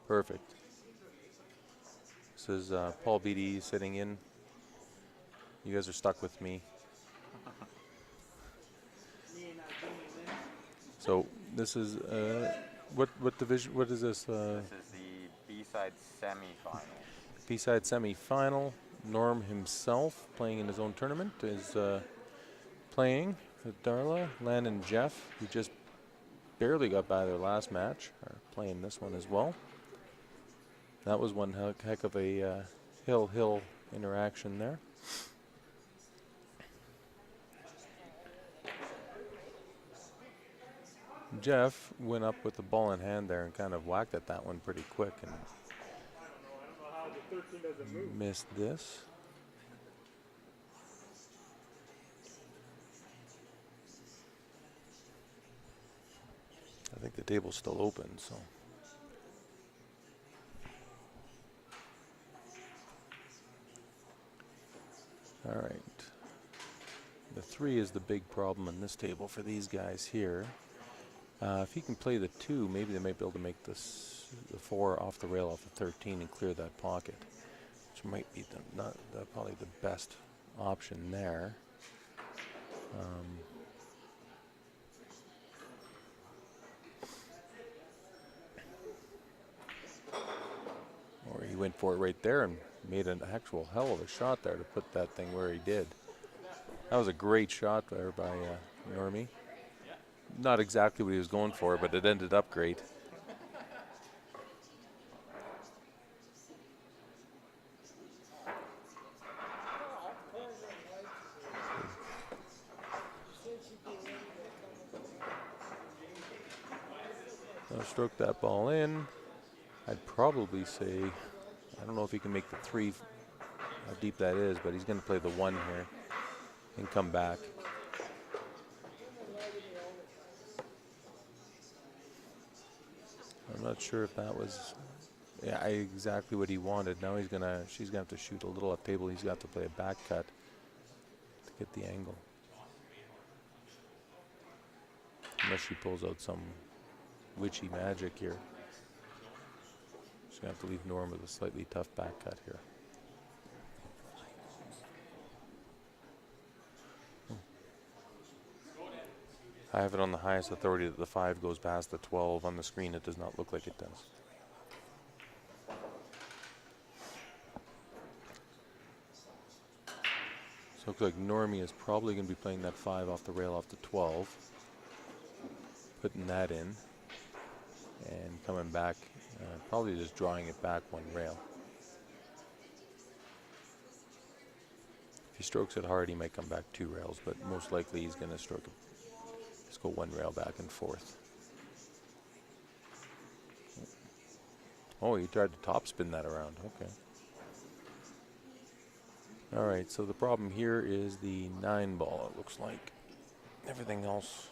Perfect. This is Paul BD sitting in. You guys are stuck with me. So this is what division? What is this? This is the B-side semi-final. B-side semi-final. Norm himself, playing in his own tournament, is playing with Darla, Len, and Jeff, who just barely got by their last match, are playing this one as well. That was one heck of a hill-hill interaction there. Jeff went up with the ball in hand there and kind of whacked at that one pretty quick and missed this. I think the table's still open, so. All right. The 3 is the big problem in this table for these guys here. If he can play the 2, maybe they might be able to make this the 4 off the rail off the 13 and clear that pocket, which might be probably the best option there. Or he went for it right there and made an actual hell of a shot there to put that thing where he did. That was a great shot there by Normie. Not exactly what he was going for, but it ended up great. I'll stroke that ball in. I'd probably say, I don't know if he can make the 3, how deep that is, but he's going to play the 1 here and come back. I'm not sure if that was exactly what he wanted. Now she's gonna have to shoot a little up table. He's got to play a back cut to get the angle. Unless she pulls out some witchy magic here. She's gonna have to leave Norm with a slightly tough back cut here. I have it on the highest authority that the 5 goes past the 12. On the screen, it does not look like it does. So it looks like Normie is probably going to be playing that 5 off the rail off the 12. Putting that in. And coming back, probably just drawing it back 1 rail. If he strokes it hard, he might come back 2 rails, but most likely he's going to stroke it. Just go 1 rail back and forth. Oh, he tried to top spin that around. Okay. All right, so the problem here is the 9 ball, it looks like. Everything else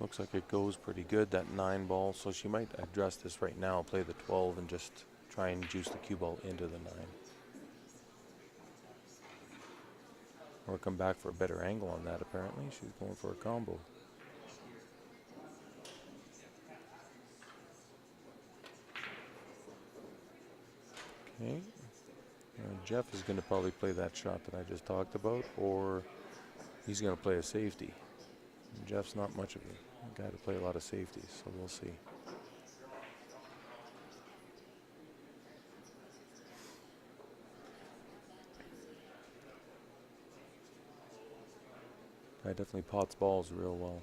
looks like it goes pretty good, that 9 ball. So she might address this right now, play the 12, and just try and juice the cue ball into the 9. Or come back for a better angle on that, apparently. She's going for a combo. Okay. Jeff is going to probably play that shot that I just talked about, or he's going to play a safety. And Jeff's not much of a guy to play a lot of safeties, so we'll see. Guy definitely pots balls real well.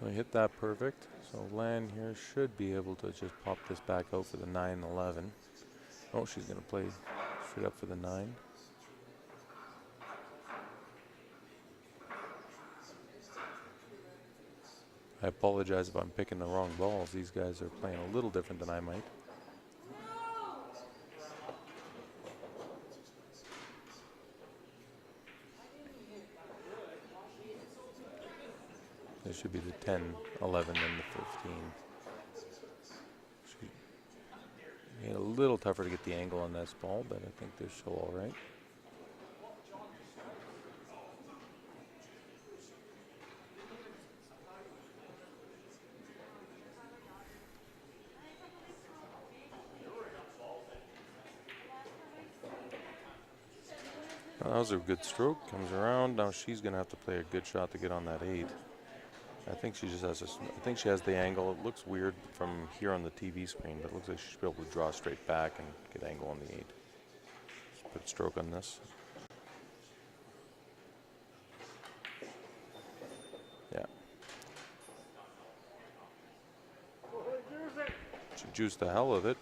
So I hit that perfect. So Lan here should be able to just pop this back out for the 9-11. Oh, she's going to play straight up for the 9. I apologize if I'm picking the wrong balls. These guys are playing a little different than I might. This should be the 10, 11, and the 15. Made a little tougher to get the angle on this ball, but I think they're still all right. Well, that was a good stroke. Comes around. Now she's going to have to play a good shot to get on that 8. I think she just has I think she has the angle. It looks weird from here on the TV screen, but it looks like she should be able to draw straight back and get angle on the 8. Just put a stroke on this. Yeah. She juiced the hell of it.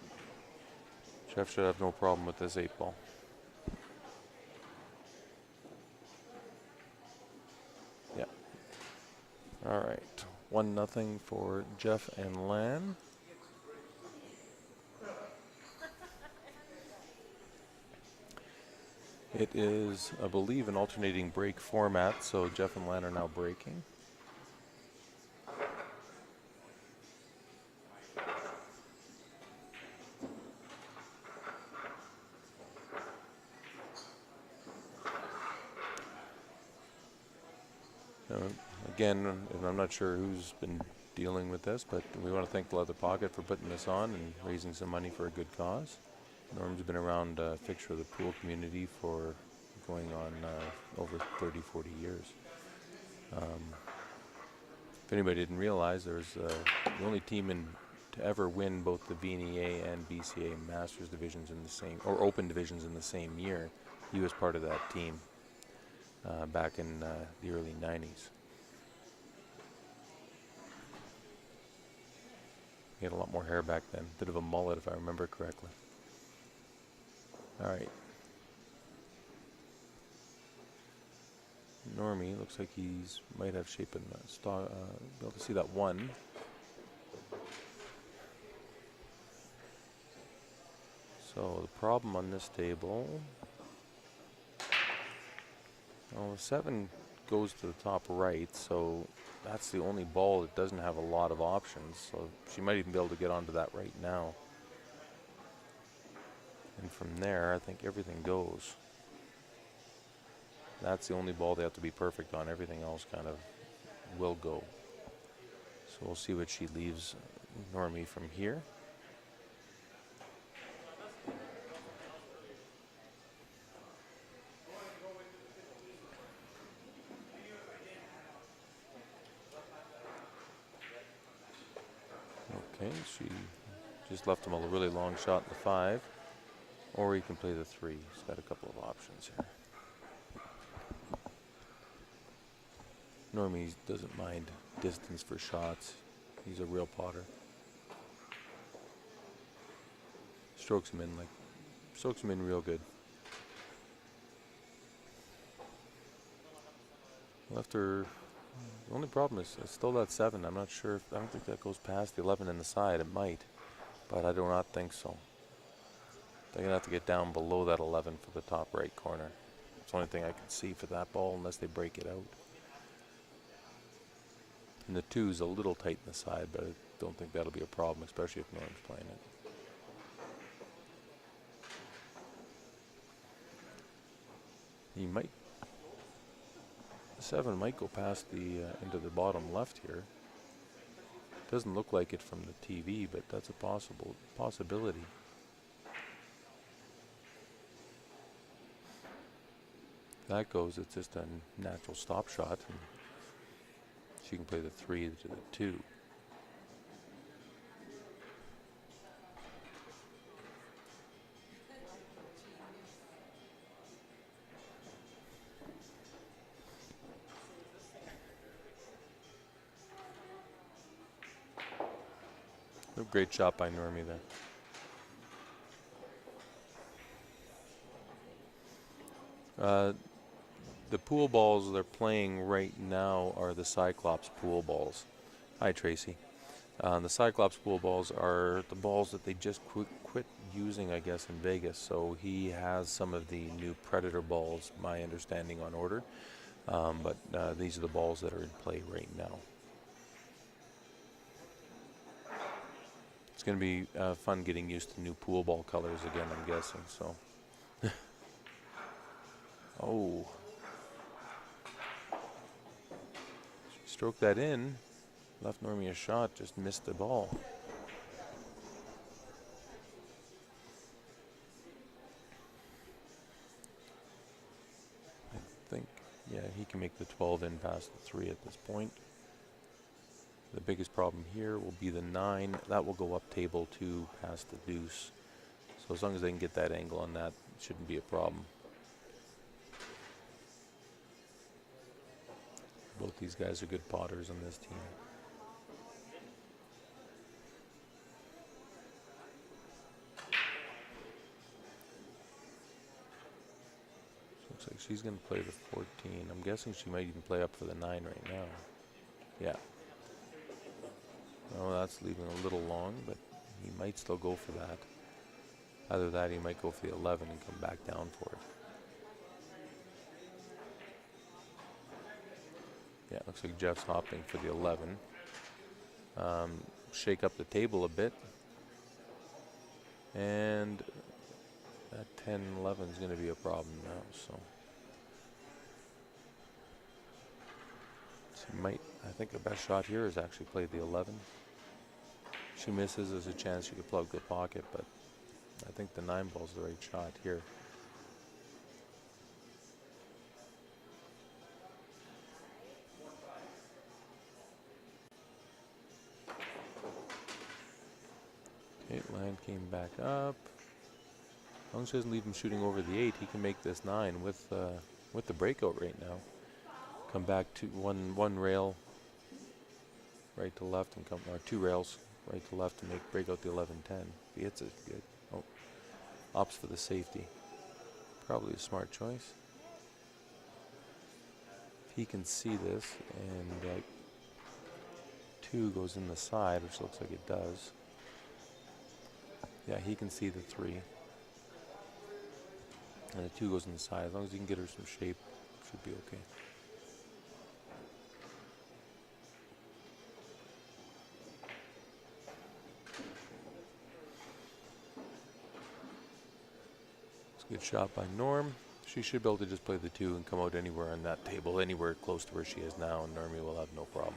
Jeff should have no problem with this 8 ball. Yeah. All right. 1-0 for Jeff and Lan. It is, I believe, an alternating break format, so Jeff and Lan are now breaking. Again, and I'm not sure who's been dealing with this, but we want to thank the Leather Pocket for putting this on and raising some money for a good cause. Norm's been around a fixture of the pool community for going on over 30, 40 years. If anybody didn't realize, there's the only team to ever win both the VNEA and BCA Masters divisions in the same, or Open divisions in the same year. He was part of that team back in the early 90s. He had a lot more hair back then. Bit of a mullet, if I remember correctly. All right. Normie looks like he's might have shape in the stock. Be able to see that 1. So the problem on this table. Well, the 7 goes to the top right, so that's the only ball that doesn't have a lot of options. So she might even be able to get onto that right now. And from there, I think everything goes. That's the only ball they have to be perfect on. Everything else kind of will go. So we'll see what she leaves Normie from here. Okay, she just left him a really long shot in the 5. Or he can play the 3. He's got a couple of options here. Normie doesn't mind distance for shots. He's a real potter. Strokes him in real good. Left her. The only problem is it's still that 7. I'm not sure. I don't think that goes past the 11 in the side. It might, but I do not think so. They're gonna have to get down below that 11 for the top right corner. It's the only thing I can see for that ball, unless they break it out. And the 2's a little tight in the side, but I don't think that'll be a problem, especially if Norm's playing it. He might. The 7 might go past the into the bottom left here. Doesn't look like it from the TV, but that's a possibility. If that goes, it's just a natural stop shot, and she can play the 3 to the 2. A great shot by Normie there. The pool balls they're playing right now are the Cyclops pool balls. Hi, Tracy. The Cyclops pool balls are the balls that they just quit using, I guess, in Vegas. So he has some of the new Predator balls, my understanding, on order. But these are the balls that are in play right now. It's going to be fun getting used to new pool ball colors again, I'm guessing. So. Oh. Stroked that in. Left Normie a shot, just missed the ball. Yeah, he can make the 12 in past the 3 at this point. The biggest problem here will be the 9. That will go up table 2 past the deuce. So as long as they can get that angle on that, it shouldn't be a problem. Both these guys are good potters on this team. Looks like she's going to play the 14. I'm guessing she might even play up for the 9 right now. Yeah. Oh, that's leaving a little long, but he might still go for that. Either that, he might go for the 11 and come back down for it. Yeah, looks like Jeff's hopping for the 11. Shake up the table a bit. And that 10-11 is going to be a problem now, so. She might, I think the best shot here is actually play the 11. She misses, there's a chance she could plug the pocket, but I think the 9 ball's the right shot here. Okay, land came back up. As long as she doesn't leave him shooting over the 8, he can make this 9 with the breakout right now. Come back to one rail right to left and come, or 2 rails right to left to break out the 11-10. If he hits it, good. Oh, opts for the safety. Probably a smart choice. If he can see this and 2 goes in the side, which looks like it does. Yeah, he can see the 3. And the 2 goes in the side. As long as he can get her some shape, should be okay. It's a good shot by Norm. She should be able to just play the 2 and come out anywhere on that table, anywhere close to where she is now, and Normie will have no problem.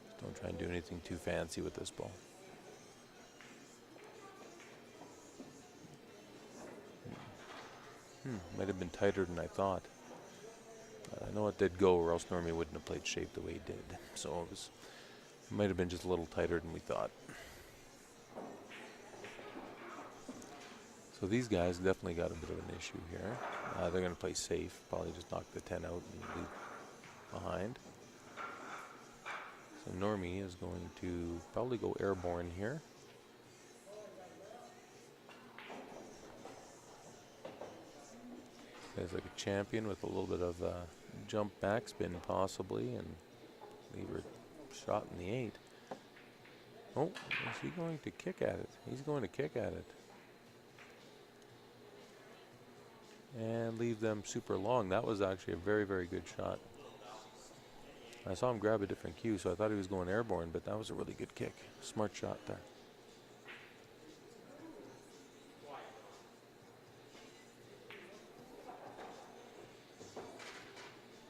Just don't try and do anything too fancy with this ball. Might have been tighter than I thought. I know it did go, or else Normie wouldn't have played shape the way he did. So it might have been just a little tighter than we thought. So these guys definitely got a bit of an issue here. They're going to play safe, probably just knock the 10 out and leave behind. So Normie is going to probably go airborne here. There's like a champion with a little bit of jump backspin possibly, and leave her shot in the 8. Oh, is he going to kick at it? He's going to kick at it. And leave them super long. That was actually a very, very good shot. I saw him grab a different cue, so I thought he was going airborne, but that was a really good kick. Smart shot there.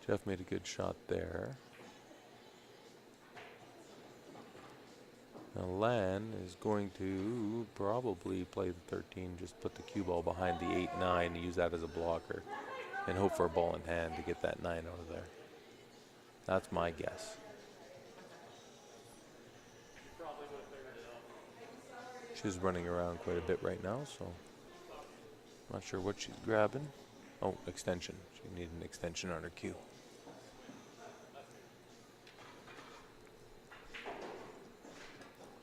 Jeff made a good shot there. Now Lan is going to probably play the 13, just put the cue ball behind the 8-9, use that as a blocker, and hope for a ball in hand to get that 9 out of there. That's my guess. She's running around quite a bit right now, so not sure what she's grabbing. Oh, extension. She needed an extension on her cue.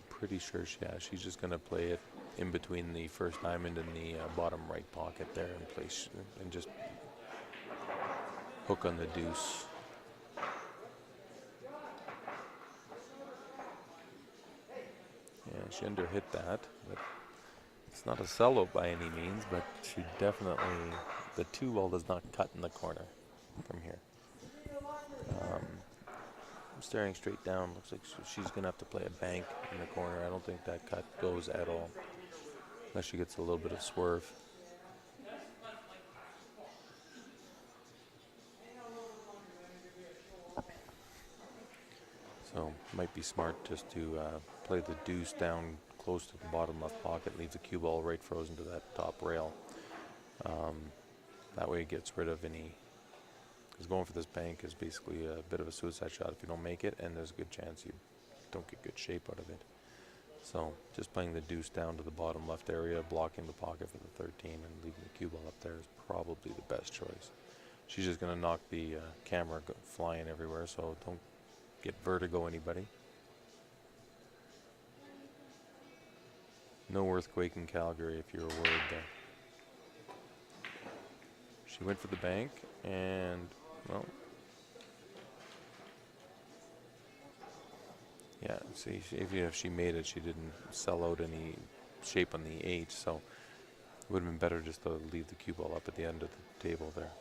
Pretty sure she's just going to play it in between the first diamond and the bottom right pocket there and place and just hook on the deuce. Yeah, she underhit that, but it's not a solo by any means, but she definitely, the 2 ball does not cut in the corner from here. Staring straight down, looks like she's going to have to play a bank in the corner. I don't think that cut goes at all, unless she gets a little bit of swerve. So might be smart just to play the deuce down close to the bottom left pocket, leave the cue ball right frozen to that top rail. That way it gets rid of any Because going for this bank is basically a bit of a suicide shot if you don't make it, and there's a good chance you don't get good shape out of it. So just playing the deuce down to the bottom left area, blocking the pocket for the 13, and leaving the cue ball up there is probably the best choice. She's just going to knock the camera flying everywhere, so don't get vertigo, anybody. No earthquake in Calgary if you're worried there. She went for the bank, and, well, yeah, see, even if she made it, she didn't sell out any shape on the 8, so it would have been better just to leave the cue ball up at the end of the table there.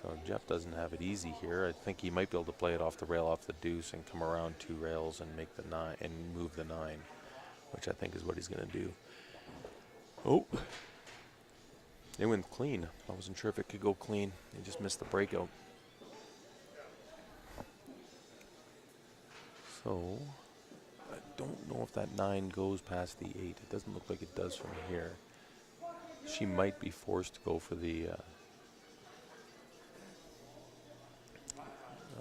So Jeff doesn't have it easy here. I think he might be able to play it off the rail, off the deuce, and come around 2 rails and make the 9 and move the 9, which I think is what he's going to do. Oh, they went clean. I wasn't sure if it could go clean. They just missed the breakout. So I don't know if that 9 goes past the 8. It doesn't look like it does from here. She might be forced to go for the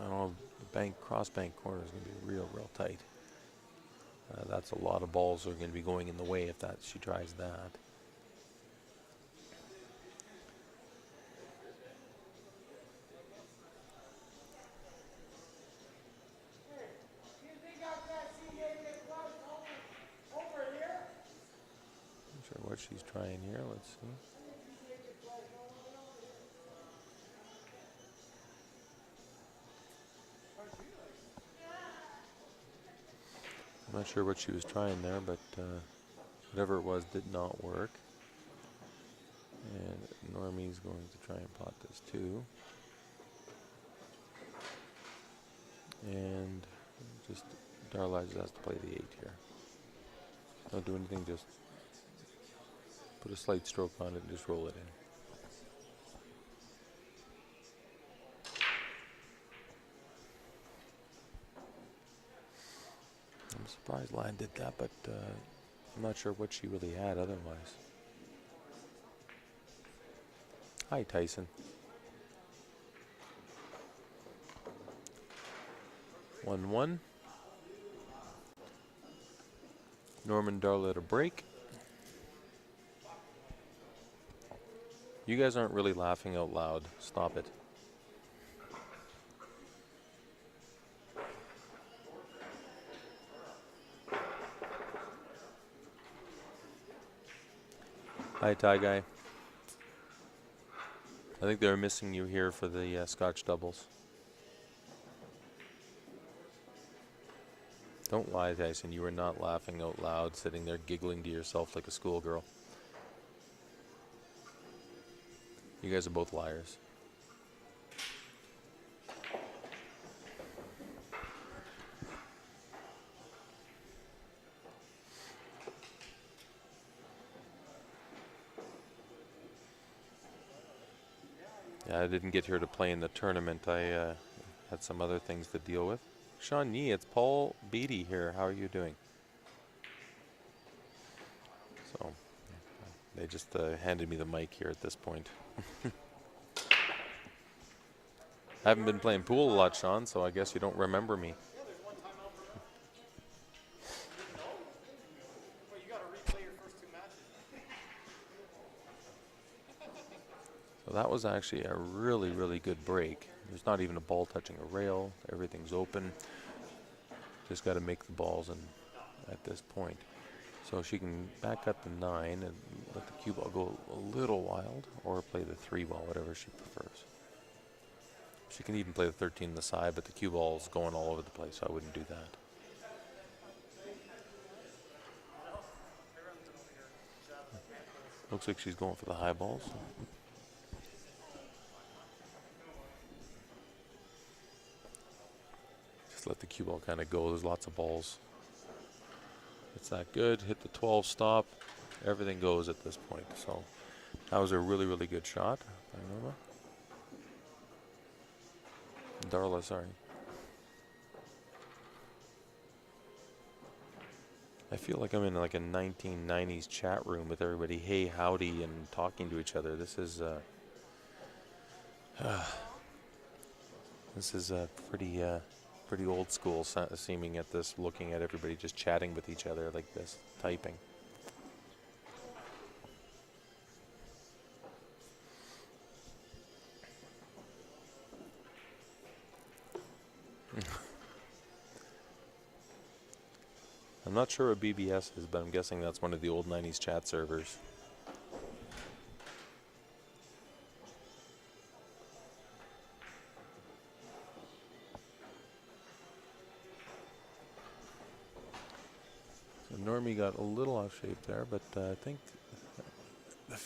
I don't know, the bank, cross bank corner is going to be real tight. That's a lot of balls that are going to be going in the way if she tries that. Not sure what she's trying here. Let's see. I'm not sure what she was trying there, but whatever it was did not work. And Normie's going to try and pot this too. And just Darla just has to play the 8 here. Don't do anything, just put a slight stroke on it and just roll it in. I'm surprised Lion did that, but I'm not sure what she really had otherwise. Hi, Tyson. 1-1. Norman Darla at a break. You guys aren't really laughing out loud. Stop it. Hi, Ty Guy. I think they're missing you here for the Scotch doubles. Don't lie, Tyson. You were not laughing out loud, sitting there giggling to yourself like a schoolgirl. You guys are both liars. Yeah, I didn't get here to play in the tournament. I had some other things to deal with. Sean Yee, it's Paul Beatty here. How are you doing? So, they just handed me the mic here at this point. I haven't been playing pool a lot, Sean, so I guess you don't remember me. So that was actually a really good break. There's not even a ball touching a rail. Everything's open. Just got to make the balls in at this point. So she can back up the 9 and let the cue ball go a little wild, or play the 3 ball, whatever she prefers. She can even play the 13 on the side, but the cue ball's going all over the place, so I wouldn't do that. Looks like she's going for the high balls. Just let the cue ball kind of go. There's lots of balls. It's that good. Hit the 12 stop. Everything goes at this point. So that was a really good shot by Norma. Darla, sorry. I feel like I'm in like a 1990s chat room with everybody, hey, howdy, and talking to each other. This is This is a pretty old school seeming at this, looking at everybody just chatting with each other like this, typing. I'm not sure what BBS is, but I'm guessing that's one of the old 90s chat servers. So Normie got a little off shape there, but I think the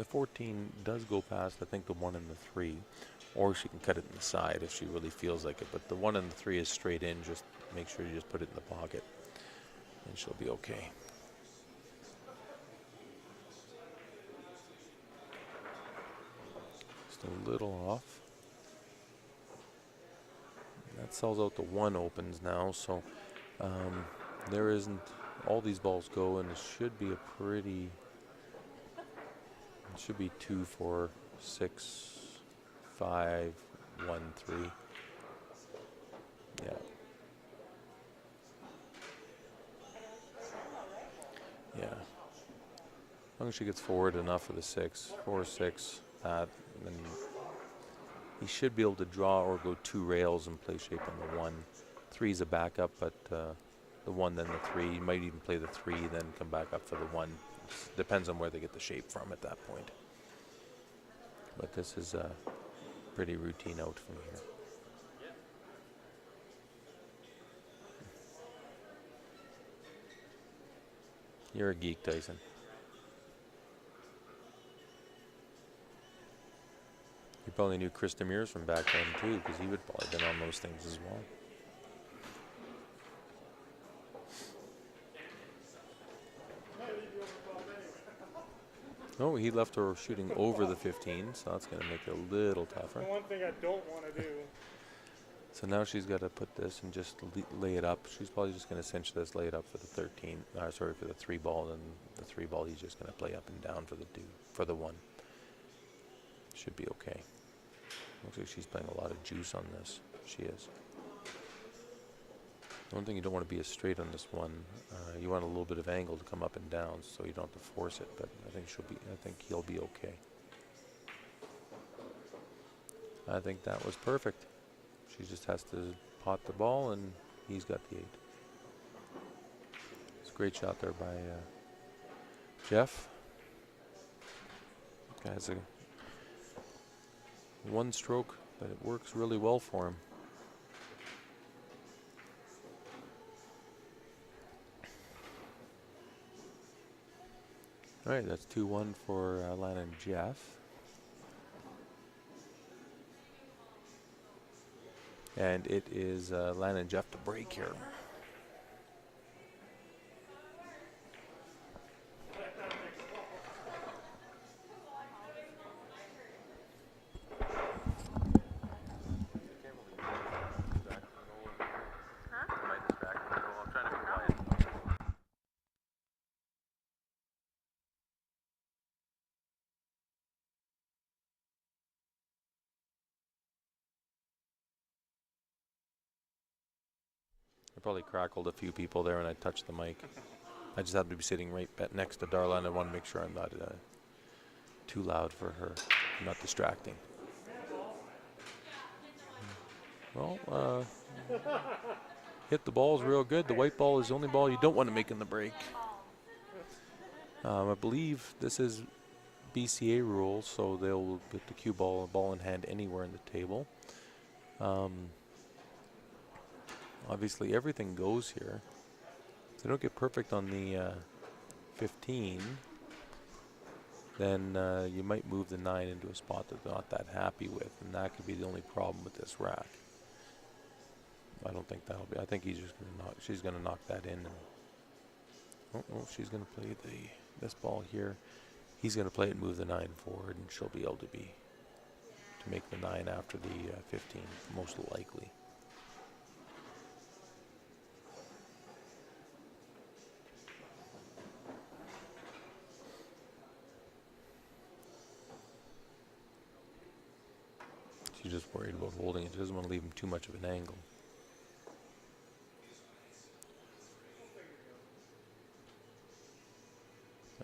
14 does go past, I think, the 1 and the 3. Or she can cut it in the side if she really feels like it. But the 1 and the 3 is straight in. Just make sure you just put it in the pocket, and she'll be okay. Just a little off. That sells out. The 1 opens now, so there isn't. All these balls go, and it should be a pretty. It should be 2, 4, 6, 5, 1, 3. Yeah. Yeah. As long as she gets forward enough for the 6, 4, 6, then he should be able to draw or go 2 rails and play shape on the 1. 3 is a backup, but the 1 then the 3. You might even play the 3, then come back up for the 1. Depends on where they get the shape from at that point. But this is a pretty routine out from here. You're a geek, Tyson. You probably knew Chris Demirs from back then too, because he would probably been on those things as well. No, he left her shooting over the 15, so that's going to make it a little tougher. The one thing I don't want to do. So now she's got to put this and just lay it up. She's probably just going to cinch this, lay it up for the 13. Sorry, for the 3 ball, and the 3 ball he's just going to play up and down for the 1. Should be okay. Looks like she's playing a lot of juice on this. She is. The one thing you don't want to be is straight on this 1. You want a little bit of angle to come up and down, so you don't have to force it. But I think he'll be okay. I think that was perfect. She just has to pot the ball, and he's got the 8. It's a great shot there by Jeff. Guy's a 1 stroke, but it works really well for him. All right, that's 2-1 for Lana and Jeff. And it is Lana and Jeff to break here. I probably crackled a few people there when I touched the mic. I just happened to be sitting right next to Darla, and I want to make sure I'm not too loud for her, not distracting. Well, hit the balls real good. The white ball is the only ball you don't want to make in the break. I believe this is BCA rules, so they'll put the cue ball, a ball in hand anywhere in the table. Obviously, everything goes here. If they don't get perfect on the 15, then you might move the 9 into a spot that they're not that happy with, and that could be the only problem with this rack. I don't think that'll be. I think he's just gonna she's gonna knock that in. And she's gonna play this ball here. He's gonna play it and move the 9 forward, and she'll be able to make the 9 after the 15, most likely. she's just worried about holding it. She doesn't want to leave him too much of an angle.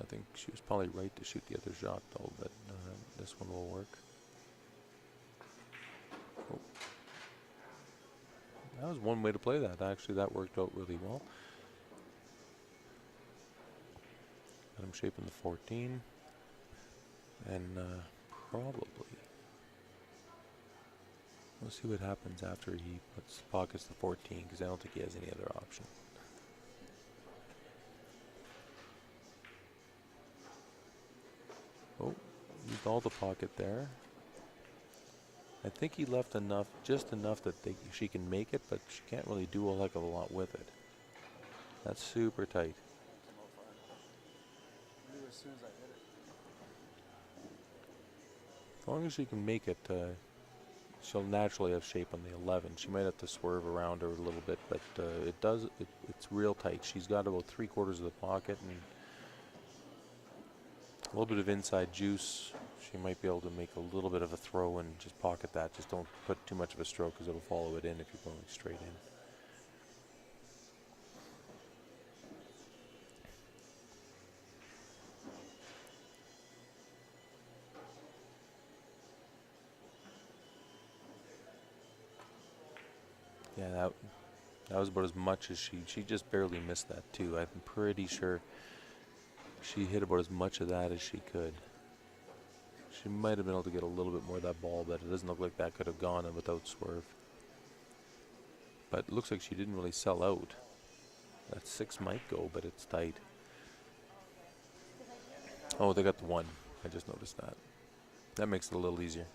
I think she was probably right to shoot the other shot, though, but this one will work. Oh. That was one way to play that. Actually, that worked out really well. Got him shaping the 14. And probably, we'll see what happens after he pockets the 14, because I don't think he has any other option. Oh, used all the pocket there. I think he left enough, just enough that she can make it, but she can't really do a heck of a lot with it. That's super tight. As soon as I hit it. As long as she can make it, she'll naturally have shape on the 11. She might have to swerve around her a little bit, but it's real tight. She's got about 3/4 of the pocket and a little bit of inside juice. She might be able to make a little bit of a throw and just pocket that. Just don't put too much of a stroke, because it'll follow it in if you're going straight in. Yeah, that was about as much as she just barely missed that too. I'm pretty sure she hit about as much of that as she could. She might have been able to get a little bit more of that ball, but it doesn't look like that could have gone in without swerve. But it looks like she didn't really sell out. That 6 might go, but it's tight. Oh, they got the 1. I just noticed that. That makes it a little easier.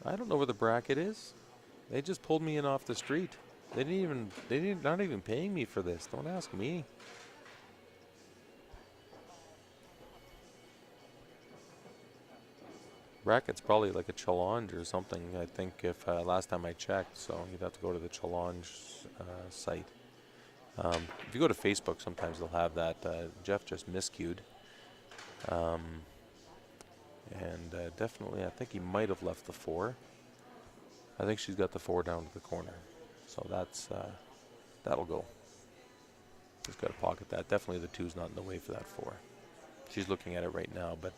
I don't know where the bracket is. They just pulled me in off the street. They not even paying me for this. Don't ask me. Bracket's probably like a challenge or something, I think, if last time I checked, so you'd have to go to the challenge site. If you go to Facebook, sometimes they'll have that. Jeff just miscued. And definitely, I think he might have left the 4. I think she's got the 4 down to the corner. So that'll go. Just got to pocket that. Definitely the 2's not in the way for that 4. She's looking at it right now, but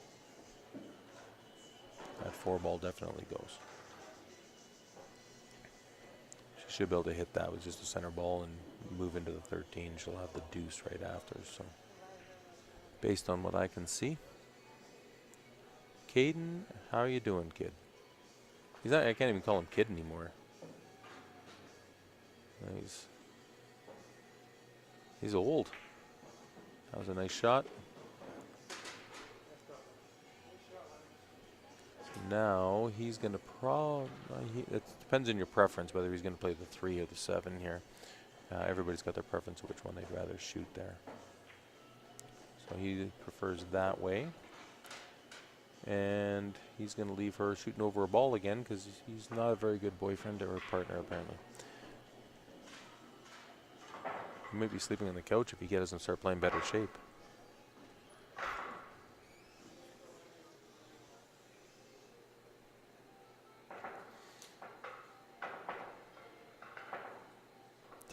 that 4 ball definitely goes. She should be able to hit that with just a center ball and move into the 13. She'll have the deuce right after. So, based on what I can see. Caden, how are you doing, kid? He's not, I can't even call him kid anymore. He's old. That was a nice shot. Now he's going to it depends on your preference whether he's going to play the 3 or the 7 here. Everybody's got their preference of which one they'd rather shoot there. So he prefers that way. And he's going to leave her shooting over a ball again, because he's not a very good boyfriend or partner, apparently. He might be sleeping on the couch if he doesn't start playing better shape.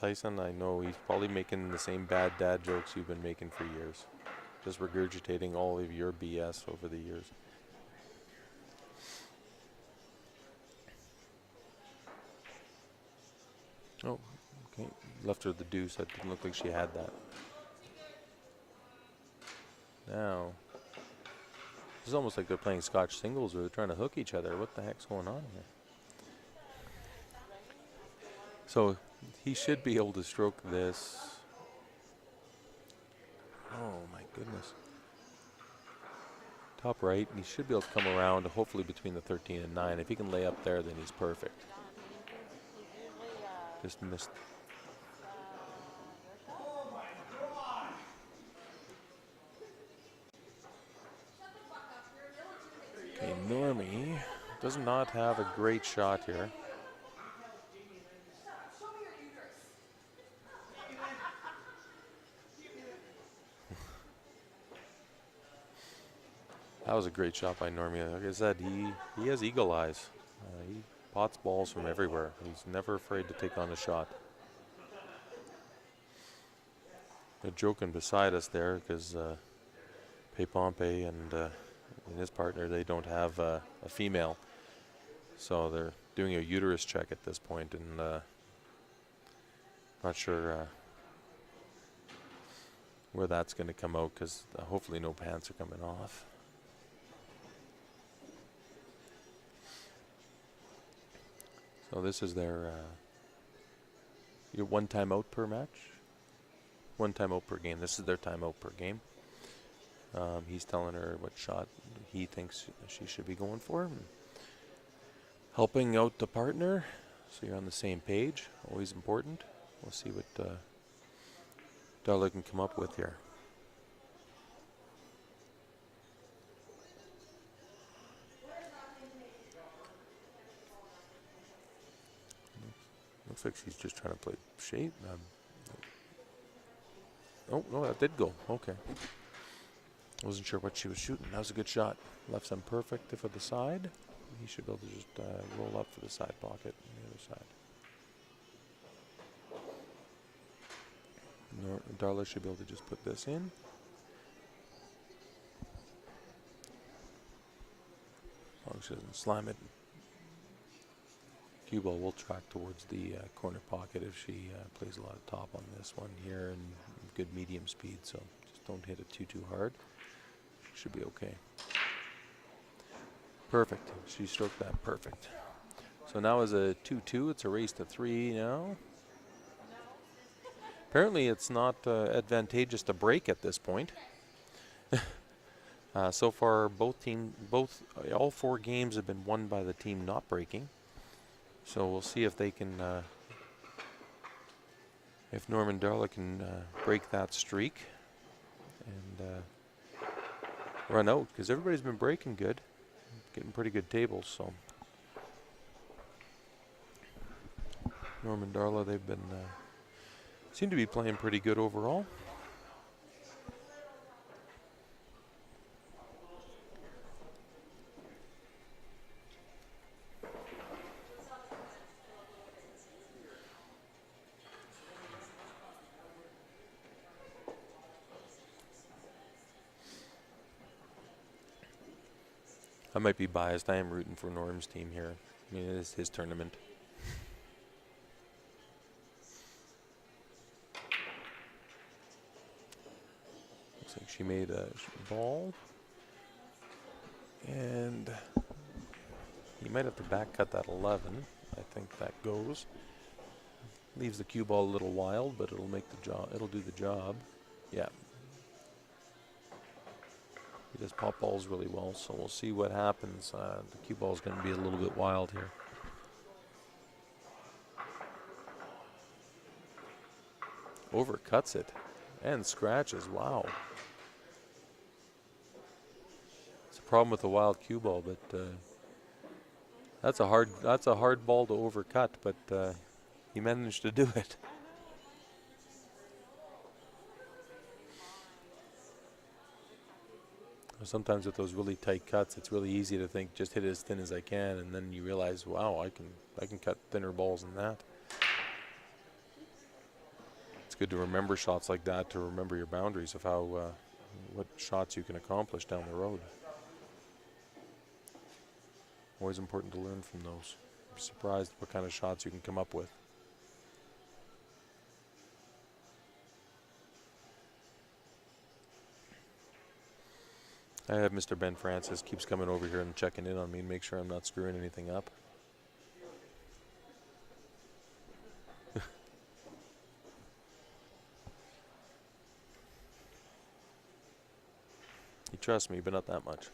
Tyson, I know he's probably making the same bad dad jokes you've been making for years. Just regurgitating all of your BS over the years. Oh, okay. Left her the deuce. That didn't look like she had that. Now, it's almost like they're playing Scotch singles or they're trying to hook each other. What the heck's going on here? So he should be able to stroke this. Oh my goodness. Top right, and he should be able to come around, hopefully between the 13 and 9. If he can lay up there, then he's perfect. Just missed. Okay, Normie does not have a great shot here. That was a great shot by Normie. Like I said, he has eagle eyes. He pots balls from everywhere. He's never afraid to take on a shot. They're joking beside us there because Pay Pompey and his partner, they don't have a female. So they're doing a uterus check at this point, and not sure where that's going to come out because hopefully no pants are coming off. So this is their your one timeout per match. One timeout per game. This is their timeout per game. He's telling her what shot he thinks she should be going for. Helping out the partner, so you're on the same page. Always important. We'll see what Darla can come up with here. Looks like she's just trying to play shape. Oh, no, that did go. Okay. Wasn't sure what she was shooting. That was a good shot. Left some perfect for the side. He should be able to just roll up for the side pocket on the other side. Darla should be able to just put this in. As long as she doesn't slam it. Cue ball will track towards the corner pocket if she plays a lot of top on this one here and good medium speed, so just don't hit it too hard. Should be okay. Perfect. She stroked that perfect. So now is a 2-2. It's a race to 3 now. Apparently it's not advantageous to break at this point. So far all 4 games have been won by the team not breaking. So we'll see if they can, if Norm and Darla can break that streak and run out, because everybody's been breaking good, getting pretty good tables. So Norm and Darla, they've been seem to be playing pretty good overall. I might be biased. I am rooting for Norm's team here. I mean, it is his tournament. Looks like she made a ball. And he might have to back cut that 11. I think that goes. Leaves the cue ball a little wild, but it'll make the job. It'll do the job. Yeah. He does pop balls really well, so we'll see what happens. The cue ball is going to be a little bit wild here. Overcuts it and scratches. Wow. It's a problem with the wild cue ball, but that's a hard ball to overcut, but he managed to do it. Sometimes with those really tight cuts, it's really easy to think just hit it as thin as I can, and then you realize, wow, I can cut thinner balls than that. It's good to remember shots like that, to remember your boundaries of how what shots you can accomplish down the road. Always important to learn from those. I'm surprised what kind of shots you can come up with. I have Mr. Ben Francis keeps coming over here and checking in on me and make sure I'm not screwing anything up. He trusts me, but not that much.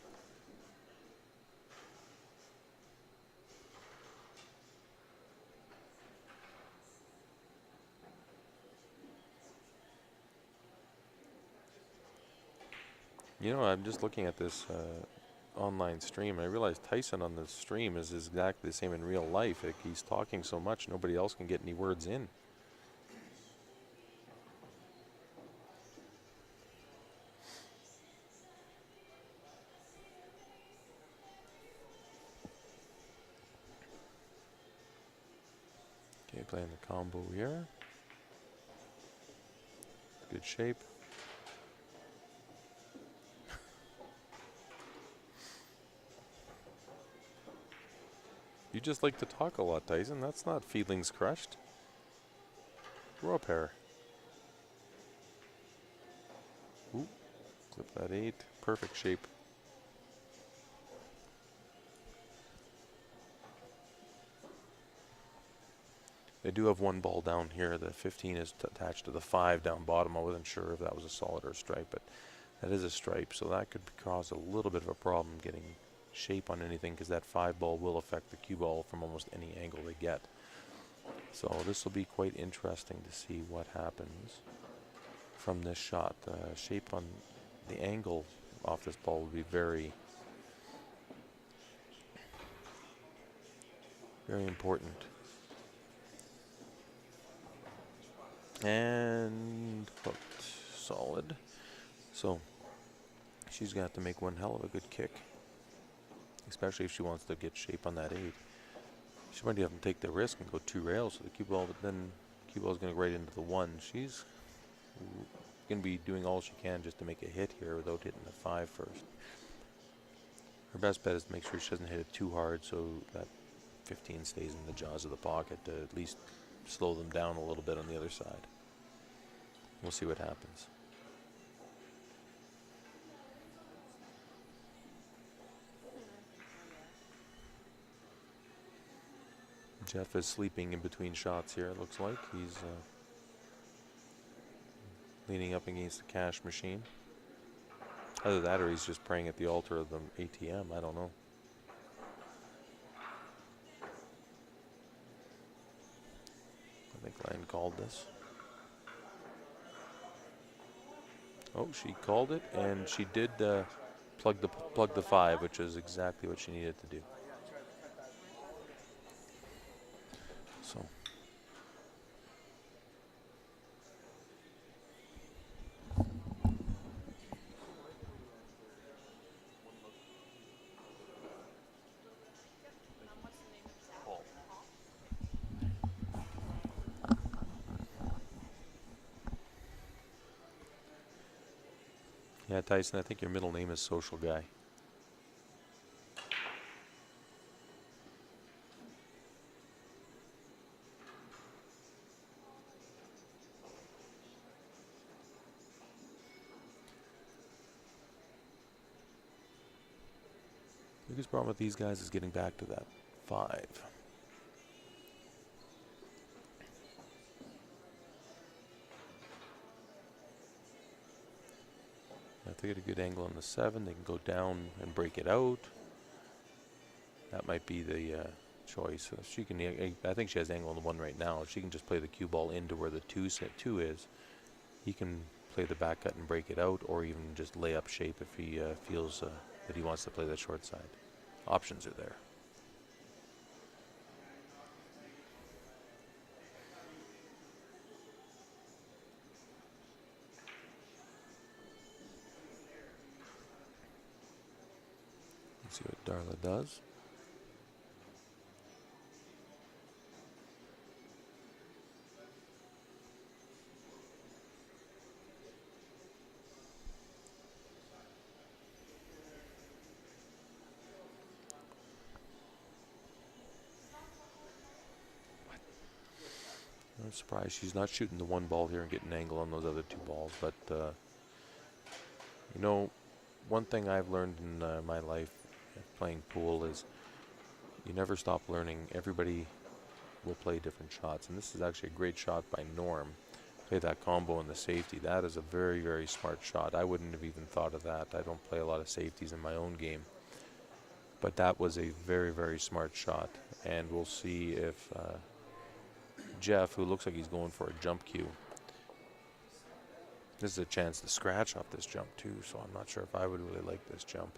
You know, I'm just looking at this online stream. I realize Tyson on the stream is exactly the same in real life. Like, he's talking so much, nobody else can get any words in. playing the combo here. Good shape. You just like to talk a lot, Tyson. That's not feelings crushed. Grow a pair. Ooh, clip that 8. Perfect shape. They do have one ball down here. The 15 is attached to the 5 down bottom. I wasn't sure if that was a solid or a stripe, but that is a stripe, so that could cause a little bit of a problem getting shape on anything, because that 5 ball will affect the cue ball from almost any angle they get. So this will be quite interesting to see what happens from this shot. The shape on the angle off this ball will be very, very important. And hooked. Solid. So she's going to have to make one hell of a good kick, especially if she wants to get shape on that 8. She might have to take the risk and go 2 rails to the cue ball, but then cue ball is going to go right into the 1. She's going to be doing all she can just to make a hit here without hitting the 5 first. Her best bet is to make sure she doesn't hit it too hard so that 15 stays in the jaws of the pocket to at least slow them down a little bit on the other side. We'll see what happens. Jeff is sleeping in between shots here, it looks like. He's leaning up against the cash machine. Either that or he's just praying at the altar of the ATM, I don't know. I think Lan called this. Oh, she called it, and she did plug the 5, which is exactly what she needed to do. So. Yeah, Tyson, I think your middle name is Social Guy. The biggest problem with these guys is getting back to that 5. If they get a good angle on the 7, they can go down and break it out. That might be the choice. If she can, I think she has angle on the 1 right now. If she can just play the cue ball into where the 2 is, he can play the back cut and break it out, or even just lay up shape if he feels that he wants to play the short side. Options are there. Let's see what Darla does. I'm surprised she's not shooting the 1 ball here and getting an angle on those other 2 balls. But, you know, one thing I've learned in my life playing pool is you never stop learning. Everybody will play different shots. And this is actually a great shot by Norm. Play that combo in the safety. That is a very, very smart shot. I wouldn't have even thought of that. I don't play a lot of safeties in my own game. But that was a very, very smart shot. And we'll see if Jeff, who looks like he's going for a jump cue, this is a chance to scratch off this jump too, so I'm not sure if I would really like this jump.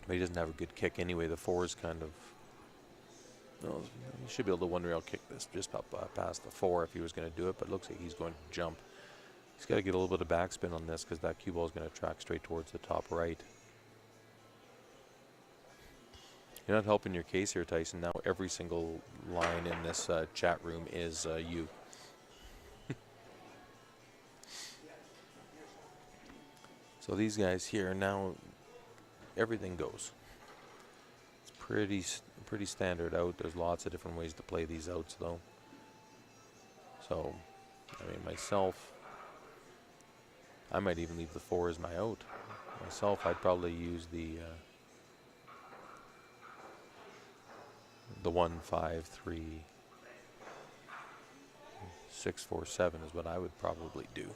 But he doesn't have a good kick anyway. The 4 is kind of, no, he should be able to 1 rail kick this just up past the 4 if he was going to do it, but it looks like he's going to jump. He's got to get a little bit of backspin on this because that cue ball is going to track straight towards the top right. You're not helping your case here, Tyson. Now every single line in this chat room is you. So these guys here, now everything goes. It's pretty standard out. There's lots of different ways to play these outs, though. So, I mean, myself, I might even leave the 4 as my out. Myself, I'd probably use the 1, 5, 3, 6, 4, 7 is what I would probably do.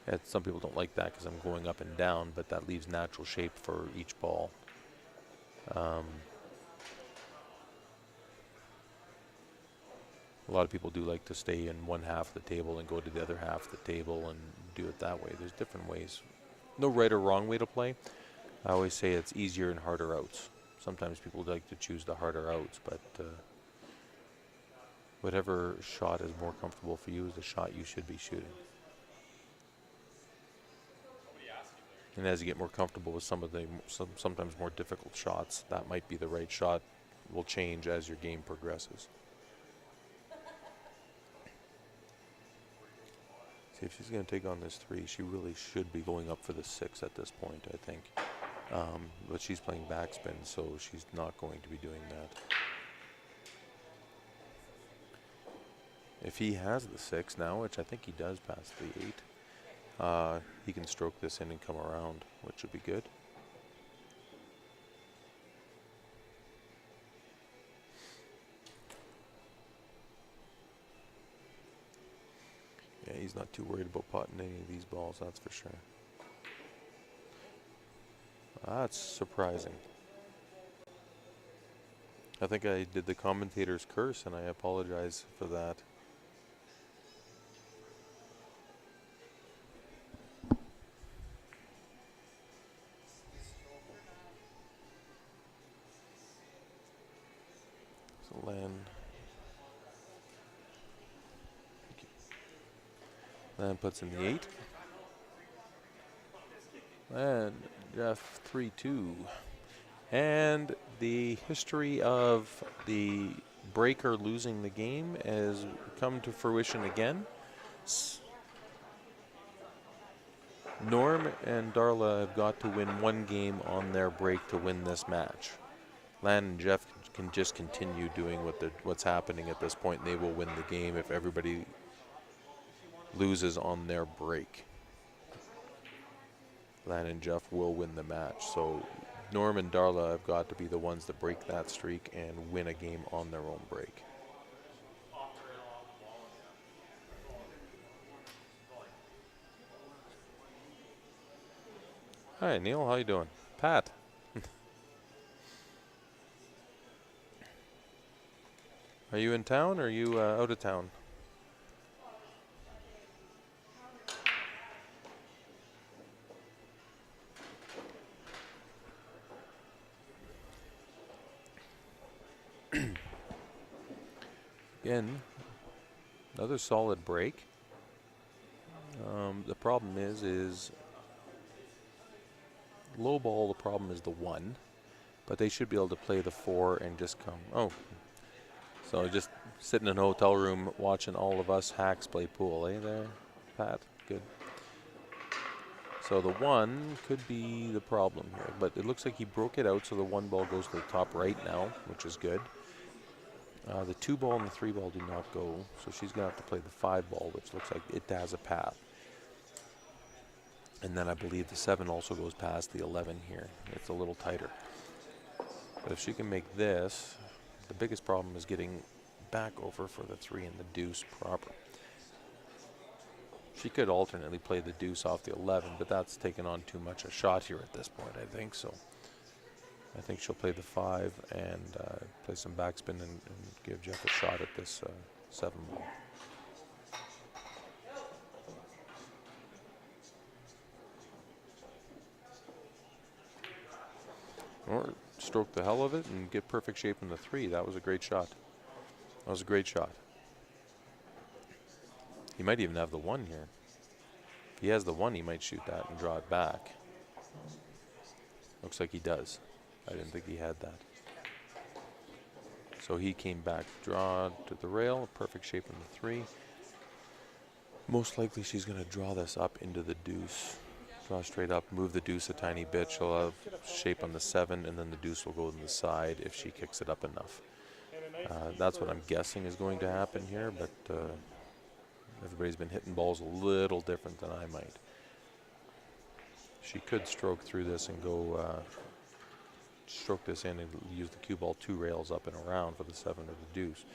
And some people don't like that because I'm going up and down, but that leaves natural shape for each ball. A lot of people do like to stay in one half of the table and go to the other half of the table and do it that way. There's different ways. No right or wrong way to play. I always say it's easier and harder outs. Sometimes people like to choose the harder outs, but whatever shot is more comfortable for you is the shot you should be shooting. And as you get more comfortable with some of the sometimes more difficult shots, that might be the right shot. Will change as your game progresses. See, if she's going to take on this 3, she really should be going up for the 6 at this point, I think. But she's playing backspin, so she's not going to be doing that. If he has the 6 now, which I think he does past the 8, he can stroke this in and come around, which would be good. Yeah, he's not too worried about potting any of these balls, that's for sure. That's surprising. I think I did the commentator's curse, and I apologize for that. So Lan puts in the 8. And Jeff 3-2. And the history of the breaker losing the game has come to fruition again. Norm and Darla have got to win one game on their break to win this match. Lan and Jeff can just continue doing what's happening at this point, and they will win the game if everybody loses on their break. Lan and Jeff will win the match. So Norm and Darla have got to be the ones that break that streak and win a game on their own break. Hi, Neil. How you doing? Pat. Are you in town or are you out of town? Again, another solid break. The problem is low ball. The problem is the 1, but they should be able to play the 4 and just come. Oh, so just sitting in a hotel room watching all of us hacks play pool, eh? There, Pat. Good. So the 1 could be the problem here, but it looks like he broke it out, so the 1 ball goes to the top right now, which is good. The 2 ball and the 3 ball do not go, so she's going to have to play the 5 ball, which looks like it has a path. And then I believe the 7 also goes past the 11 here. It's a little tighter. But if she can make this, the biggest problem is getting back over for the 3 and the deuce proper. She could alternately play the deuce off the 11, but that's taken on too much a shot here at this point, I think. So I think she'll play the 5 and play some backspin and give Jeff a shot at this 7 ball. Or stroke the hell of it and get perfect shape in the 3. That was a great shot. That was a great shot. He might even have the 1 here. If he has the 1, he might shoot that and draw it back. Looks like he does. I didn't think he had that. So he came back, draw to the rail, perfect shape on the 3. Most likely she's going to draw this up into the deuce. Draw straight up, move the deuce a tiny bit. She'll have shape on the 7, and then the deuce will go on the side if she kicks it up enough. That's what I'm guessing is going to happen here, but everybody's been hitting balls a little different than I might. She could stroke through this and go stroke this in and use the cue ball 2 rails up and around for the 7 or the deuce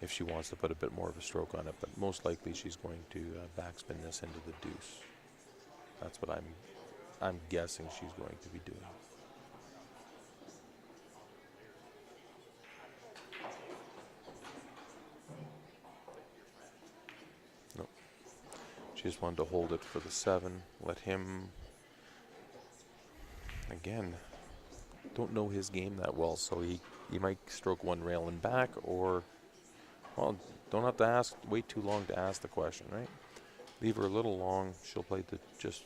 if she wants to put a bit more of a stroke on it, but most likely she's going to backspin this into the deuce. That's what I'm guessing she's going to be doing. Nope. She just wanted to hold it for the 7, let him, again, don't know his game that well, so he might stroke 1 rail and back, or, well, don't have to ask, wait too long to ask the question, right? Leave her a little long, she'll play to just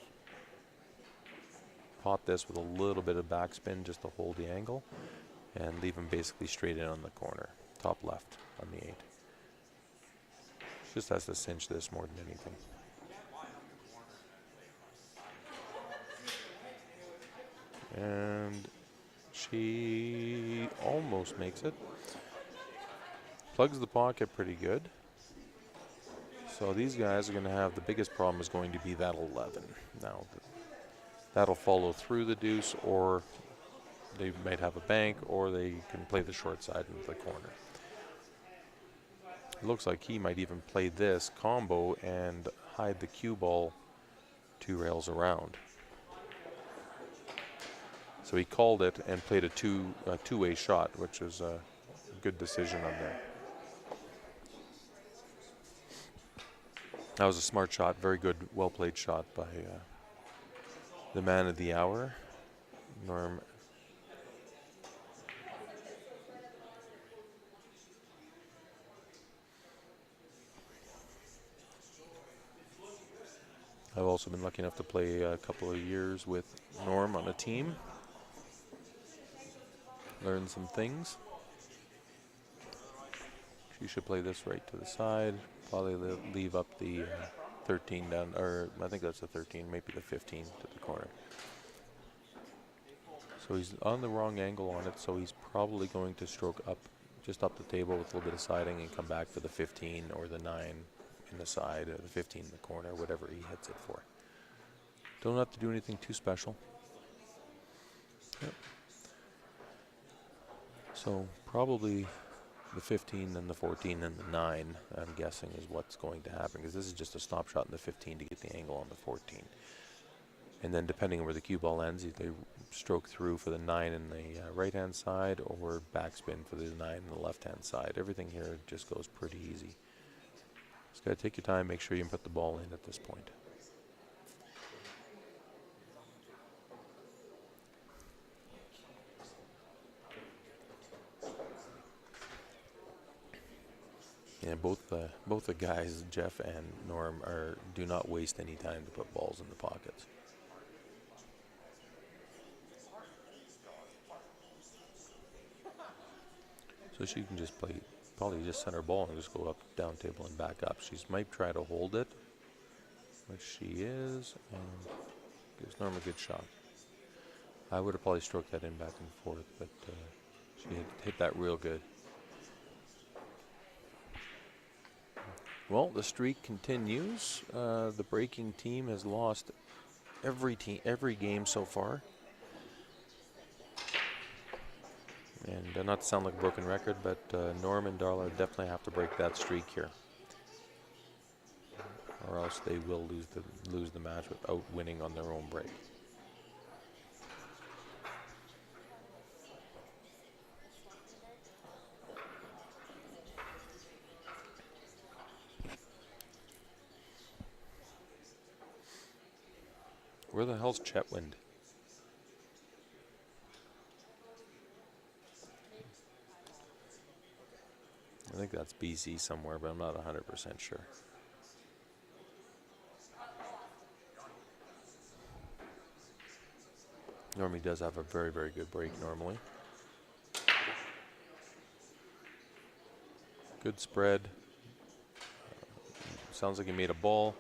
pot this with a little bit of backspin just to hold the angle, and leave him basically straight in on the corner, top left on the 8. Just has to cinch this more than anything. And she almost makes it. Plugs the pocket pretty good. So these guys are going to have, the biggest problem is going to be that 11. Now, that'll follow through the deuce, or they might have a bank, or they can play the short side into the corner. It looks like he might even play this combo and hide the cue ball 2 rails around. So he called it and played a two-way shot, which is a good decision on there. That was a smart shot, very good, well-played shot by the man of the hour, Norm. I've also been lucky enough to play a couple of years with Norm on a team. Learn some things. She should play this right to the side. Probably leave up the 13 down, or I think that's the 13, maybe the 15 to the corner. So he's on the wrong angle on it, so he's probably going to stroke up, just up the table with a little bit of siding and come back for the 15 or the 9 in the side, or the 15 in the corner, whatever he hits it for. Don't have to do anything too special. Yep. So probably the 15 and the 14 and the 9, I'm guessing, is what's going to happen, because this is just a stop shot in the 15 to get the angle on the 14. And then depending on where the cue ball ends, they stroke through for the 9 in the right-hand side, or backspin for the 9 in the left-hand side. Everything here just goes pretty easy. Just got to take your time, make sure you can put the ball in at this point. Yeah, both the guys, Jeff and Norm, do not waste any time to put balls in the pockets. So she can just play, probably just center ball and just go up, down table and back up. She might try to hold it, which she is, and gives Norm a good shot. I would have probably stroked that in back and forth, but she hit that real good. Well, the streak continues. The breaking team has lost every game so far. And not to sound like a broken record, but Norm and Darla definitely have to break that streak here, or else they will lose the match without winning on their own break. Where the hell's Chetwynd? I think that's BC somewhere, but I'm not 100% sure. Normie does have a very, very good break normally. Good spread. Sounds like he made a ball.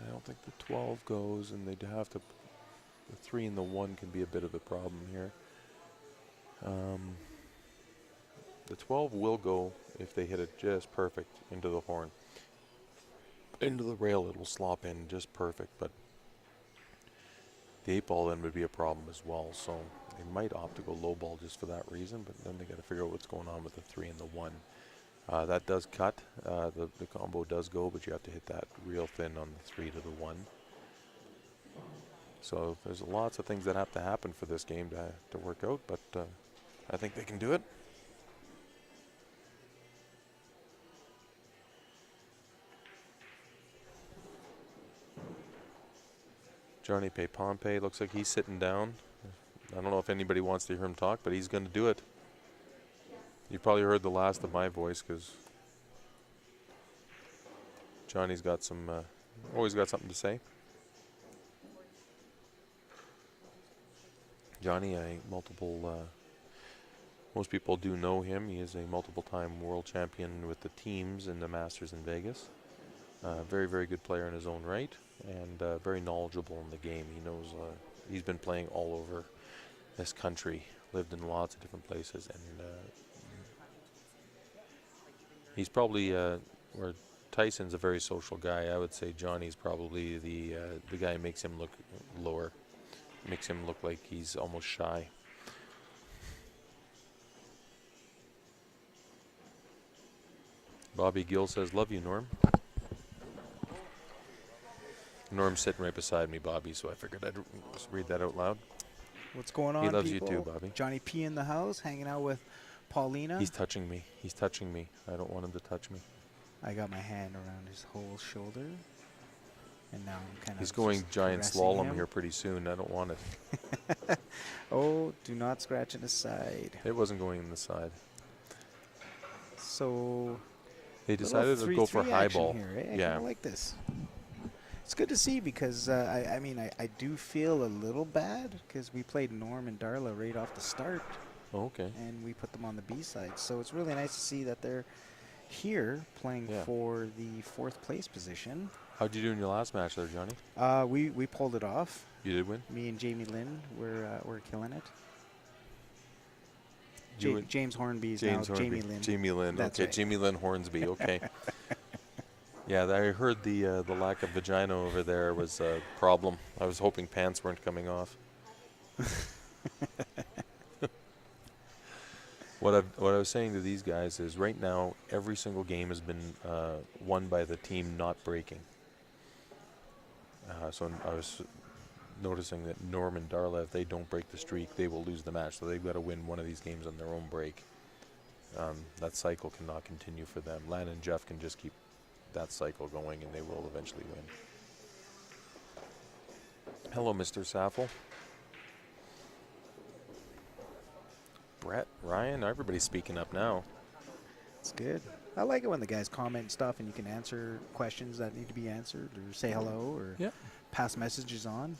I don't think the 12 goes, and they'd have to. The 3 and the 1 can be a bit of a problem here. The 12 will go if they hit it just perfect into the horn. Into the rail, it'll slop in just perfect, but the 8 ball then would be a problem as well. So they might opt to go low ball just for that reason, but then they got to figure out what's going on with the 3 and the 1. That does cut. The combo does go, but you have to hit that real thin on the 3 to the 1. So there's lots of things that have to happen for this game to work out, but I think they can do it. Johnny Pompe looks like he's sitting down. I don't know if anybody wants to hear him talk, but he's going to do it. You probably heard the last of my voice because Johnny's got some, always got something to say. Johnny, most people do know him. He is a multiple-time world champion with the teams in the Masters in Vegas. Very, very good player in his own right, and very knowledgeable in the game. He knows, he's been playing all over this country, lived in lots of different places, and he's probably, where Tyson's a very social guy, I would say Johnny's probably the guy who makes him look lower, makes him look like he's almost shy. Bobby Gill says, "Love you, Norm." Norm's sitting right beside me, Bobby, so I figured I'd just read that out loud. What's going on, He loves people? you too, Bobby. Johnny P in the house, hanging out with Paulina. He's touching me. He's touching me. I don't want him to touch me. I got my hand around his whole shoulder, and now I'm kind of. He's going giant caressing slalom him. here pretty soon. I don't want it. Oh, do not scratch in his side. It wasn't going in the side. So They decided to go for high ball. Here, eh? I Yeah. kinda like this. It's good to see because I mean I do feel a little bad because we played Norm and Darla right off the start, Okay. and we put them on the B side. So it's really nice to see that they're here playing Yeah. for the 4th place position. How'd you do in your last match there, Johnny? We pulled it off. You did win? Me and Jamie Lynn were killing it. You would- James Hornby is James now Hornby. Jamie Lynn. Jamie Lynn. That's Okay, right. Jamie Lynn Hornsby. Okay. Yeah, I heard the lack of vagina over there was a problem. I was hoping pants weren't coming off. What I was saying to these guys is right now every single game has been won by the team not breaking. So I was noticing that Norm and Darla, if they don't break the streak, they will lose the match. So they've got to win one of these games on their own break. That cycle cannot continue for them. Lan and Jeff can just keep that cycle going, and they will eventually win. Hello, Mr. Saffel. Brett, Ryan, everybody's speaking up now. It's good. I like it when the guys comment stuff and you can answer questions that need to be answered or say hello or Yeah. pass messages on.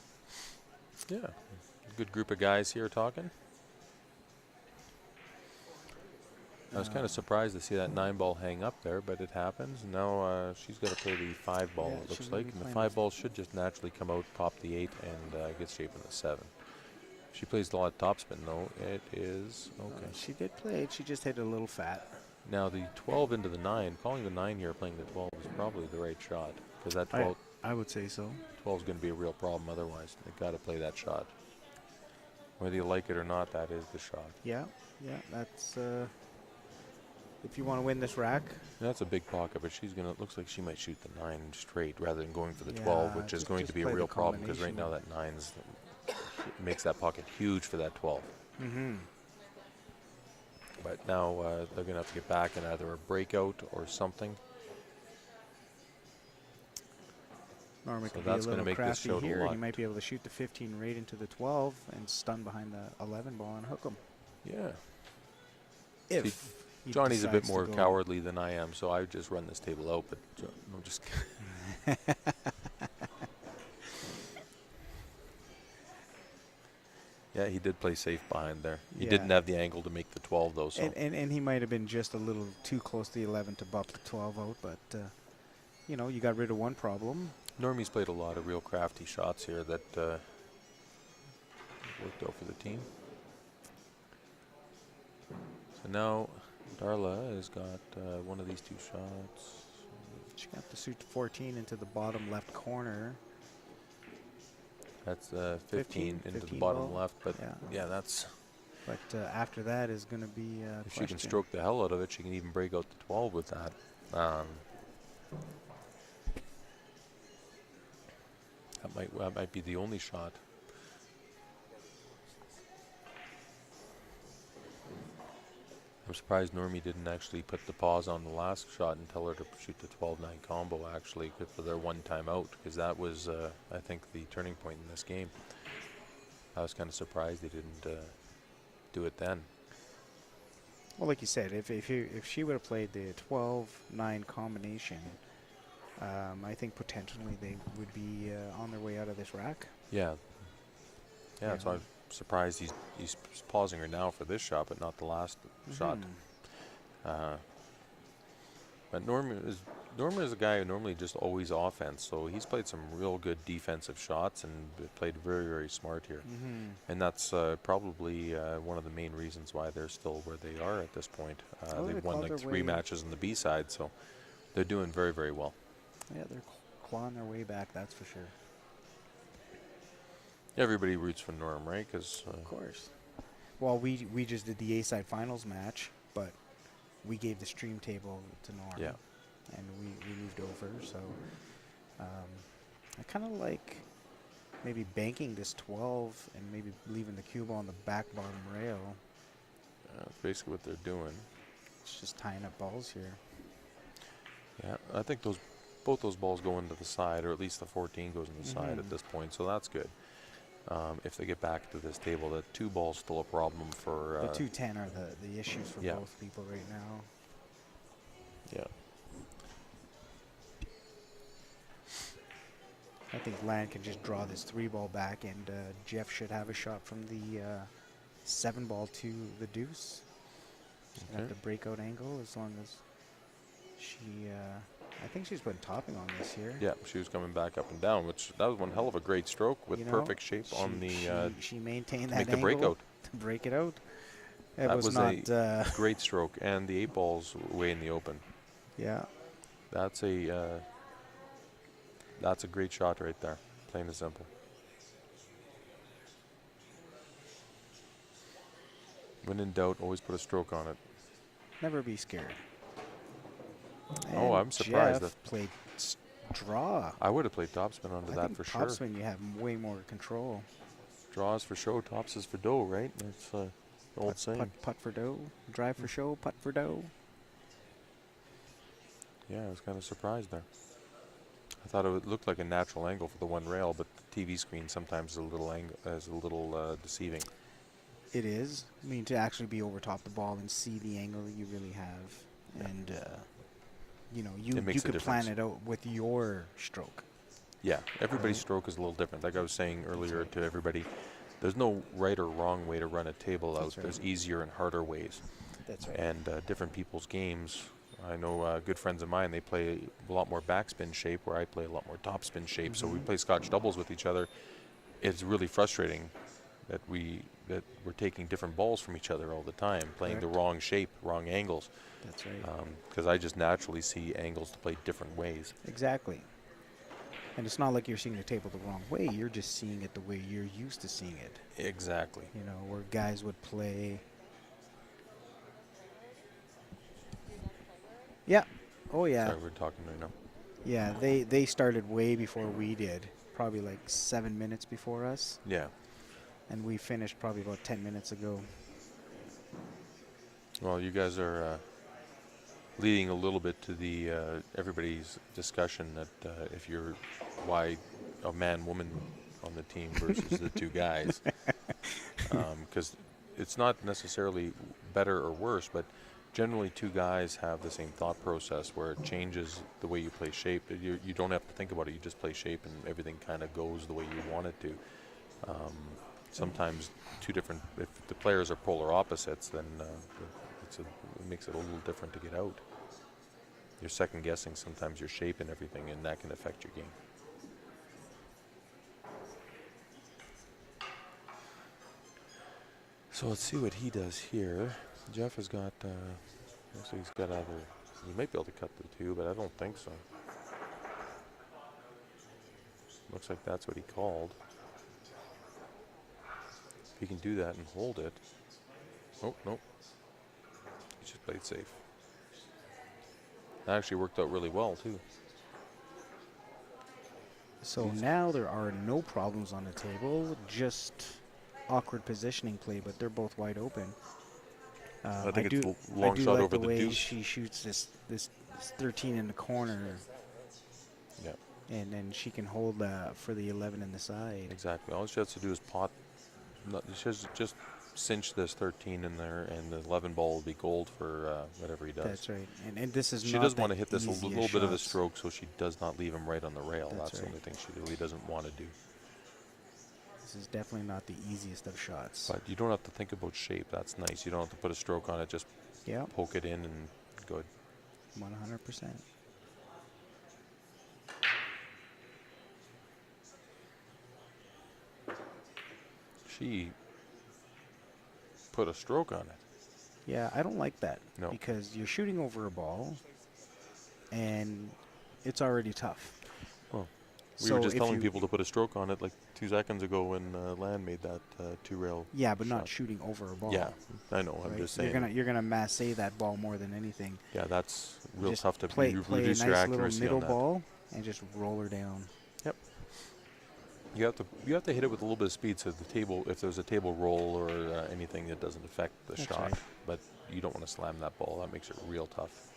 Yeah. Good group of guys here talking. I was kind of surprised to see that 9 ball hang up there, but it happens. Now she's got to play the 5 ball, Yeah, it looks she's like. gonna be And the playing 5 ball should just naturally come out, pop the 8, and get shape in the 7. She plays a lot of topspin, though. It is okay. She did play it. She just hit it a little fat. Now the 12 into the 9, calling the 9 here, playing the 12 is probably the right shot. Because that 12 I would say so. is going to be a real problem otherwise. They've got to play that shot. Whether you like it or not, that is the shot. Yeah, that's if you want to win this rack. That's a big pocket, but she's going to, looks like she might shoot the 9 straight rather than going for the Yeah, 12, which is just- going to just be a play the real problem because right now combination. that 9's makes that pocket huge for that 12. Mm-hmm. But now they're going to have to get back in either a breakout or something. Norman So could be a that's gonna little make this crafty show a here. He lot. might be able to shoot the 15 right into the 12 and stun behind the 11 ball and hook him. Yeah. If he Johnny's a bit decides to more go. cowardly than I am, so I just run this table out. But I'm just Yeah, he did play safe behind there. He Yeah. didn't have the angle to make the 12 though. So And he might have been just a little too close to the 11 to bump the 12 out, but you know, you got rid of one problem. Normie's played a lot of real crafty shots here that worked out for the team. So now Darla has got one of these two shots. She got the suit 14 into the bottom left corner. That's 15 into the 15 bottom ball. left, but Yeah. yeah, that's But after that is going to be if she can stroke the hell out of it, she can even break out the 12 with that. That might be the only shot. I'm surprised Normie didn't actually put the pause on the last shot and tell her to shoot the 12-9 combo actually for their one time out, because that was I think the turning point in this game. I was kind of surprised they didn't do it then. Well, like you said, if she would have played the 12-9 combination, I think potentially they would be on their way out of this rack. Yeah. Yeah, so I'm surprised he's pausing her now for this shot, but not the last shot. But Norma is a guy who normally just always offense, so he's played some real good defensive shots and played very, very smart here. And that's probably one of the main reasons why they're still where they are at this point. They've won like 3 matches on the B side, so they're doing very, very well. Yeah, they're clawing their way back, that's for sure. Everybody roots for Norm, right? Because Of course. Well, we just did the A-side finals match, but we gave the stream table to Norm. Yeah. And we moved over, so I kind of like maybe banking this 12 and maybe leaving the cue ball on the back bottom rail. that's basically what they're doing. It's just tying up balls here. Yeah, I think both those balls go into the side, or at least the 14 goes in the side at this point, so that's good. If they get back to this table, the 2 ball's still a problem for... the 2-10 are the issues for yeah. both people right now. Yeah. I think Land can just draw this 3-ball back, and Jeff should have a shot from the 7-ball to the deuce. At the breakout angle, as long as she... I think she's putting topping on this here. Yeah, she was coming back up and down, which that was one hell of a great stroke with perfect shape on the... she maintained that make the angle breakout. to break it out. It That was was not... a great stroke, and the 8 ball's way in the open. yeah. That's a great shot right there, plain and simple. When in doubt, always put a stroke on it. Never be scared. Oh, And I'm surprised Jeff played draw. I would have played topspin onto I that think for sure. topspin, you have way more control. Draws for show, tops is for dough, right? That's the old saying. Putt for dough. Drive for show, putt for dough. Yeah, I was kind of surprised there. I thought it would look like a natural angle for the one rail, but the TV screen sometimes is a little deceiving. It is. I mean, to actually be over top the ball and see the angle that you really have. And, you know, you could plan it out with your stroke. Yeah, everybody's stroke is a little different. Like I was saying earlier to everybody, there's no right or wrong way to run a table out. That's right. There's easier and harder ways. That's right. And different people's games. I know good friends of mine, they play a lot more backspin shape, where I play a lot more topspin shape. So we play Scotch doubles with each other. It's really frustrating that we're taking different balls from each other all the time, playing the wrong shape, wrong angles. That's right. Because I just naturally see angles to play different ways. Exactly. And it's not like you're seeing the table the wrong way. You're just seeing it the way you're used to seeing it. Exactly. You know, where guys would play... Yeah. Oh, yeah. Sorry, we're talking right now. Yeah, they started way before we did. Probably like 7 minutes before us. Yeah. And we finished probably about 10 minutes ago. Well, you guys are leading a little bit to the everybody's discussion that if you're why a man-woman on the team versus the 2 guys, because it's not necessarily better or worse, but generally 2 guys have the same thought process where it changes the way you play shape. You don't have to think about it. You just play shape and everything kind of goes the way you want it to. sometimes two different. If the players are polar opposites, then it makes it a little different to get out. You're second guessing sometimes your shape and everything, and that can affect your game. So let's see what he does here. Jeff has got. Looks like he's got either. He might be able to cut the two, but I don't think so. Looks like that's what he called. If he can do that and hold it. Oh, nope. He just played safe. That actually worked out really well, too. So now there are no problems on the table, just awkward positioning play, but they're both wide open. I think it's a I long do shot like over the the way deuce. she shoots this 13 in the corner, Yeah, and then she can hold for the 11 in the side. exactly. All she has to do is pot. She has to just cinch this 13 in there, and the 11 ball will be gold for whatever he does. That's right. And this is She not does the want to hit this a easiest little bit of a shots. stroke, so she does not leave him right on the rail. That's That's the right. only thing she really doesn't want to do. This is definitely not the easiest of shots. But you don't have to think about shape. That's nice. You don't have to put a stroke on it. Just Yeah, poke it in and good. 100%. She put a stroke on it. Yeah, I don't like that. No. Because you're shooting over a ball, and it's already tough. Well, we So were just if telling you- people to put a stroke on it like 2 seconds ago when Land made that two-rail. Yeah, but not shot. shooting over a ball. Yeah, I know. I'm right? just saying. You're gonna masse that ball more than anything. Yeah, that's real Just tough to play reduce a your nice little accuracy middle on that. ball and just roll her down. Yep. You have to hit it with a little bit of speed, so the table, if there's a table roll or anything, it doesn't affect the That's shot. right. But you don't want to slam that ball. That makes it real tough.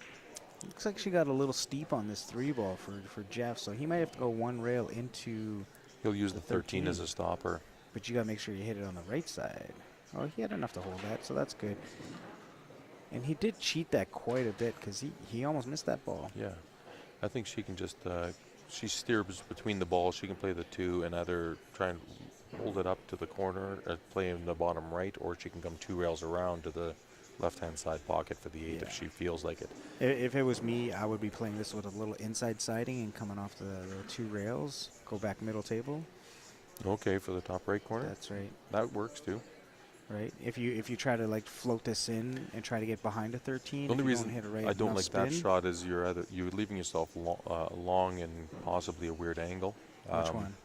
Looks like she got a little steep on this 3-ball for Jeff, so he might have to go one rail into. He'll use the 13 as 13. a stopper. But you gotta make sure you hit it on the right side. Oh, he had enough to hold that, so that's good. And he did cheat that quite a bit because he almost missed that ball. Yeah, I think she can just she steers between the balls. She can play the 2 and either try and hold it up to the corner, play in the bottom right, or she can come 2 rails around to the left-hand side pocket for the 8 Yeah. if she feels like it. If it was me, I would be playing this with a little inside siding and coming off the 2 rails, go back middle table. Okay, for the top right corner, That's right, that works too. right. If you try to like float this in and try to get behind a 13, The only if you reason don't hit it right I don't enough like that spin- shot is you're leaving yourself long and possibly a weird angle. Which one?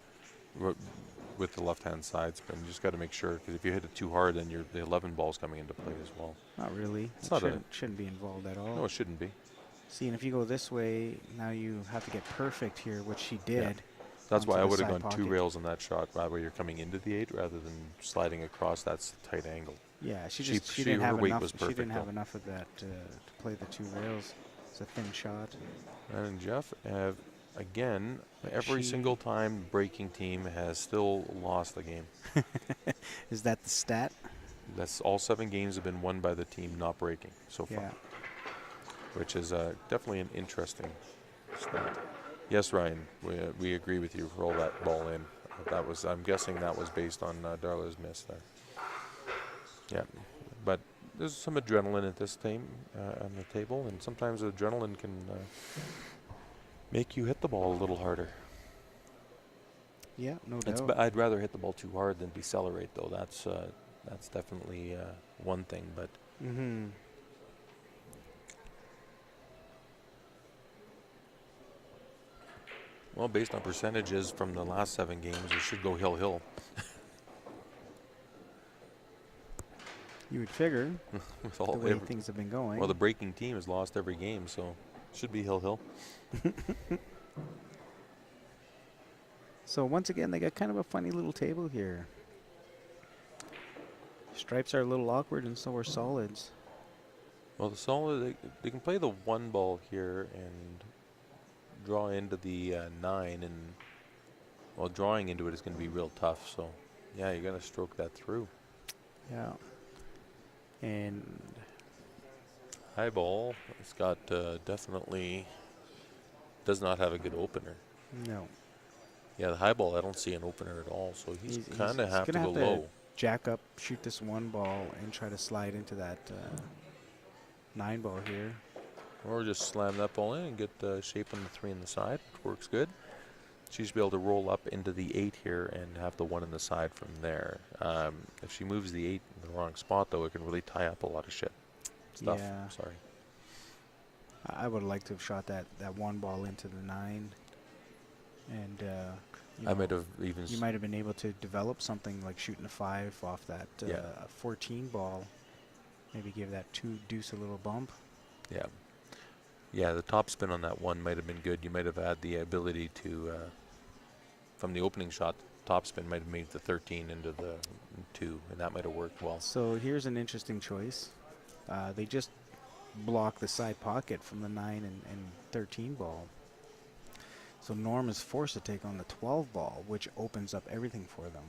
With the left-hand side spin, you just got to make sure, because if you hit it too hard, then the 11 ball's coming into play as well. Not really. It's It not shouldn't be involved at all. No, it shouldn't be. See, and if you go this way, now you have to get perfect here, which she did. That's why onto I the would have side gone 2 pocket. rails on that shot, where you're coming into the 8 rather than sliding across. That's a tight angle. Yeah, she She- didn't her have weight enough. was She perfect, didn't have though. enough of that to play the 2 rails. It's a thin shot. And Jeff, again, But every she- single time breaking team has still lost the game. Is that the stat? That's all 7 games have been won by the team not breaking so far, Yeah. which is definitely an interesting stat. Yes, Ryan, we agree with you. Roll that ball in. That was, I'm guessing that was based on Darla's miss there. Yeah, but there's some adrenaline at this time on the table, and sometimes adrenaline can make you hit the ball a little harder. Yeah, no doubt. I'd rather hit the ball too hard than decelerate, though. That's definitely one thing. But Mm-hmm. well, based on percentages from the last 7 games, you should go hill. You would figure With all the way every- things have been going. well, the breaking team has lost every game, so should be hill. So once again, they got kind of a funny little table here. Stripes are a little awkward, and so are solids. Well, the solid, they can play the 1 ball here and draw into the 9, and well, drawing into it is going to be real tough. So, yeah, you got to stroke that through. Yeah. And High ball, it's got definitely does not have a good opener. no, Yeah, the high ball, I don't see an opener at all. So he's He's kind of have to gonna go low. jack up, shoot this 1 ball, and try to slide into that 9 ball here. Or just slam that ball in and get shape on the 3 on the side. Works good. She should be able to roll up into the 8 here and have the 1 on the side from there. If she moves the 8 in the wrong spot, though, it can really tie up a lot of stuff. Yeah. Sorry. I would like to have shot that 1 ball into the 9. And I might have even... You might have been able to develop something like shooting a 5 off that 14 ball. Maybe give that 2 deuce a little bump. Yeah. Yeah, the top spin on that 1 might have been good. You might have had the ability to, from the opening shot, top spin might have made the 13 into the 2, and that might have worked well. So here's an interesting choice. They just block the side pocket from the 9 and 13 ball. So Norm is forced to take on the 12 ball, which opens up everything for them.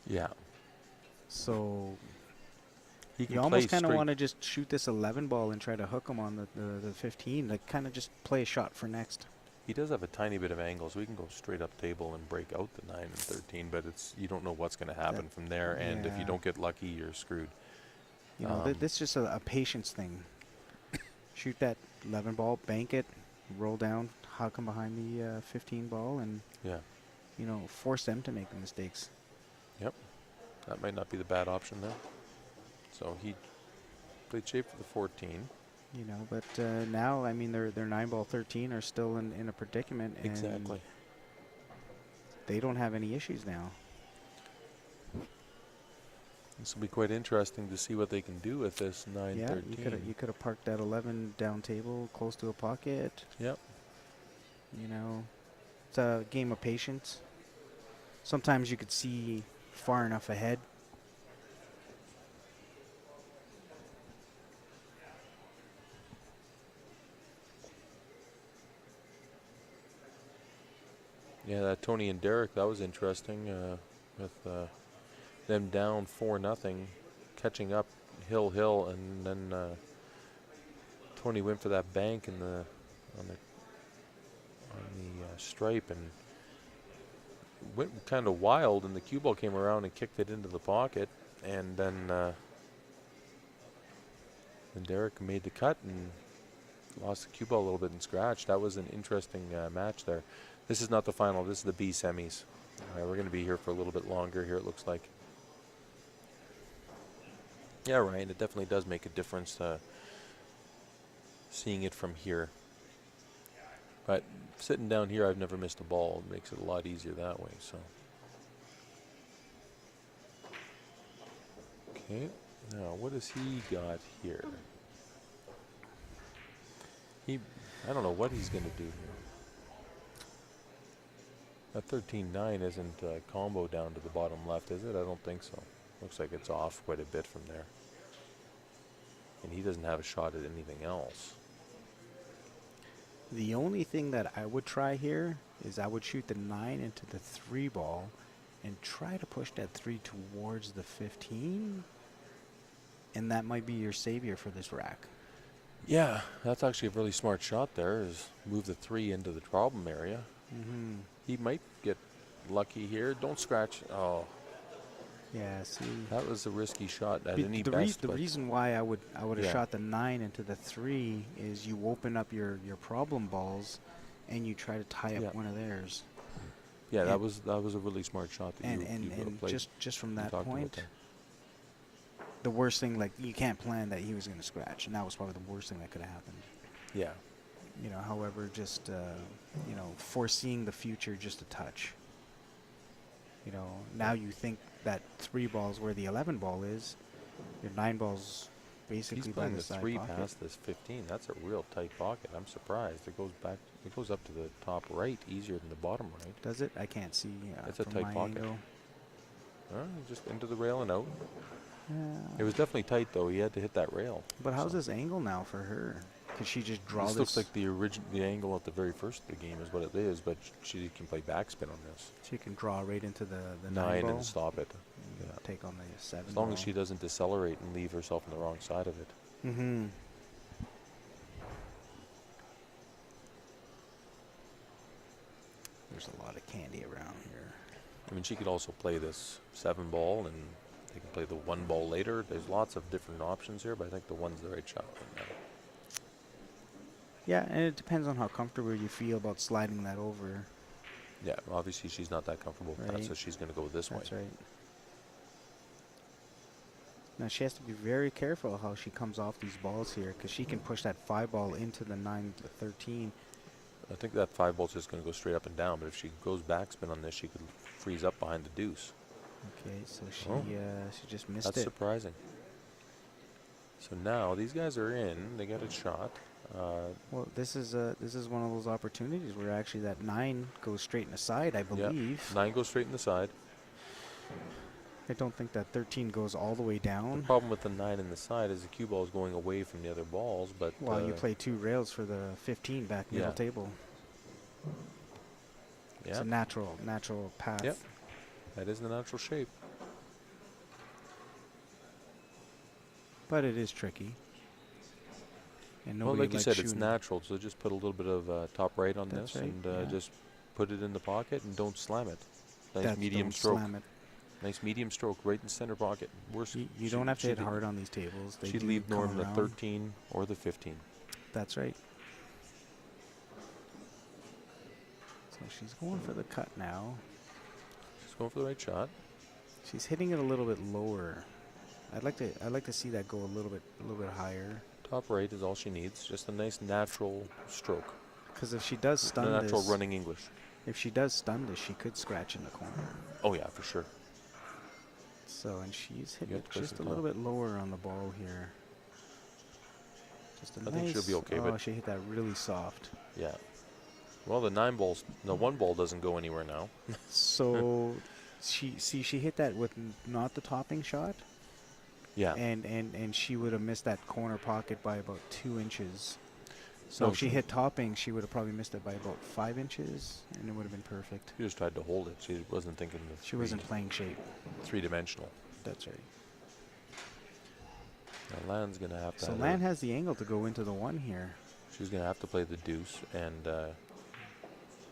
Yeah. So He can you play almost kind of straight. want to just shoot this 11 ball and try to hook him on the 15, like kind of just play a shot for next. He does have a tiny bit of angle, so we can go straight up table and break out the 9 and 13, but you don't know what's going to happen from there, and if you yeah. don't get lucky, you're screwed. You know, this is just a patience thing. Shoot that 11 ball, bank it, roll down, hook him behind the 15 ball, and Yeah. you know, force them to make the mistakes. Yep. That might not be the bad option there. So he played shape for the 14. You know, but now, I mean, their 9 ball 13 are still in a predicament. And Exactly. they don't have any issues now. This will be quite interesting to see what they can do with this 9-13. Yeah, you could have parked that 11 down table close to a pocket. Yep. You know, it's a game of patience. Sometimes you could see far enough ahead. Yeah, that Tony and Derek, that was interesting with them down 4-0, catching up hill, and then Tony went for that bank in on the stripe and went kind of wild, and the cue ball came around and kicked it into the pocket, and then Derek made the cut and lost the cue ball a little bit and scratched. That was an interesting match there. This is not the final. This is the B semis. We're going to be here for a little bit longer here, it looks like. Yeah, Ryan, it definitely does make a difference seeing it from here. But sitting down here, I've never missed a ball. It makes it a lot easier that way. So, okay. Now, what has he got here? I don't know what he's going to do here. That 13-9 isn't combo down to the bottom left, is it? I don't think so. Looks like it's off quite a bit from there. And he doesn't have a shot at anything else. The only thing that I would try here is I would shoot the 9 into the 3 ball and try to push that 3 towards the 15. And that might be your savior for this rack. Yeah, that's actually a really smart shot there, is move the 3 into the problem area. Mm-hmm. He might get lucky here. Don't scratch. Oh, Yeah, see. that was a risky shot at any The best. reason why I would have Yeah. shot the 9 into the 3 is you open up your problem balls and you try to tie up Yeah. one of theirs. Yeah, and- that was a really smart shot that And you played. just from We that talked about point, that. the worst thing, like, you can't plan that he was going to scratch, and that was probably the worst thing that could have happened. Yeah. You know, however, just you know, foreseeing the future just a touch. You know, now you think that 3 ball's where the 11 ball is. Your 9 ball's basically He's by playing the the side 3 pocket. past this 15. That's a real tight pocket. I'm surprised. It goes back. It goes up to the top right easier than the bottom right. Does it? I can't see. It's a from tight my pocket. angle. Just into the rail and out. Yeah. It was definitely tight though. He had to hit that rail. But how's So- this angle now for her? Could she just draw This this? looks like the angle at the very first of the game is what it is, but she can play backspin on this. She can draw right into the 9 9 ball. and stop it. and Yeah. Take on the 7 As long ball. as she doesn't decelerate and leave herself on the wrong side of it. Mm-hmm. There's a lot of candy around here. I mean, she could also play this 7 ball, and they can play the 1 ball later. There's lots of different options here, but I think the 1's the right shot right now. Yeah, and it depends on how comfortable you feel about sliding that over. Yeah, obviously she's not that comfortable with that, Right. so she's going to go this way. That's right. Now she has to be very careful how she comes off these balls here, because she can push that 5 ball into the 9 to 13. I think that 5 ball's just going to go straight up and down, but if she goes backspin on this, she could freeze up behind the deuce. Okay, so she Oh. she just missed That's it. surprising. So now these guys are in. They got a shot. Well, this is one of those opportunities where actually that 9 goes straight in the side, I believe. 9 goes straight in the side. I don't think that 13 goes all the way The down. problem with the 9 in the side is the cue ball is going away from the other balls, but Well, you play 2 rails for the 15 back middle Yeah. table. It's yeah, a natural path. Yep. That is the natural shape. But it is tricky. And Well, nobody like you likes said, it's shooting. natural, so just put a little bit of top right on That's this right, and yeah. just put it in the pocket and don't slam it. Nice That's medium don't stroke. slam it. Nice medium stroke right in the center pocket. Worst. You don't have to hit hard on these tables. They She'd do leave come Norm the around. 13 or the 15. That's right. So she's going for the cut now. She's going for the right shot. She's hitting it a little bit lower. I'd like to see that go a little bit higher. Top right is all she needs. Just a nice natural stroke. Because if she does A stun natural this, running English. if she does stun this, she could scratch in the corner. Oh yeah, for sure. So, and she's hitting You it have to place just it a little top. bit lower on the ball here. Just a I think she'll be okay, Oh, but- she hit that really soft. Yeah. Well, the 9 balls, the 1 ball doesn't go anywhere now. So, she hit that with not the topping shot, Yeah. and she would have missed that corner pocket by about 2 inches. So No, if she hit topping, she would have probably missed it by about 5 inches, and it would have been perfect. She just tried to hold it. She wasn't thinking the She wasn't playing shape. 3-dimensional. That's right. Now Lan's gonna have to. So have Lan her- has the angle to go into the 1 here. She's gonna have to play the deuce and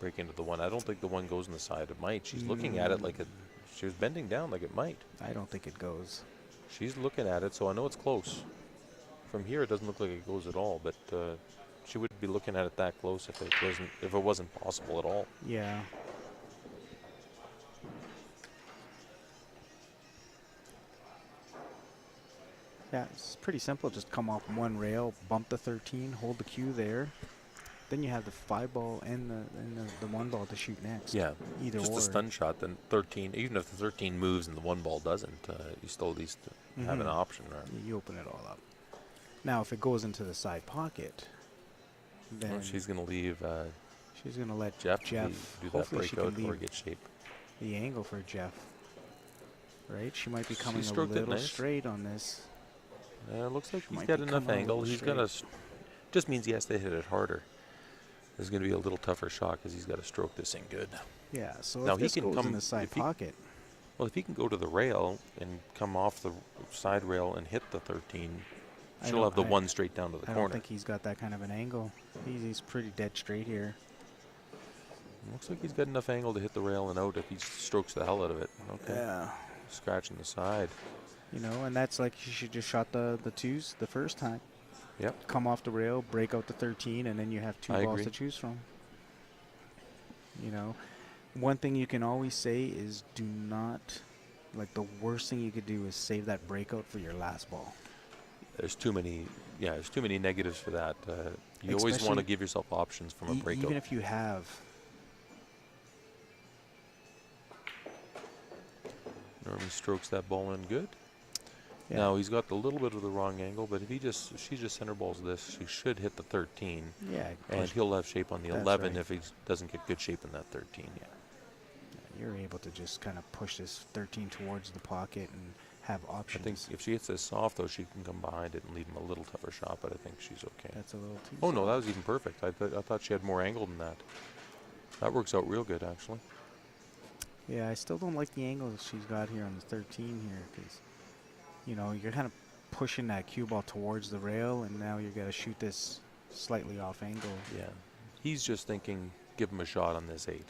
break into the 1. I don't think the 1 goes in the side. It might. She's looking at it like it. She was bending down like it might. I don't think it goes. She's looking at it, so I know it's close. From here, it doesn't look like it goes at all, but she would be looking at it that close if it wasn't possible at all. Yeah. Yeah, it's pretty simple. Just come off 1 rail, bump the 13, hold the cue there. Then you have the 5 ball and the 1 ball to shoot next. Yeah, Either just or. a stun shot. Then 13, even if the 13 moves and the 1 ball doesn't, you still at least have an Mhm. option. Or, You open it all up. Now, if it goes into the side pocket, then well, she's gonna leave she's going to let Jeff Jeff do that hopefully she can breakout or leave get shape. the angle for Jeff. Right? She might be She coming a stroked it little nice. straight on this. Looks like She he's might got be enough coming a angle. little He's gonna just means he has to hit it harder. There's gonna be a little tougher shot because he's got to stroke this in good. Yeah, so Now if he this can goes come- in the side if he- pocket, Well, if he can go to the rail and come off the side rail and hit the 13, I she'll don't- have the I- 1 straight down to the I don't corner. think he's got that kind of an angle. He's pretty dead straight here. Looks like he's got enough angle to hit the rail and out if he strokes the hell out of it. Okay. Yeah. Scratching the side. You know, and that's like you should just shot the 2s the first time. Yep. Come off the rail, break out the 13, and then you have 2 I balls agree. to choose from. You know, one thing you can always say is do not, like the worst thing you could do is save that breakout for your last ball. There's too many negatives for that. You always want to Especially give yourself options from a breakout. Even if you have. Norman strokes that ball in good. Yeah. Now he's got a little bit of the wrong angle, but if she just center balls this, she should hit the 13, Yeah, and push- he'll have shape on the That's 11 right. if he doesn't get good shape in that 13. Yeah. You're able to just kind of push this 13 towards the pocket and have I options. think if she hits this soft, though, she can come behind it and leave him a little tougher shot, but I think she's okay. That's a little too. Oh, no, that soft. was even perfect. I thought she had more angle than that. That works out real good, actually. Yeah, I still don't like the angle she's got here on the 13 here because, you know, you're kind of pushing that cue ball towards the rail, and now you got to shoot this slightly off angle. Yeah. He's just thinking, give him a shot on this 8.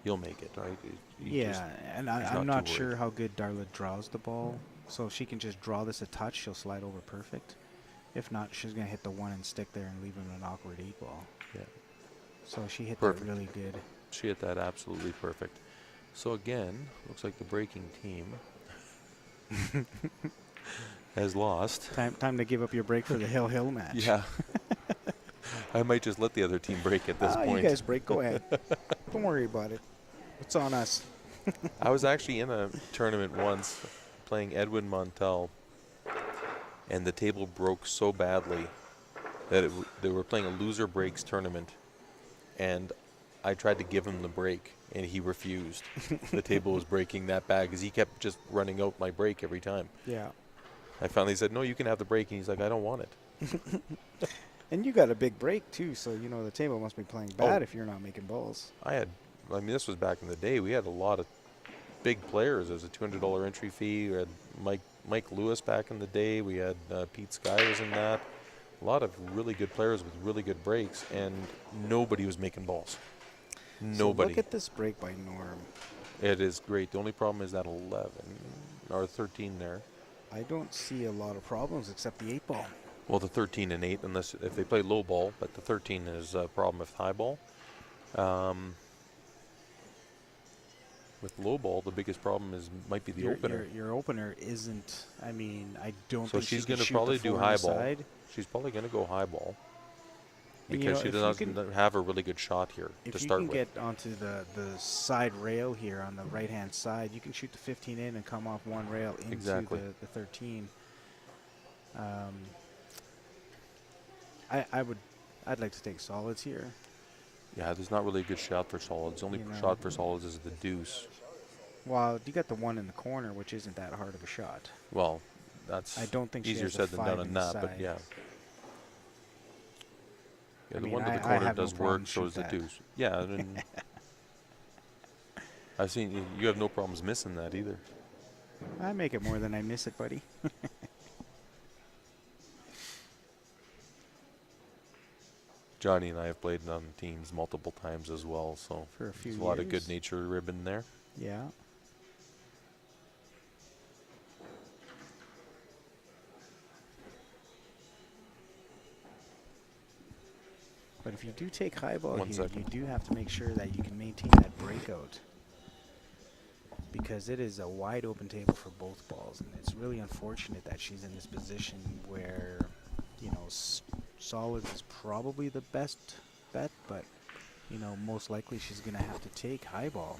he'll make it, right? Yeah, and he's I'm not not too sure worried. how good Darla draws the ball. So if she can just draw this a touch, she'll slide over perfect. If not, she's going to hit the one and stick there and leave him an awkward 8-ball. Yeah, So she hit perfect. that really good. She hit that absolutely perfect. So again, looks like the breaking team has lost. Time to give up your break for the Hill match. Yeah. I might just let the other team break at this You point. guys break. Go ahead. Don't worry about it. It's on us. I was actually in a tournament once playing Edwin Montel, and the table broke so badly that they were playing a loser breaks tournament, and I tried to give him the break, and he refused. The table was breaking that bad because he kept just running out my break every time. Yeah. I finally said, no, you can have the break, and he's like, I don't want it. And you got a big break, too, so, you know, the table must be playing bad if you're not making balls. I mean, this was back in the day. We had a lot of big players. There was a $200 entry fee. We had Mike Lewis back in the day. We had Pete Sky was in that. A lot of really good players with really good breaks, and nobody was making balls. Nobody. So look at this break by Norm. It is great. The only problem is that 11 or 13 there. I don't see a lot of problems except the 8-ball. Well, the 13 and 8, unless if they play low ball, but the 13 is a problem with high ball. With low ball, the biggest problem might be the opener. Your opener isn't. I mean, I don't. So think she's going to probably do high ball. side. She's probably going to go high ball And, because she if you doesn't have a really good shot here to start If with. you can get onto the side rail here on the right-hand side, you can shoot the 15 in and come off one rail into Exactly. the 13. I'd like to take solids here. Yeah, there's not really a good shot for solids. The only shot for solids is the deuce. Well, you got the one in the corner, which isn't that hard of a shot. Well, that's I don't think she easier has a said than 5 done on in the that, but side. yeah. Yeah, I the mean, one to the I corner have no does problem work, so does the shoot that. deuce. Yeah, I mean, I've seen you have no problems missing that either. I make it more than I miss it, buddy. Johnny and I have played on teams multiple times as well, so For a few there's a lot of years. good nature ribbon there. Yeah. But if you do take high ball One here, second. you do have to make sure that you can maintain that breakout. Because it is a wide open table for both balls. And it's really unfortunate that she's in this position where, you know, solids is probably the best bet. But, you know, most likely she's going to have to take high ball.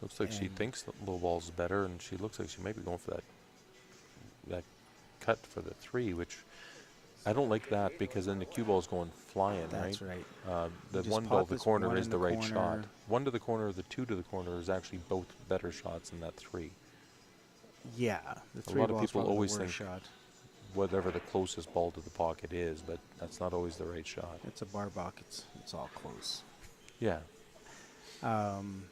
Looks like she And- thinks that low ball's better, and she looks like she might be going for that cut for the 3, which I don't like that because then the cue ball's going flying, That's right? right. The just one pop to the this corner one is in the the right shot. corner. 1 to the corner, the 2 to the corner is actually both better shots than that 3. Yeah. The A 3 lot of ball is people probably always the worst think- shot. Whatever the closest ball to the pocket is, but that's not always the right shot. It's a bar buck. It's all close. Yeah. Um,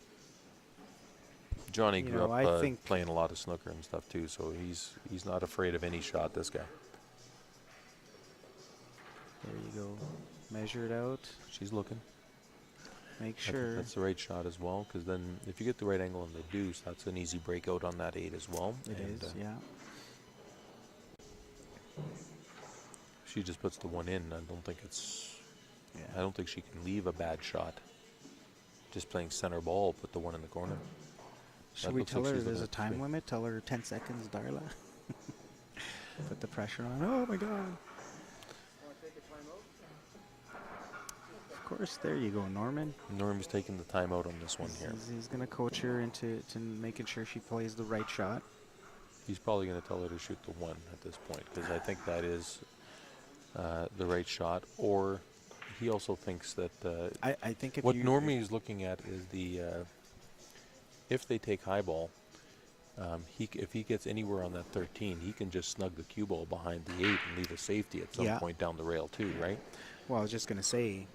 Johnny You grew know, up I think- playing a lot of snooker and stuff too, so he's not afraid of any shot, this guy. There you go. Measure it out. She's looking. Make I think sure. that's the right shot as well, because then if you get the right angle on the deuce, that's an easy breakout on that 8 as well. It And, is, yeah. She just puts the 1 in. I don't think Yeah. I don't think she can leave a bad shot. Just playing center ball, put the 1 in the corner. Should that we looks tell like her she's there's looking a at time 3. limit? Tell her 10 seconds, Darla. Put the pressure on. Oh my God. Of course, there you go, Norman. Norm's taking the timeout on this one here. He's going to coach her into making sure she plays the right shot. He's probably going to tell her to shoot the 1 at this point, because I think that is the right shot. Or he also thinks that I think if what you Normie is looking at is the if they take high ball, if he gets anywhere on that 13, he can just snug the cue ball behind the 8 and leave a safety at some Yeah. point down the rail too, right? Well, I was just going to say,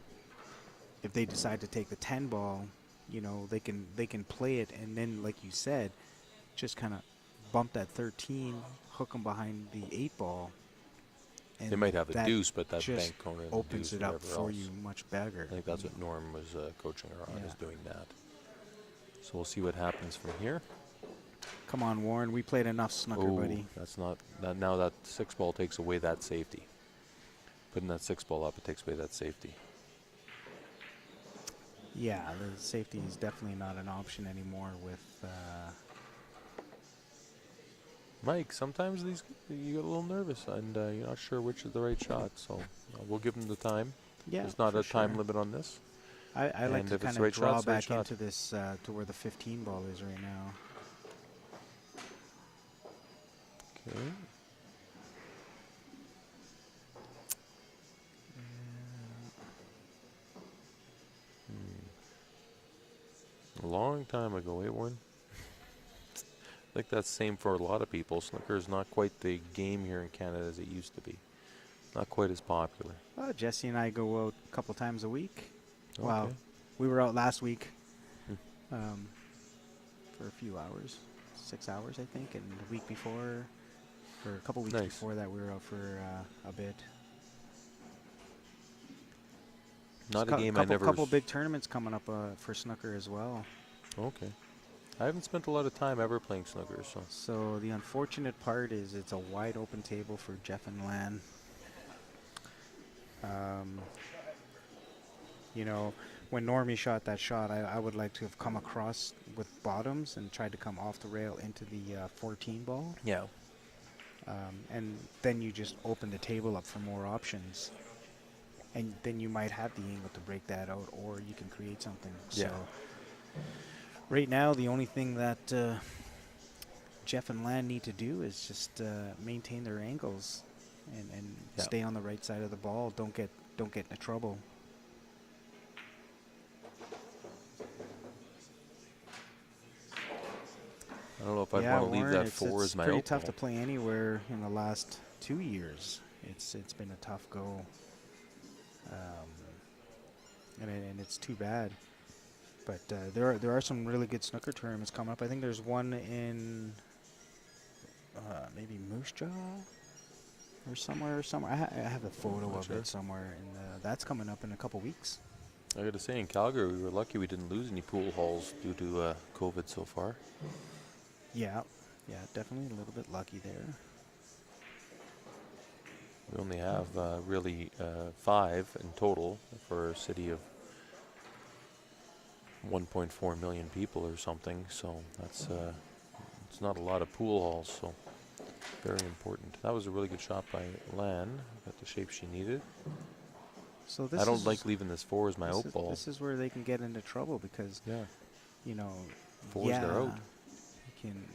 if they decide to take the 10 ball, you know, they can play it, and then, like you said, just kind of bump that 13, hook them behind the 8 ball, And They might have a that deuce, but that just bank corner and the opens deuce, it up whatever for else. you much better. I think that's what Norm was coaching her on, is Yeah. doing that. So we'll see what happens from here. Come on, Warren. We played enough snooker, buddy. That's not that. Now that 6-ball takes away that safety. Putting that 6-ball up, it takes away that safety. Yeah, the safety is definitely not an option anymore with. Mike, sometimes you get a little nervous and you're not sure which is the right shot. So we'll give them the time. Yeah, There's not for a time sure. limit on this. I like And to if it's kind the of right shot, draw it's the right back shot. into this to where the 15 ball is right now. Okay. A long time ago, Warren? I think that's the same for a lot of people. Snooker is not quite the game here in Canada as it used to be. Not quite as popular. Jesse and I go out a couple times a week. Wow, Okay. we were out last week Hmm. for a few hours, 6 hours I think, and the week before, or a couple weeks Nice. before that, we were out for a bit. Not a game I never. Couple big tournaments coming up for snooker as well. Okay. I haven't spent a lot of time ever playing snooker, so. So the unfortunate part is it's a wide open table for Jeff and Lan. You know, when Normie shot that shot, I would like to have come across with bottoms and tried to come off the rail into the 14 ball. Yeah. And then you just open the table up for more options. And then you might have the angle to break that out, or you can create something. Yeah. So right now, the only thing that Jeff and Lan need to do is just maintain their angles and Yeah. stay on the right side of the ball. Don't get into trouble. I don't know if I'd Yeah, want to leave Warren, that it's 4 as my pretty out tough ball. to play anywhere in the last 2 years. It's been a tough go, and it's too bad. But there are some really good snooker tournaments coming up. I think there's one in maybe Moose Jaw or somewhere. I have a photo Not of sure. it somewhere, and that's coming up in a couple weeks. I got to say, in Calgary, we were lucky we didn't lose any pool halls due to COVID so far. Yeah, definitely a little bit lucky there. We only have really 5 in total for a city of 1.4 million people or something. So that's it's not a lot of pool halls. So very important. That was a really good shot by Lan. Got the shape she needed. So this I don't is- like leaving this 4 as my this out is- ball. This is where they can get into trouble because Yeah. you know, 4s, they're out. You can.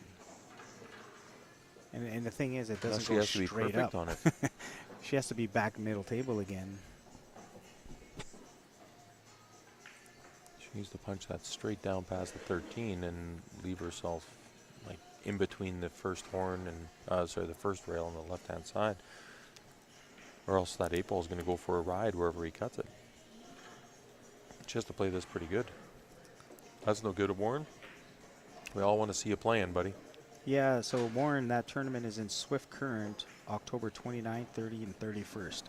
And the thing is, it Now doesn't she go has to be straight perfect up. on it. She has to be back middle table again. She needs to punch that straight down past the 13 and leave herself like in between the first horn and the first rail on the left-hand side, or else that 8 ball is going to go for a ride wherever he cuts it. She has to play this pretty good. That's no good, Warren. We all want to see you playing, buddy. Yeah, so Warren, that tournament is in Swift Current, October 29th, 30, and 31st.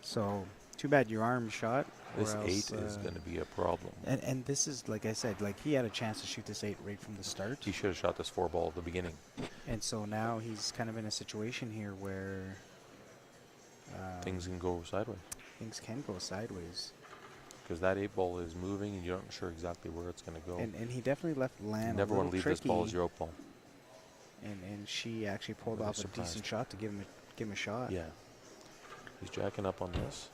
So too bad your arm shot. or This 8 else, is going to be a problem. And this is, like I said, like he had a chance to shoot this 8 right from the start. He should have shot this 4 ball at the beginning. And so now he's kind of in a situation here where Things can go sideways. things can go sideways. Because that 8 ball is moving and you're not sure exactly where it's going to go. And he definitely left You Lan never a want to little leave this ball as tricky, your out ball. and she actually pulled Really off a surprised. decent shot to give him a shot. Yeah. He's jacking up on this.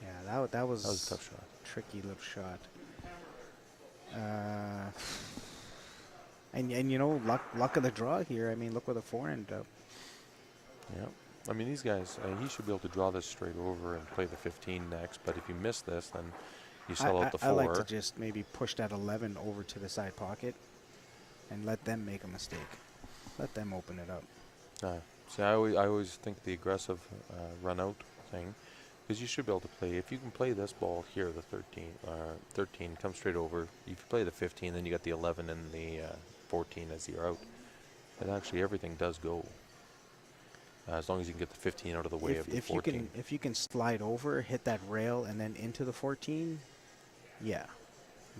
Yeah, that was That was a tough shot. tricky lip shot. And you know, luck of the draw here. I mean, look where the 4 ended up. Yeah. I mean, these guys, he should be able to draw this straight over and play the 15 next. But if you miss this, then you sell out the 4. I like to just maybe push that 11 over to the side pocket and let them make a mistake. Let them open it up. See, I always think the aggressive run out thing, because you should be able to play. If you can play this ball here, the 13 comes straight over. If you play the 15, then you got the 11 and the 14 as your out. And actually, everything does go. as long as you can get the 15 out of the way of the If you 14. can slide over, hit that rail, and then into the 14, yeah,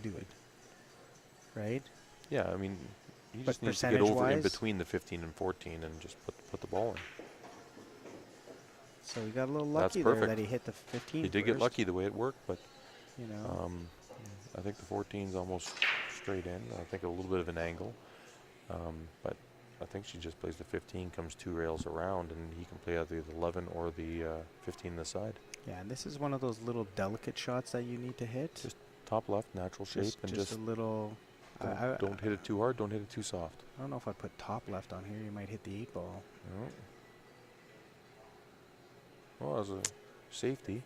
do it. Right? Yeah, I mean, you But just need to get over in percentage-wise- between the 15 and 14 and just put the ball in. So he got a little That's lucky there perfect. that he hit the 15. He did get first, lucky the way it worked, but You know. I think the 14's almost straight in. I think a little bit of an angle, but I think she just plays the 15, comes 2 rails around, and he can play either the 11 or the 15 on the side. Yeah, and this is one of those little delicate shots that you need to hit. Just top left, natural shape, and just just a little. don't hit it too hard, don't hit it too soft. I don't know if I put top left on here. You might hit the 8 ball. No. Well, as a safety,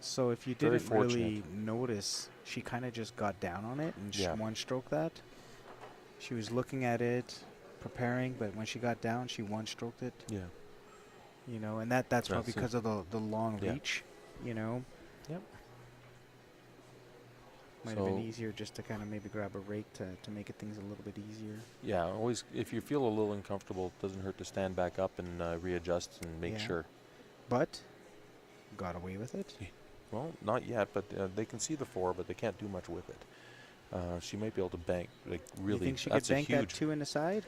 So if you Very didn't really fortunate. notice, she kind of just got down on it and Yeah. one-stroke that. She was looking at it, preparing, but when she got down, she one-stroked it. yeah. You know, and that's probably That's it. because of the long Yeah. reach. You know. Yep. Might have been So- easier just to kind of maybe grab a rake to make it things a little bit easier. Yeah, always, if you feel a little uncomfortable, it doesn't hurt to stand back up and readjust and make Yeah. sure. But got away with it. Well, not yet, but they can see the 4, but they can't do much with it. She might be able to bank, like really. You think she could that's a bank that huge. 2 in the side?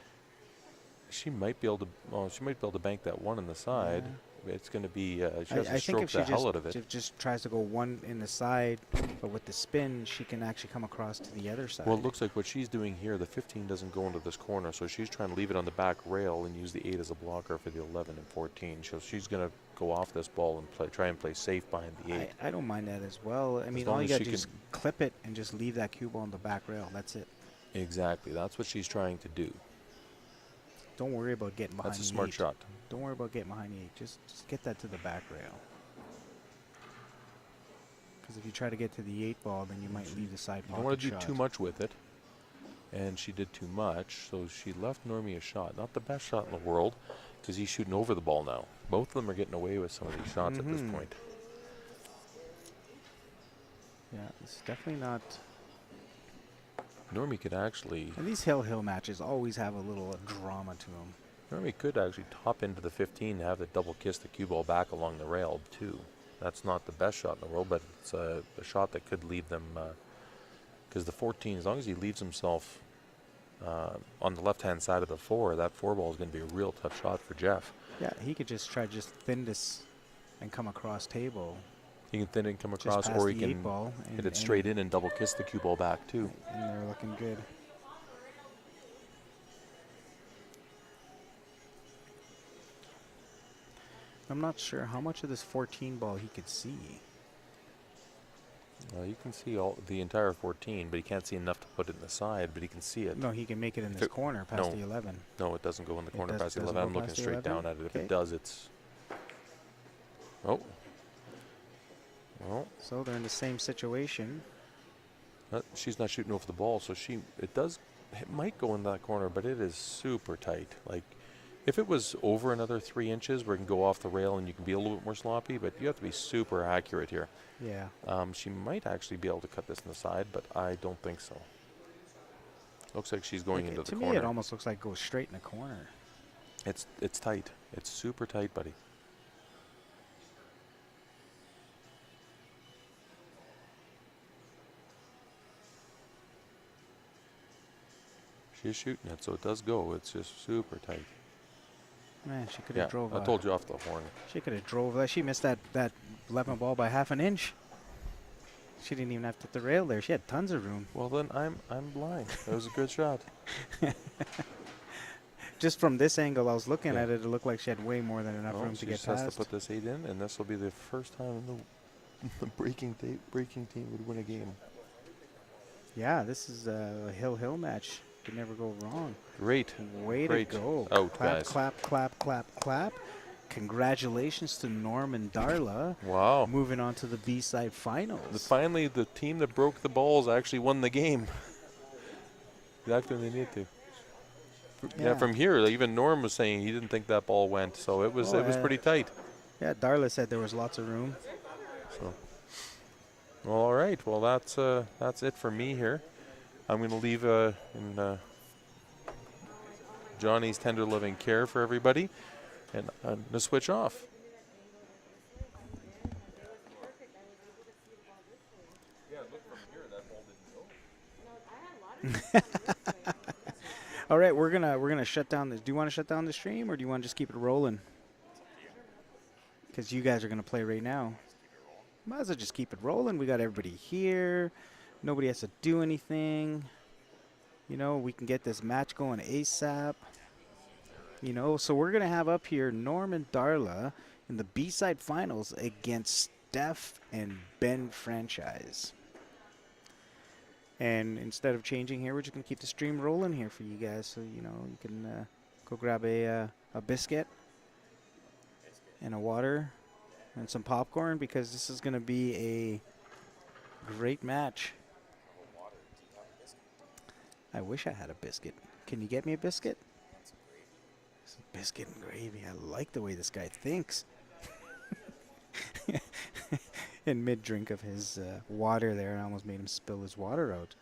She might be able to. Well, she might be able to bank that 1 on the side. It's going to be. She has to I think stroke if she the hell out of it. just tries to go 1 in the side, but with the spin, she can actually come across to the other side. Well, it looks like what she's doing here, the 15 doesn't go into this corner, so she's trying to leave it on the back rail and use the 8 as a blocker for the 11 and 14. So she's going to go off this ball and try and play safe behind the 8. I don't mind that as well. I mean, long all you as got she to do is clip it and just leave that cue ball on the back rail. That's it. Exactly. That's what she's trying to do. Don't worry about getting behind That's a the smart 8. shot. Don't worry about getting behind the 8. Just get that to the back rail. Because if you try to get to the 8 ball, then you might leave the side You pocket don't want to do shot. too much with it. And she did too much, so she left Normie a shot. Not the best shot in the world, because he's shooting over the ball now. Both of them are getting away with some of these shots at this Mhm. point. Yeah, it's definitely not. Normie could actually, And these hill matches always have a little drama to them. Normie could actually top into the 15 and have the double kiss the cue ball back along the rail too. That's not the best shot in the world, but it's a shot that could leave them, because the 14, as long as he leaves himself on the left-hand side of the 4, that 4 ball is going to be a real tough shot for Jeff. Yeah, he could just try to just thin this and come across table. He can thin it and come Just across, past or he the 8 can ball hit it straight in and double kiss the cue ball back too. And they're looking good. I'm not sure how much of this 14 ball he could see. You can see the entire 14, but he can't see enough to put it in the side, but he can see it. No, he can make it in If this it- corner past no. the 11. No, it doesn't go in the It corner past the doesn't 11. go I'm looking past the straight 11? down at it. If Okay. it does, it's... Oh. Well, So they're in the same situation. she's not shooting over the ball, so it might go in that corner, but it is super tight. Like, if it was over another 3 inches where it can go off the rail and you can be a little bit more sloppy, but you have to be super accurate here. Yeah. She might actually be able to cut this in the side, but I don't think so. Looks like she's going Like, into the to corner. me, it almost looks like it goes straight in the corner. It's tight. It's super tight, buddy. She's shooting it, so it does go. It's just super tight. Man, she could Yeah, have drove. I told you off the horn. She could have drove that. She missed that 11 ball by half an inch. She didn't even have to hit the rail there. She had tons of room. Well, then I'm blind. That was a good shot. Just from this angle, I was looking Yeah. at it. It looked like she had way more than enough Well, room she to get just has past. to put this 8 in, and this will be the first time in the breaking team would win a game. Yeah, this is a hill match. Could never go wrong. Great. Way Great. to go. Out, clap, guys. clap, clap, clap, clap. Congratulations to Norm and Darla. Wow. Moving on to the B-side finals. Finally, the team that broke the balls actually won the game. Exactly when they need to. Yeah, from here, even Norm was saying he didn't think that ball went, so it was pretty tight. Yeah, Darla said there was lots of room. So, well, all right. Well, that's it for me here. I'm going to leave in Johnny's tender loving care for everybody. And the switch off. All right, we're gonna shut down this. Do you want to shut down the stream, or do you want to just keep it rolling? Because you guys are gonna play right now. Might as well just keep it rolling. We got everybody here. Nobody has to do anything. You know, we can get this match going ASAP. You know, so we're gonna have up here Norm and Darla in the B-side finals against Steph and Ben Franchise. And instead of changing here, we're just going to keep the stream rolling here for you guys. So, you know, you can go grab a biscuit and a water and some popcorn, because this is going to be a great match. I wish I had a biscuit. Can you get me a biscuit? Some biscuit and gravy. I like the way this guy thinks. In mid-drink of his water there, I almost made him spill his water out.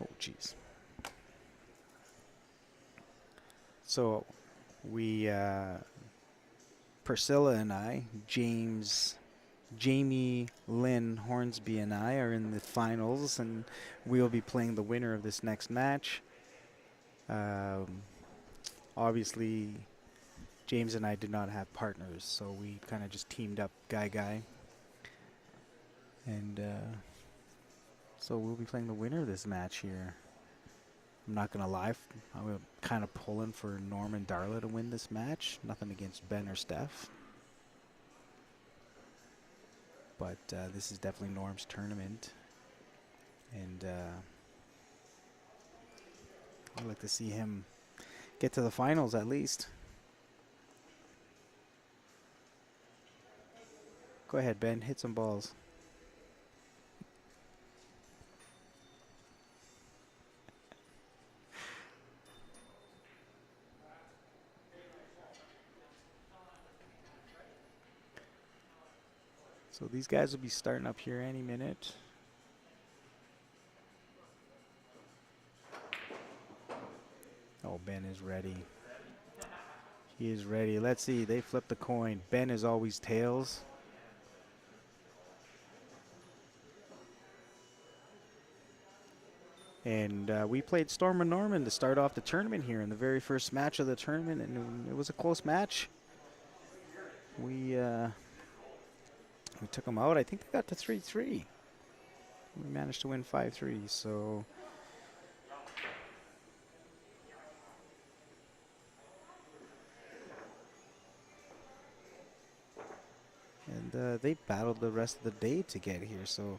Oh, jeez. So, we, Priscilla and I, Jamie, Lynn, Hornsby, and I are in the finals, and we'll be playing the winner of this next match. Obviously, James and I did not have partners, so we kind of just teamed up guy. And so we'll be playing the winner of this match here. I'm not going to lie, I'm kind of pulling for Norm and Darla to win this match. Nothing against Ben or Steph. But this is definitely Norm's tournament. And I'd like to see him get to the finals at least. Go ahead, Ben. Hit some balls. So these guys will be starting up here any minute. Oh, Ben is ready. He is ready. Let's see. They flip the coin. Ben is always tails. And we played Storm and Norman to start off the tournament here in the very first match of the tournament, and it was a close match. We took them out. I think they got to 3-3. We managed to win 5-3, so... And they battled the rest of the day to get here, so...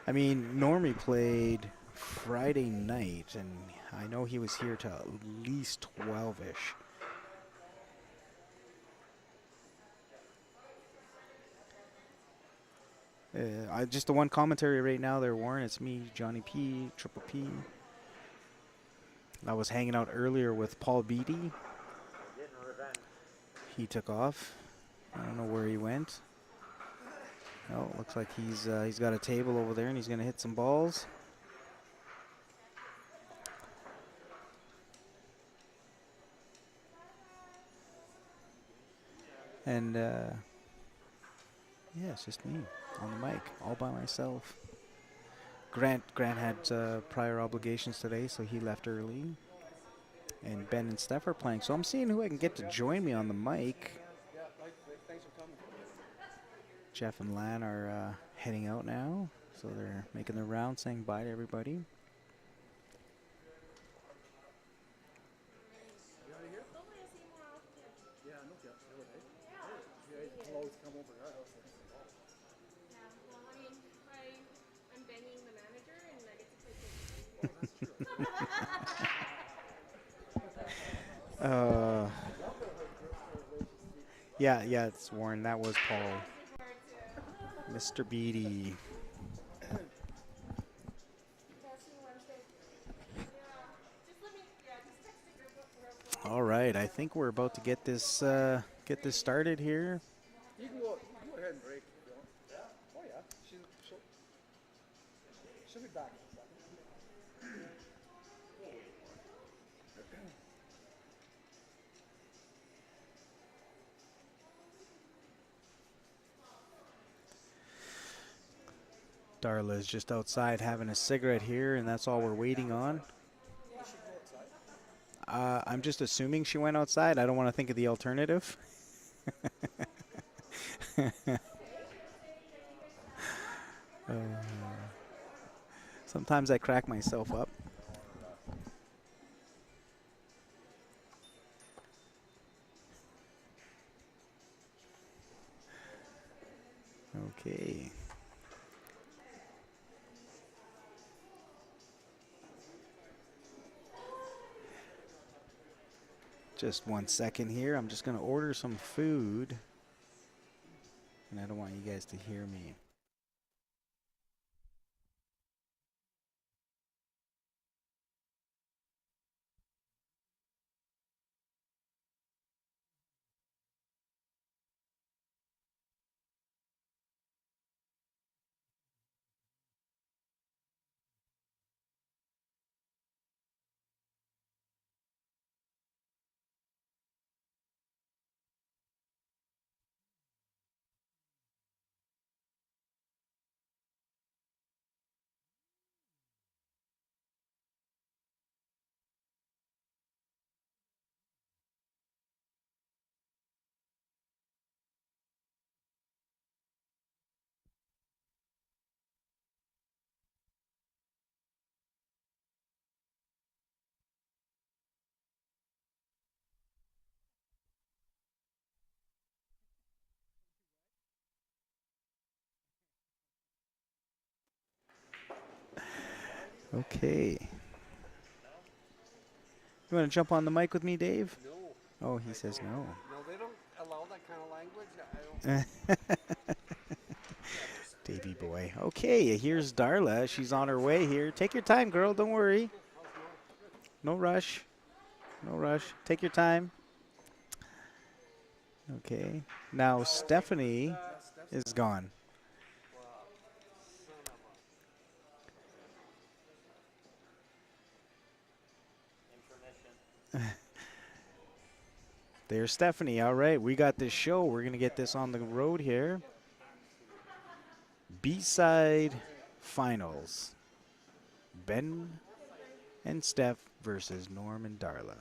I mean, Normie played Friday night, and I know he was here till at least 12-ish. Just the one commentary right now there, Warren. It's me, Johnny P, Triple P. I was hanging out earlier with Paul Beatty. He took off. I don't know where he went. Oh, looks like he's got a table over there, and he's going to hit some balls. And yeah, it's just me on the mic, all by myself. Grant had prior obligations today, so he left early. And Ben and Steph are playing, so I'm seeing who I can get to join me on the mic. Jeff and Lan are heading out now, so they're making their round, saying bye to everybody. Yeah, it's Warren. That was Paul. Mr. Beatty. All right, I think we're about to get this started here. You can go ahead and break if you want. Oh yeah. She'll be back in a second. Darla's just outside having a cigarette here, and that's all we're waiting on. I'm just assuming she went outside. I don't want to think of the alternative. Sometimes I crack myself up. Okay. Just 1 second here. I'm just going to order some food. And I don't want you guys to hear me. Okay. You want to jump on the mic with me, Dave? No. Oh, he says no. No, they don't allow that kind of language. I don't. Davy boy. Okay, here's Darla. She's on her way here. Take your time, girl. Don't worry. No rush. No rush. Take your time. Okay. Now Stephanie is gone. There's Stephanie. All right, we got this show. We're going to get this on the road here. B-side finals. Ben and Steph versus Norm and Darla.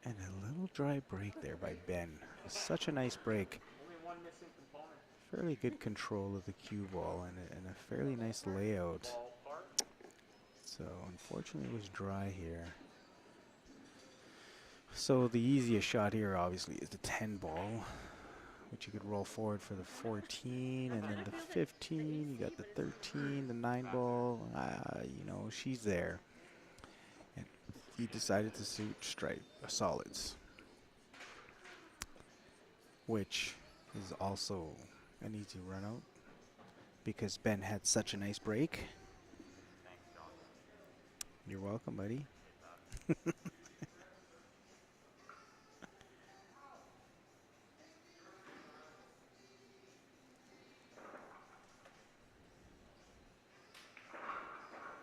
And a little dry break there by Ben. Such a nice break. Fairly good control of the cue ball and a fairly nice layout. So unfortunately it was dry here. So the easiest shot here obviously is the 10 ball, which you could roll forward for the 14 and then the 15. You got the 13, the 9 ball. You know, she's there. And he decided to suit straight solids, which is also an easy run out because Ben had such a nice break. You're welcome, buddy.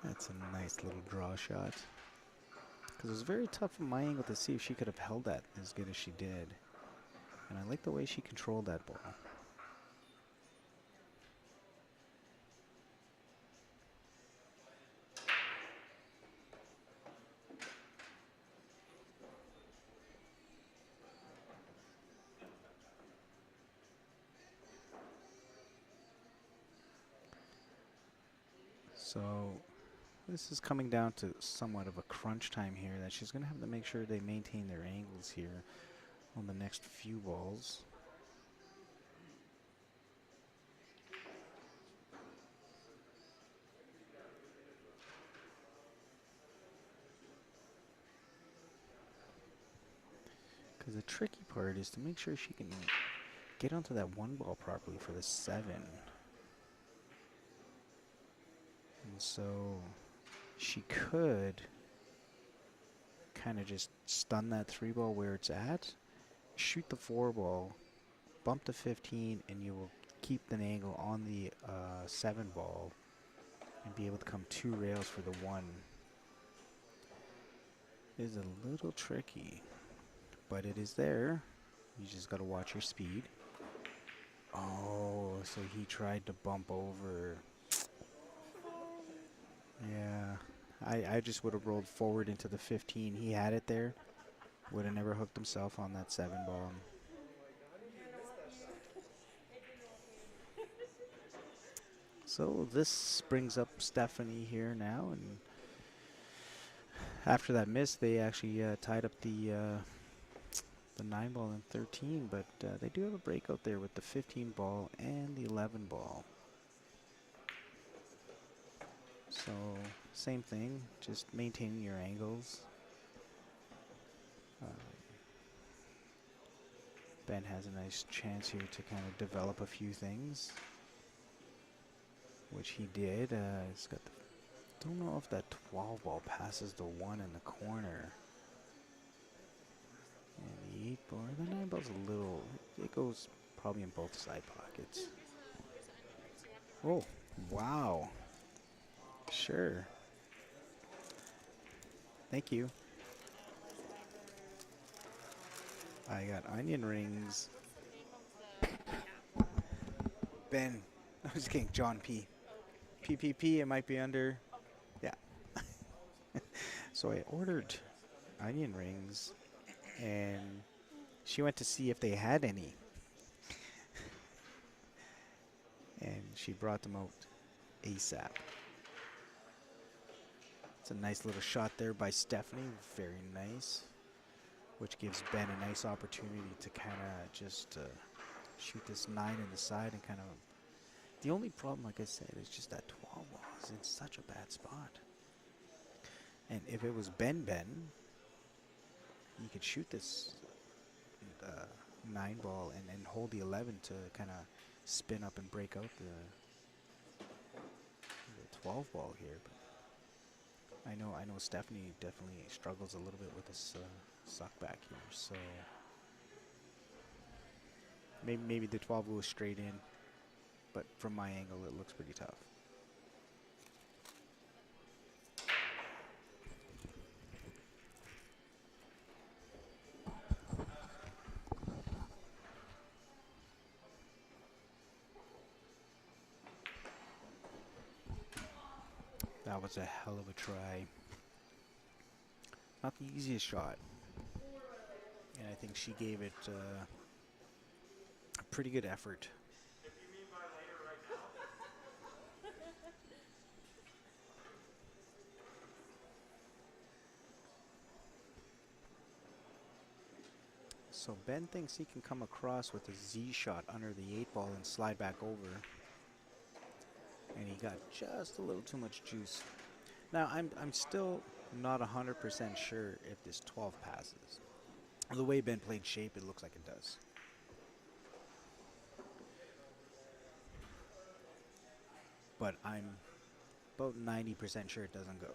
That's a nice little draw shot. Because it was very tough from my angle to see if she could have held that as good as she did. And I like the way she controlled that ball. So this is coming down to somewhat of a crunch time here that she's going to have to make sure they maintain their angles here on the next few balls. Because the tricky part is to make sure she can get onto that 1 ball properly for the 7. And so she could kind of just stun that 3 ball where it's at. shoot the 4 ball, bump to 15, and you will keep the angle on the 7 ball and be able to come 2 rails for the 1. It is a little tricky, but it is there. You just got to watch your speed. Oh, so he tried to bump over. Yeah, I just would have rolled forward into the 15. He had it there. Would have never hooked himself on that 7 ball. So this brings up Stephanie here now, and after that miss, they actually tied up the 9 ball and 13, but they do have a breakout there with the 15 ball and the 11 ball. So same thing, just maintaining your angles. Ben has a nice chance here to kind of develop a few things, which he did. He's got the, don't know if that 12 ball passes the 1 in the corner. And the 8 ball, the 9 ball's a little, it goes probably in both side pockets. Oh, wow. Sure. Thank you. I got onion rings. Ben, I was kidding. John P. PPP, it might be under. Yeah. So I ordered onion rings, and she went to see if they had any. And she brought them out ASAP. It's a nice little shot there by Stephanie. Very nice. Which gives Ben a nice opportunity to kind of just shoot this 9 in the side and kind of. The only problem, like I said, is just that 12 ball is in such a bad spot. And if it was Ben, you could shoot this 9 ball and hold the 11 to kind of spin up and break out the 12 ball here. But I know Stephanie definitely struggles a little bit with this suck back here. So maybe the 12 goes straight in, but from my angle, it looks pretty tough. That was a hell of a try. Not the easiest shot. And I think she gave it a pretty good effort. So Ben thinks he can come across with a Z shot under the 8 ball and slide back over. And he got just a little too much juice. Now I'm still not 100% sure if this 12 passes. The way Ben played shape, it looks like it does. But I'm about 90% sure it doesn't go.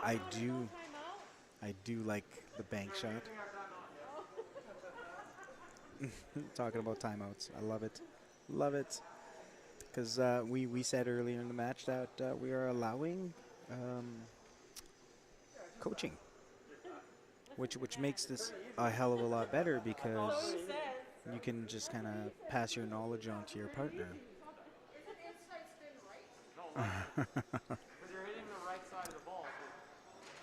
I do like the bank shot. Talking about timeouts. I love it. Love it. Because we said earlier in the match that we are allowing coaching. Which makes this a hell of a lot better because you can just kind of pass your knowledge on to your partner.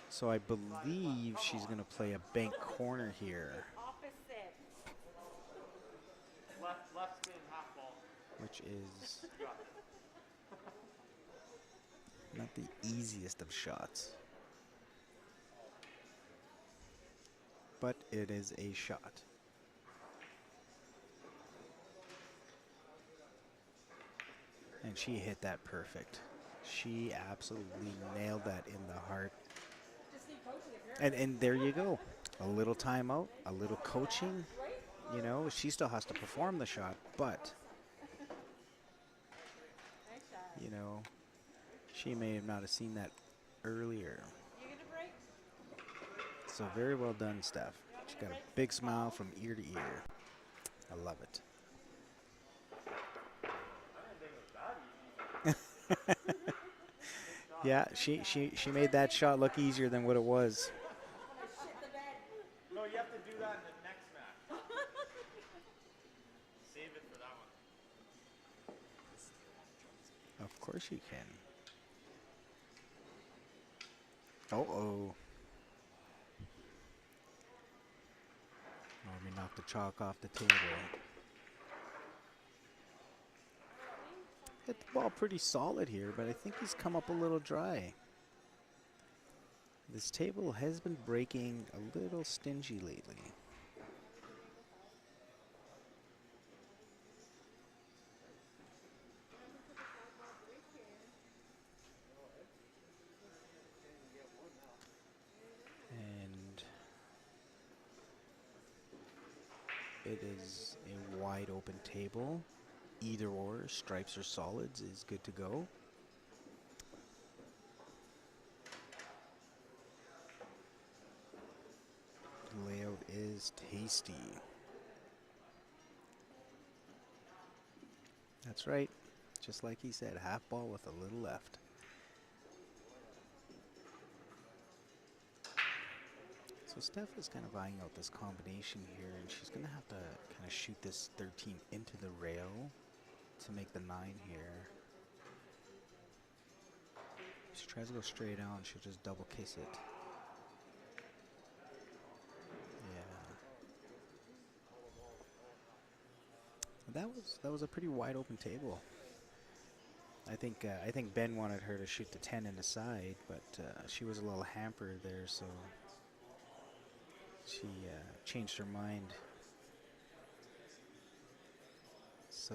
So I believe she's going to play a bank corner here. Left spin, half ball. Which is not the easiest of shots. But it is a shot. And she hit that perfect. She absolutely nailed that in the heart. And there you go. A little timeout, a little coaching. You know, she still has to perform the shot, but, you know, she may have not have seen that earlier. So very well done, Steph. She got a big smile from ear to ear. I love it. Yeah, she made that shot look easier than what it was. No, you have to do that in the next match. Save it for that one. Of course you can. Uh-oh. Normie knocked the chalk off the table. Hit the ball pretty solid here, but I think he's come up a little dry. This table has been breaking a little stingy lately. And it is a wide open table. Either or, stripes or solids is good to go. The layout is tasty. That's right. Just like he said, half ball with a little left. So Steph is kind of eyeing out this combination here, and she's going to have to kind of shoot this 13 into the rail to make the 9 here. If she tries to go straight on, she'll just double kiss it. Yeah. That was a pretty wide open table. I think Ben wanted her to shoot the 10 in the side, but she was a little hampered there, so she changed her mind. So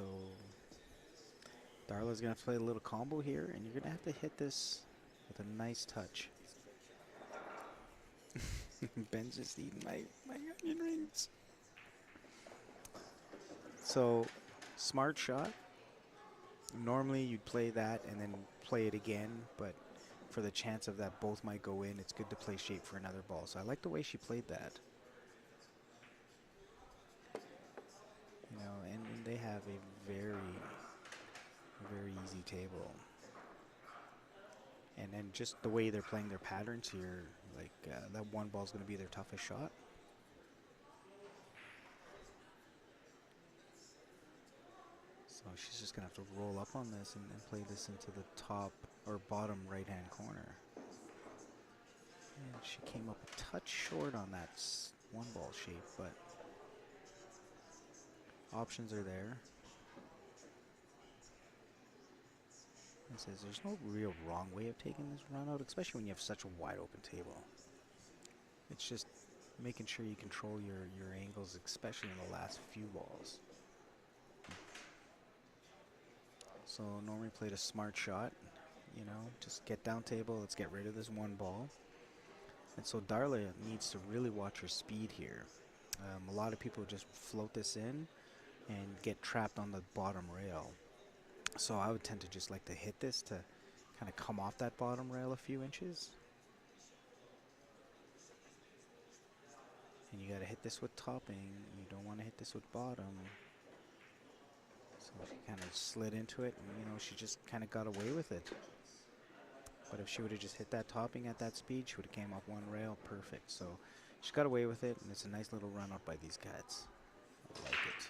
Darla's gonna have to play a little combo here, and you're gonna have to hit this with a nice touch. Ben's just eating my onion rings. So smart shot. Normally you'd play that and then play it again, but for the chance of that both might go in, it's good to play shape for another ball. So I like the way she played that. You know, and they have a very easy table. And then just the way they're playing their patterns here, like that one ball is going to be their toughest shot. So she's just going to have to roll up on this and play this into the top or bottom right-hand corner. And she came up a touch short on that one ball shape, but options are there. It says there's no real wrong way of taking this run out, especially when you have such a wide open table. It's just making sure you control your angles, especially in the last few balls. So Normie played a smart shot, you know, just get down table, let's get rid of this one ball. And so Darla needs to really watch her speed here. A lot of people just float this in and get trapped on the bottom rail. So I would tend to just like to hit this to kind of come off that bottom rail a few inches. And you got to hit this with topping. You don't want to hit this with bottom. So she kind of slid into it, and you know, she just kind of got away with it. But if she would have just hit that topping at that speed, she would have came off one rail perfect. So she got away with it, and it's a nice little run up by these cats. I like it.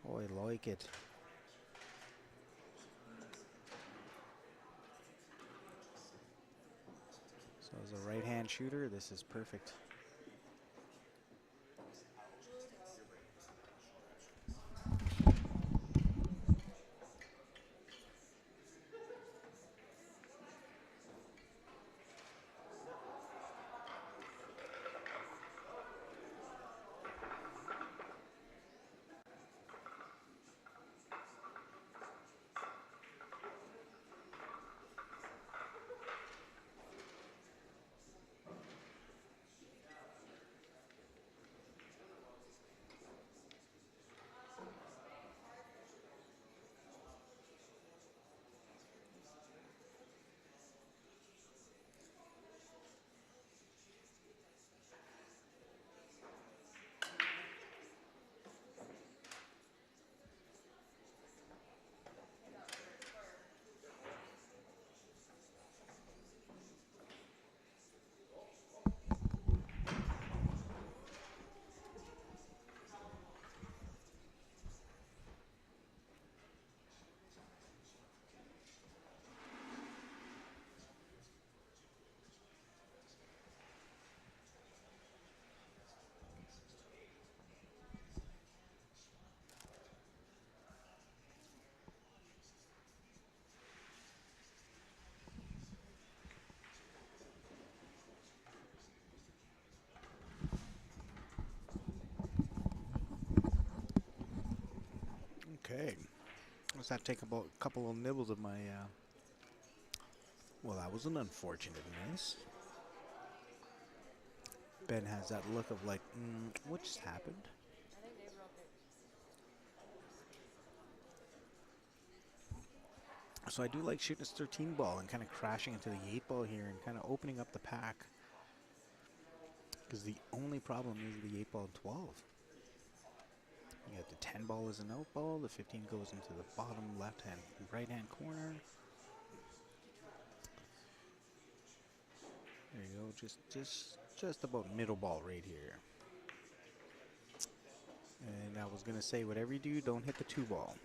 Oh, I like it. So as a right-hand shooter, this is perfect. Okay. Let's not take a couple of nibbles of my. Well, that was an unfortunate miss. Ben has that look of like, what just happened? So I do like shooting this 13 ball and kind of crashing into the 8 ball here and kind of opening up the pack. Because the only problem is the 8 ball and 12. You got the 10 ball as an out ball, the 15 goes into the bottom left hand, right hand corner. There you go, just about middle ball right here. And I was gonna say, whatever you do, don't hit the 2 ball.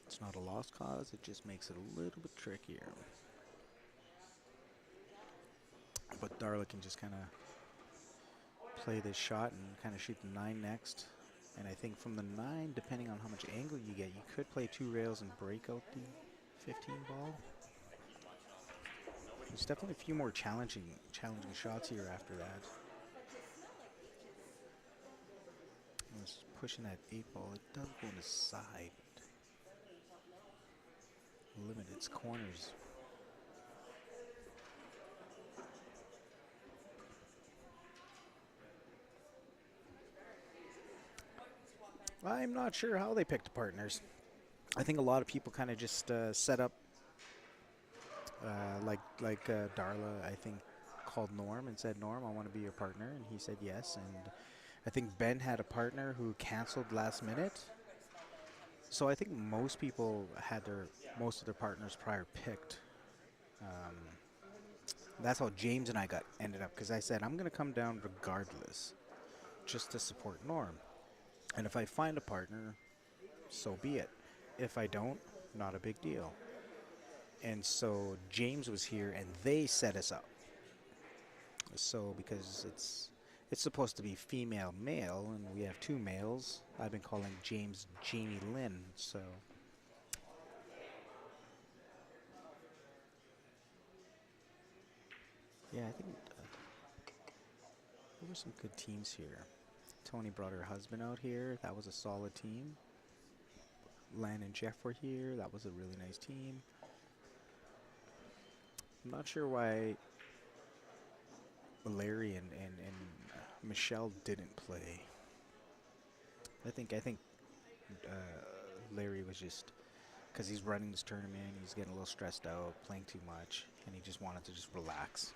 It's not a lost cause, it just makes it a little bit trickier. But Darla can just kind of play this shot and kind of shoot the 9 next. And I think from the 9, depending on how much angle you get, you could play 2 rails and break out the 15 ball. There's definitely a few more challenging shots here after that. It's pushing that 8 ball. It does go on the side. Limit its corners. I'm not sure how they picked the partners. I think a lot of people kind of just set up like Darla, I think, called Norm and said, Norm, I want to be your partner. And he said yes. And I think Ben had a partner who canceled last minute. So I think most people had most of their partners prior picked. That's how James and I ended up, because I said, I'm going to come down regardless, just to support Norm. And if I find a partner, so be it. If I don't, not a big deal. And so James was here, and they set us up. So because it's supposed to be female male, and we have 2 males, I've been calling James Jamie Lynn. So yeah, I think there were some good teams here. Tony brought her husband out here. That was a solid team. Lan and Jeff were here. That was a really nice team. I'm not sure why Larry and Michelle didn't play. I think Larry was just, because he's running this tournament, he's getting a little stressed out, playing too much, and he just wanted to just relax.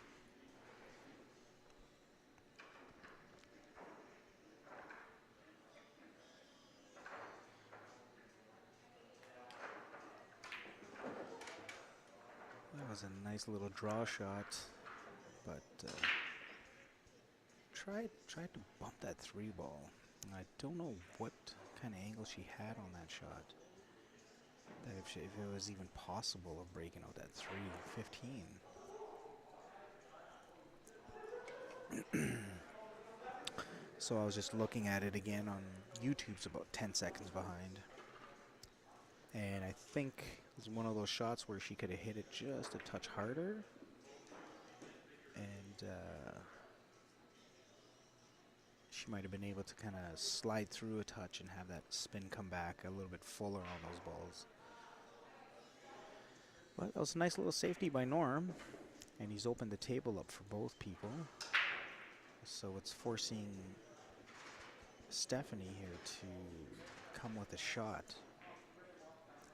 That was a nice little draw shot, but tried to bump that 3 ball. I don't know what kind of angle she had on that shot. That if it was even possible of breaking out that 3-15. So I was just looking at it again on YouTube's about 10 seconds behind. And I think it's one of those shots where she could have hit it just a touch harder. And she might have been able to kind of slide through a touch and have that spin come back a little bit fuller on those balls. But that was a nice little safety by Norm. And he's opened the table up for both people. So it's forcing Stephanie here to come with a shot.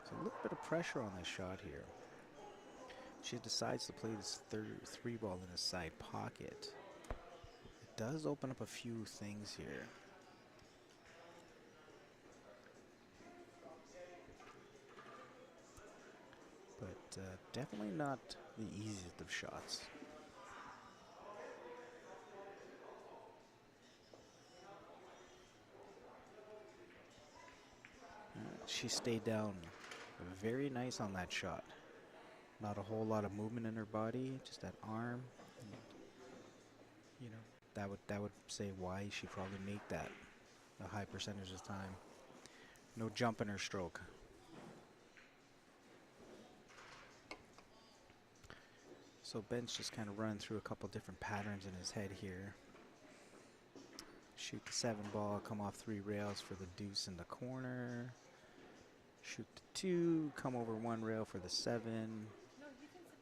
So a little bit of pressure on this shot here. She decides to play this 3 ball in a side pocket. It does open up a few things here. But definitely not the easiest of shots. She stayed down very nice on that shot. Not a whole lot of movement in her body, just that arm. And, you know, that would say why she probably made that a high percentage of the time. No jump in her stroke. So Ben's just kind of running through a couple different patterns in his head here. Shoot the 7 ball, come off 3 rails for the deuce in the corner. Shoot the 2, come over 1 rail for the 7.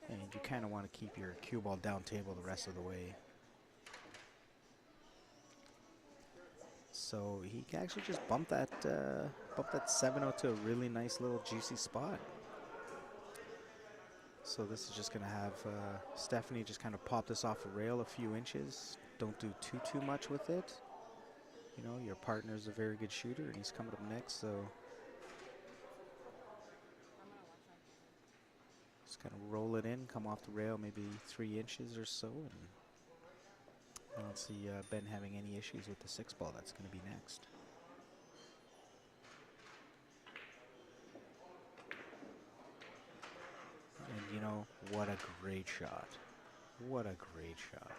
And you kind of want to keep your cue ball down table the rest of the way. So he can actually just bump that 7-0 to a really nice little juicy spot. So this is just going to have Stephanie just kind of pop this off a rail a few inches. Don't do too much with it. You know, your partner's a very good shooter, and he's coming up next, so just kind of roll it in, come off the rail maybe 3 inches or so, and I don't see Ben having any issues with the 6 ball. That's going to be next. And you know, what a great shot. What a great shot.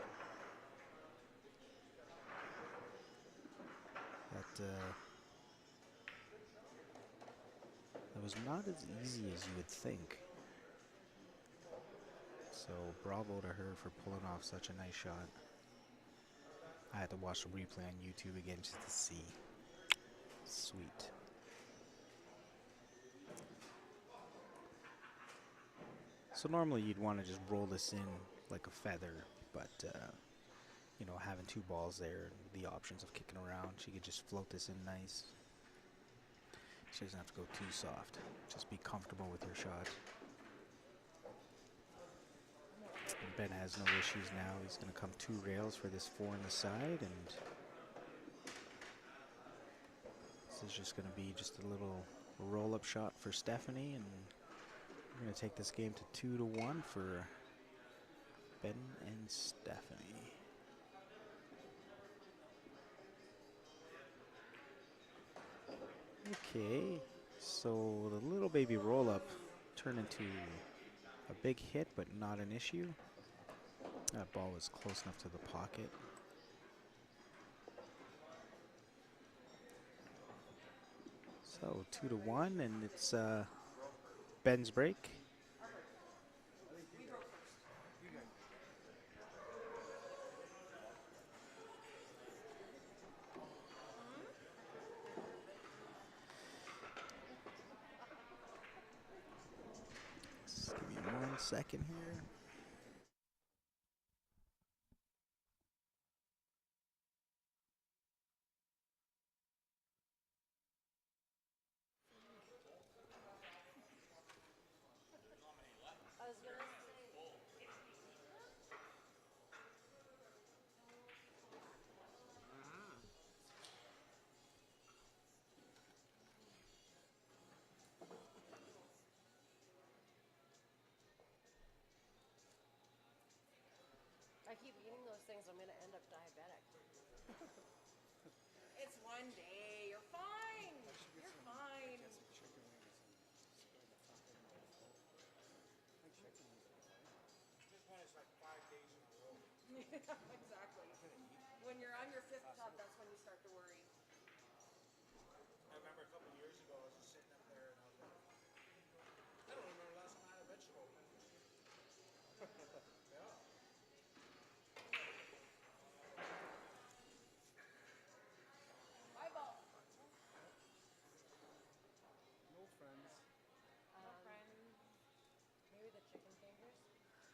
That was not as easy as you would think. So bravo to her for pulling off such a nice shot. I had to watch the replay on YouTube again just to see. Sweet. So normally you'd want to just roll this in like a feather, but you know, having 2 balls there, the options of kicking around, she could just float this in nice. She doesn't have to go too soft. Just be comfortable with her shot. And Ben has no issues now. He's going to come 2 rails for this 4 on the side, and this is just going to be just a little roll-up shot for Stephanie, and we're going to take this game to 2-1 for Ben and Stephanie. Okay, so the little baby roll-up turned into a big hit, but not an issue. That ball was close enough to the pocket. So 2-1, and it's Ben's break. Just give me 1 second here. I keep eating those things, I'm going to end up diabetic. It's one day. You're fine. You're fine. Just when it's like 5 days in a row. Yeah, exactly. When you're on your 5th tub, that's when you start to worry. I remember a couple of years ago, I was just sitting up there and I was like, I don't remember the last time I had a vegetable. Yeah. Eyeball. No friends. No friends. Maybe the chicken fingers.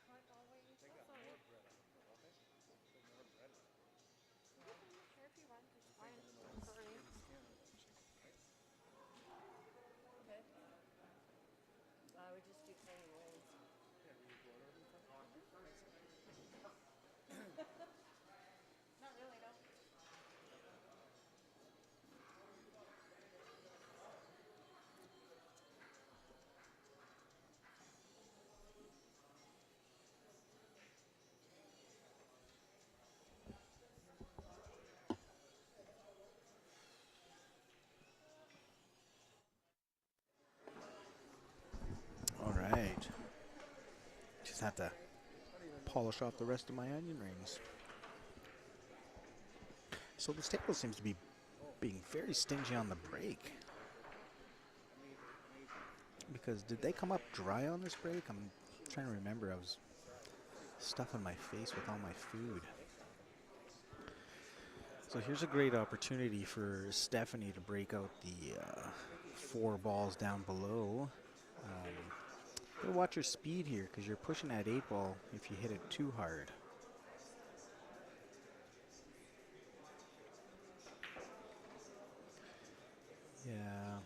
Not always. They got more bread on them, don't they? Put more bread on them. Sure, if you want, it's fine. Sorry. Okay. We just do plain wings. Yeah, do you order everything? Not really, no. All right. Just have to polish off the rest of my onion rings. So this table seems to be being very stingy on the break. Because did they come up dry on this break? I'm trying to remember. I was stuffing my face with all my food. So here's a great opportunity for Stephanie to break out the 4 balls down below. Gotta watch your speed here because you're pushing that 8 ball if you hit it too hard. Yeah.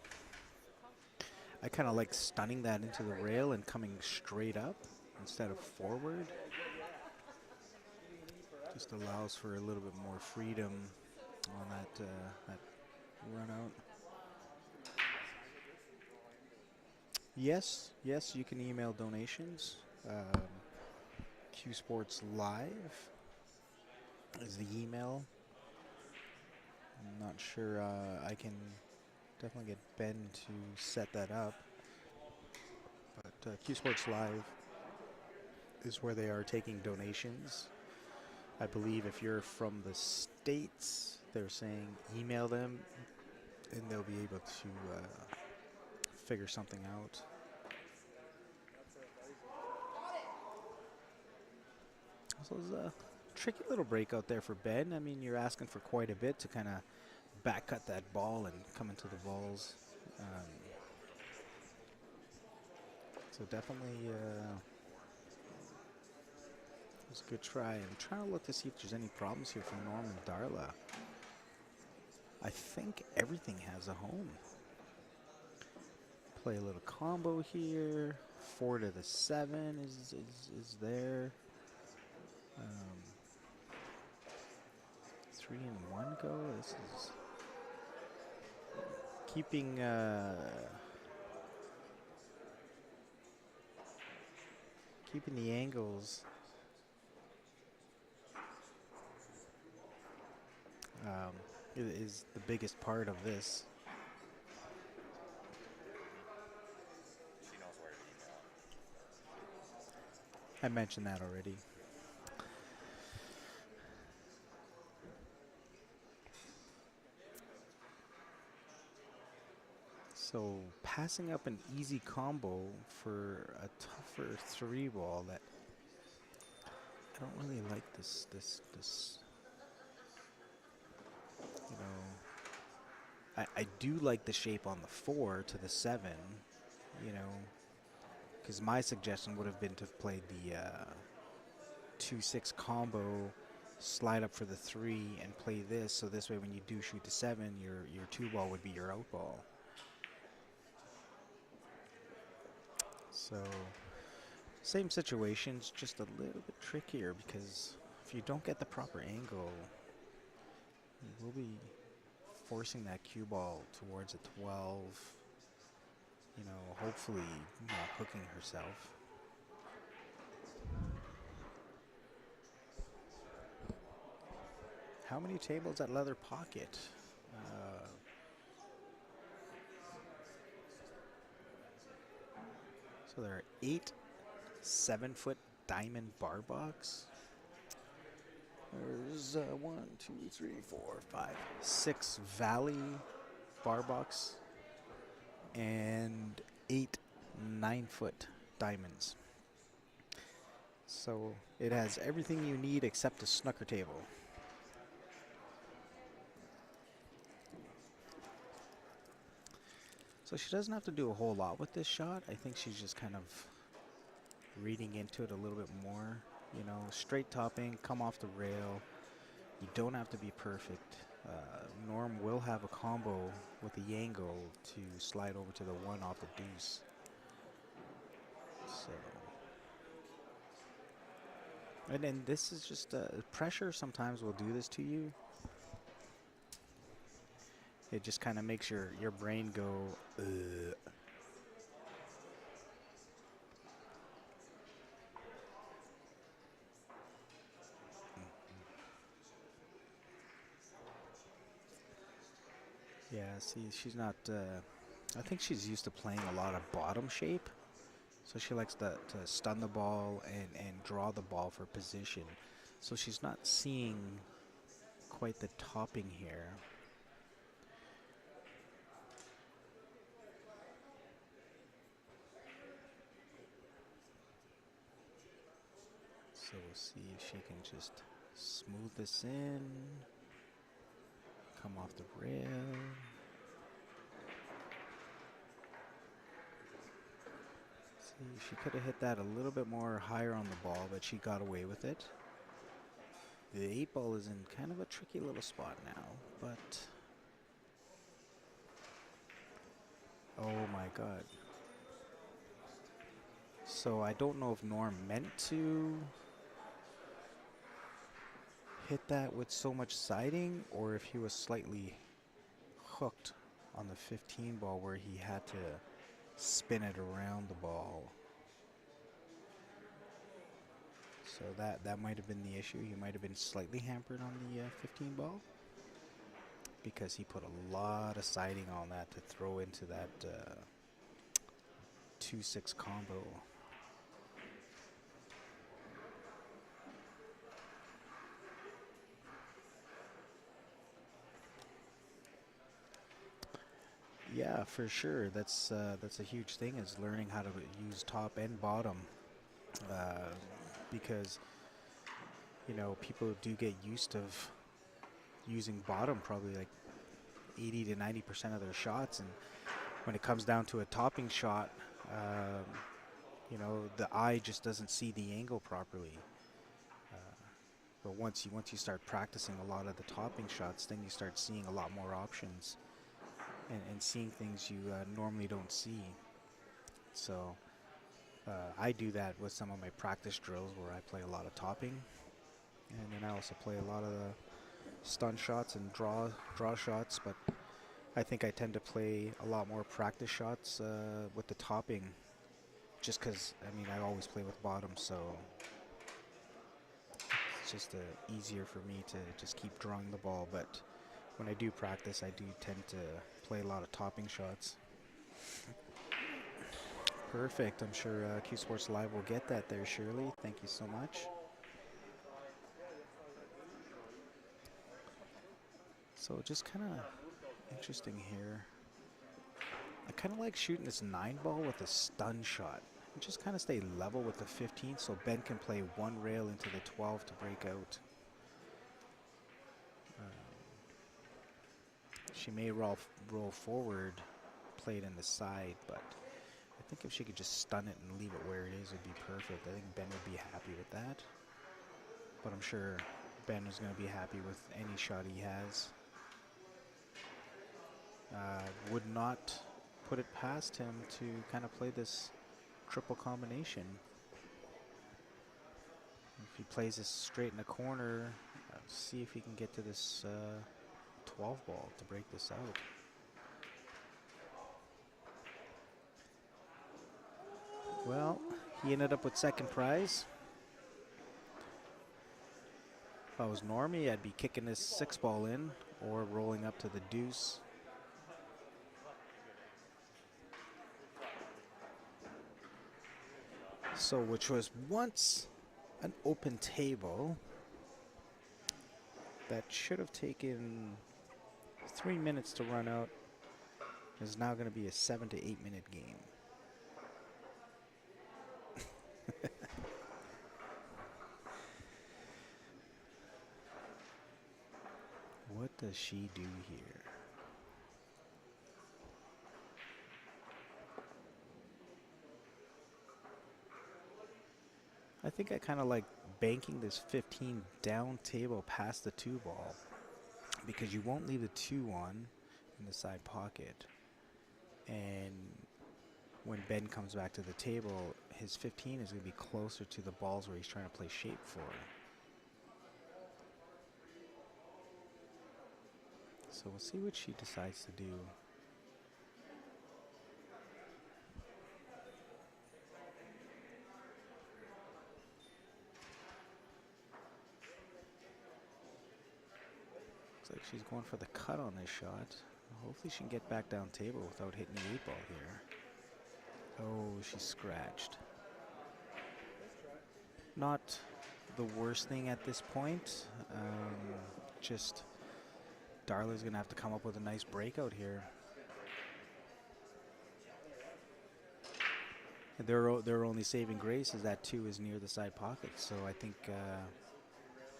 I kind of like stunning that into the rail and coming straight up instead of forward. Just allows for a little bit more freedom on that run out. Yes, you can email donations. Q Sports Live is the email. I'm not sure. I can definitely get Ben to set that up. But Q Sports Live is where they are taking donations. I believe if you're from the States, they're saying email them and they'll be able to figure something out. So it's a tricky little breakout there for Ben. I mean, you're asking for quite a bit to kind of back cut that ball and come into the balls. So definitely it was a good try. I'm trying to look to see if there's any problems here from Norm and Darla. I think everything has a home. Play a little combo here. 4 to the 7 is there. 3 and 1 go. This is keeping keeping the angles is the biggest part of this. She knows where to email. I mentioned that already. So passing up an easy combo for a tougher 3 ball that I don't really like this you know, I do like the shape on the 4 to the 7, you know, because my suggestion would have been to play the 2-6 combo, slide up for the 3 and play this, so this way when you do shoot the 7, your 2 ball would be your out ball. So same situations, just a little bit trickier because if you don't get the proper angle, you will be forcing that cue ball towards a 12, you know, hopefully not hooking herself. How many tables at leather pocket? So there are 8 7-foot diamond bar box. There's 1, 2, 3, 4, 5, 6 valley bar box and 8 9-foot diamonds. So it has everything you need except a snooker table. So she doesn't have to do a whole lot with this shot. I think she's just kind of reading into it a little bit more. You know, straight topping, come off the rail. You don't have to be perfect. Norm will have a combo with the Yango to slide over to the 1 off the deuce. So, and then this is just pressure sometimes will do this to you. It just kind of makes your brain go, ugh. Yeah, see, she's not, I think she's used to playing a lot of bottom shape. So she likes to stun the ball and draw the ball for position. So she's not seeing quite the topping here. So we'll see if she can just smooth this in. come off the rail. See, she could have hit that a little bit more higher on the ball, but she got away with it. The 8-ball is in kind of a tricky little spot now, but oh my God. So I don't know if Norm meant to hit that with so much siding or if he was slightly hooked on the 15 ball where he had to spin it around the ball. So that might have been the issue. He might have been slightly hampered on the 15 ball because he put a lot of siding on that to throw into that 2-6 combo. Yeah, for sure. That's a huge thing, is learning how to use top and bottom, because you know people do get used of using bottom probably like 80 to 90% of their shots, and when it comes down to a topping shot, you know, the eye just doesn't see the angle properly. But once you start practicing a lot of the topping shots, then you start seeing a lot more options. And seeing things you normally don't see. So I do that with some of my practice drills where I play a lot of topping, and then I also play a lot of the stun shots and draw shots. But I think I tend to play a lot more practice shots with the topping, just because I mean I always play with bottom, so it's just easier for me to just keep drawing the ball. But when I do practice, I do tend to play a lot of topping shots. Perfect. I'm sure Q Sports Live will get that there, Shirley. Thank you so much. So just kind of interesting here. I kind of like shooting this 9-ball with a stun shot. And just kind of stay level with the 15 so Ben can play one rail into the 12 to break out. She may roll forward, play it in the side, but I think if she could just stun it and leave it where it is, it would be perfect. I think Ben would be happy with that. But I'm sure Ben is going to be happy with any shot he has. Would not put it past him to kind of play this triple combination. If he plays this straight in the corner, see if he can get to this 12 ball to break this out. Well, he ended up with second prize. If I was Normie, I'd be kicking this 6-ball in or rolling up to the deuce. So, which was once an open table that should have taken 3 minutes to run out, is now going to be a 7 to 8 minute game. What does she do here? I think I kind of like banking this 15 down table past the 2-ball because you won't leave the 2 on in the side pocket. And when Ben comes back to the table, his 15 is going to be closer to the balls where he's trying to play shape for. So we'll see what she decides to do. Looks like she's going for the cut on this shot. Hopefully she can get back down table without hitting the 8-ball here. Oh, she's scratched. Not the worst thing at this point. Just Darla's going to have to come up with a nice breakout here. Their only saving grace is that 2 is near the side pocket. So I think,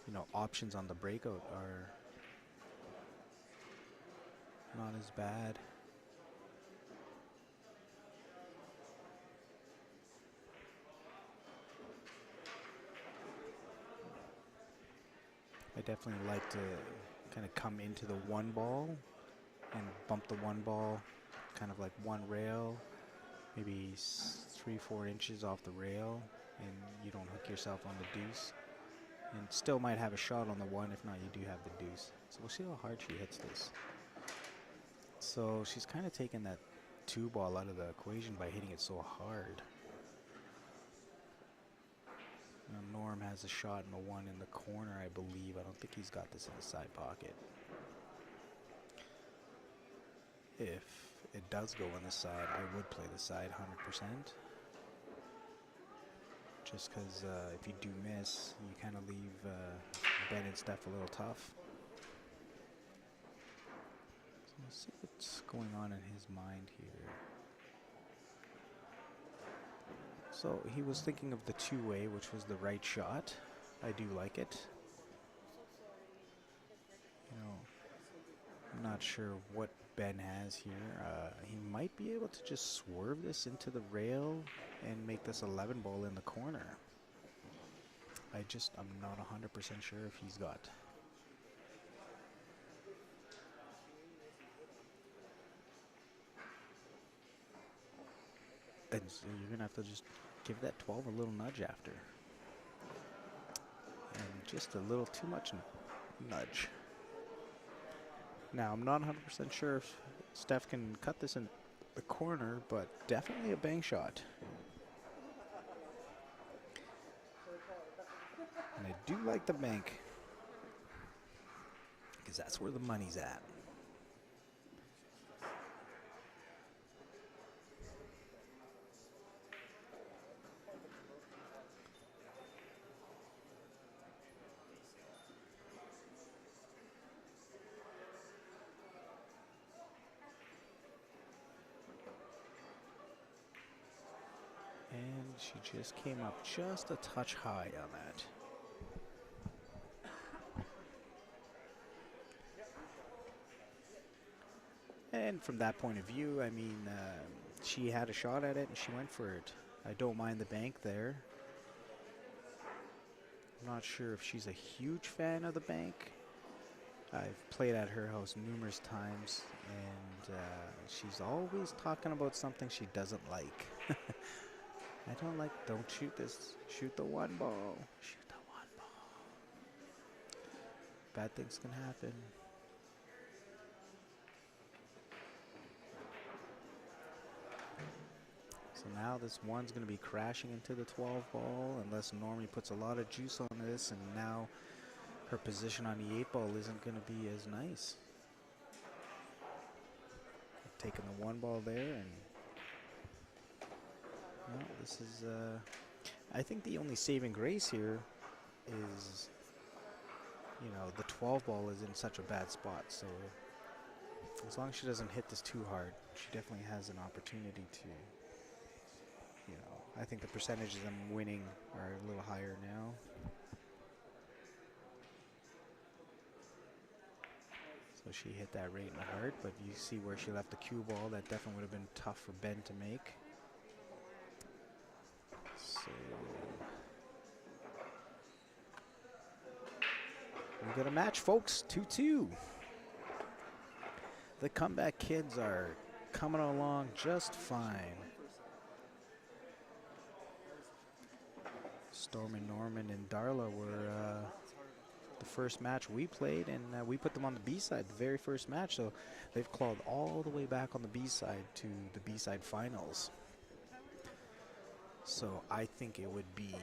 you know, options on the breakout are not as bad. I definitely like to kind of come into the one ball and bump the one ball kind of like one rail, maybe 3-4 inches off the rail, and you don't hook yourself on the deuce. And still might have a shot on the one. If not, you do have the deuce. So we'll see how hard she hits this. So she's kind of taken that two ball out of the equation by hitting it so hard. Now Norm has a shot in the one in the corner, I believe. I don't think he's got this in the side pocket. If it does go on the side, I would play the side 100%. Just because if you do miss, you kind of leave Ben and Steph a little tough. So let's see what's going on in his mind here. So he was thinking of the two-way, which was the right shot. I do like it. You know, I'm not sure what Ben has here. He might be able to just swerve this into the rail and make this 11 ball in the corner. I'm not 100% sure if he's got. And so you're gonna have to just give that 12 a little nudge after. And just a little too much nudge. Now, I'm not 100% sure if Steph can cut this in the corner, but definitely a bang shot. And I do like the bank, because that's where the money's at. And she just came up just a touch high on that. And from that point of view, I mean, she had a shot at it and she went for it. I don't mind the bank there. I'm not sure if she's a huge fan of the bank. I've played at her house numerous times, and she's always talking about something she doesn't like. Don't shoot this. Shoot the one ball. Shoot the one ball. Bad things can happen. So now this one's going to be crashing into the 12 ball unless Normie puts a lot of juice on this, and now her position on the 8 ball isn't going to be as nice. Taking the one ball there, and well, this is I think the only saving grace here is, you know, the 12 ball is in such a bad spot, so as long as she doesn't hit this too hard, she definitely has an opportunity to, you know, I think the percentages I'm winning are a little higher now. So she hit that right in the heart, but you see where she left the cue ball. That definitely would have been tough for Ben to make. So we got a match, folks. 2-2. The comeback kids are coming along just fine. Stormy Norman and Darla were the first match we played, and we put them on the B-side, the very first match. So they've clawed all the way back on the B-side to the B-side finals. So I think it would be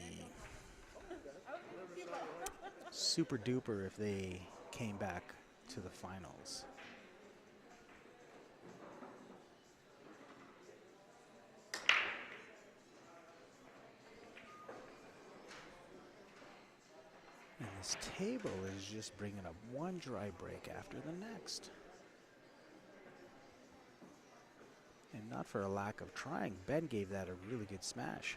super duper if they came back to the finals. And this table is just bringing up one dry break after the next. And not for a lack of trying. Ben gave that a really good smash.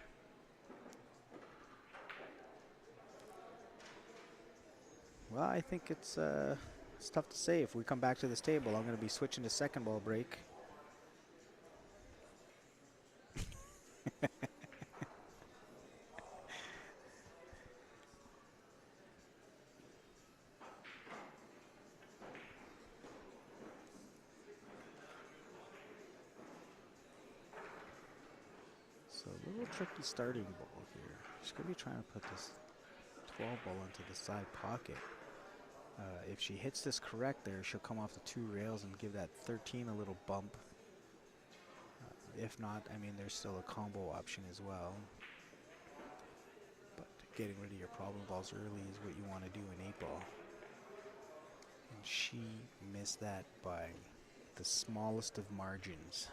Well, I think it's It's tough to say. If we come back to this table, I'm going to be switching to second ball break. So a little tricky starting ball here. She's going to be trying to put this 12 ball into the side pocket. If she hits this correct there, she'll come off the 2 rails and give that 13 a little bump. If not, I mean, there's still a combo option as well. But getting rid of your problem balls early is what you want to do in 8 ball. And she missed that by the smallest of margins.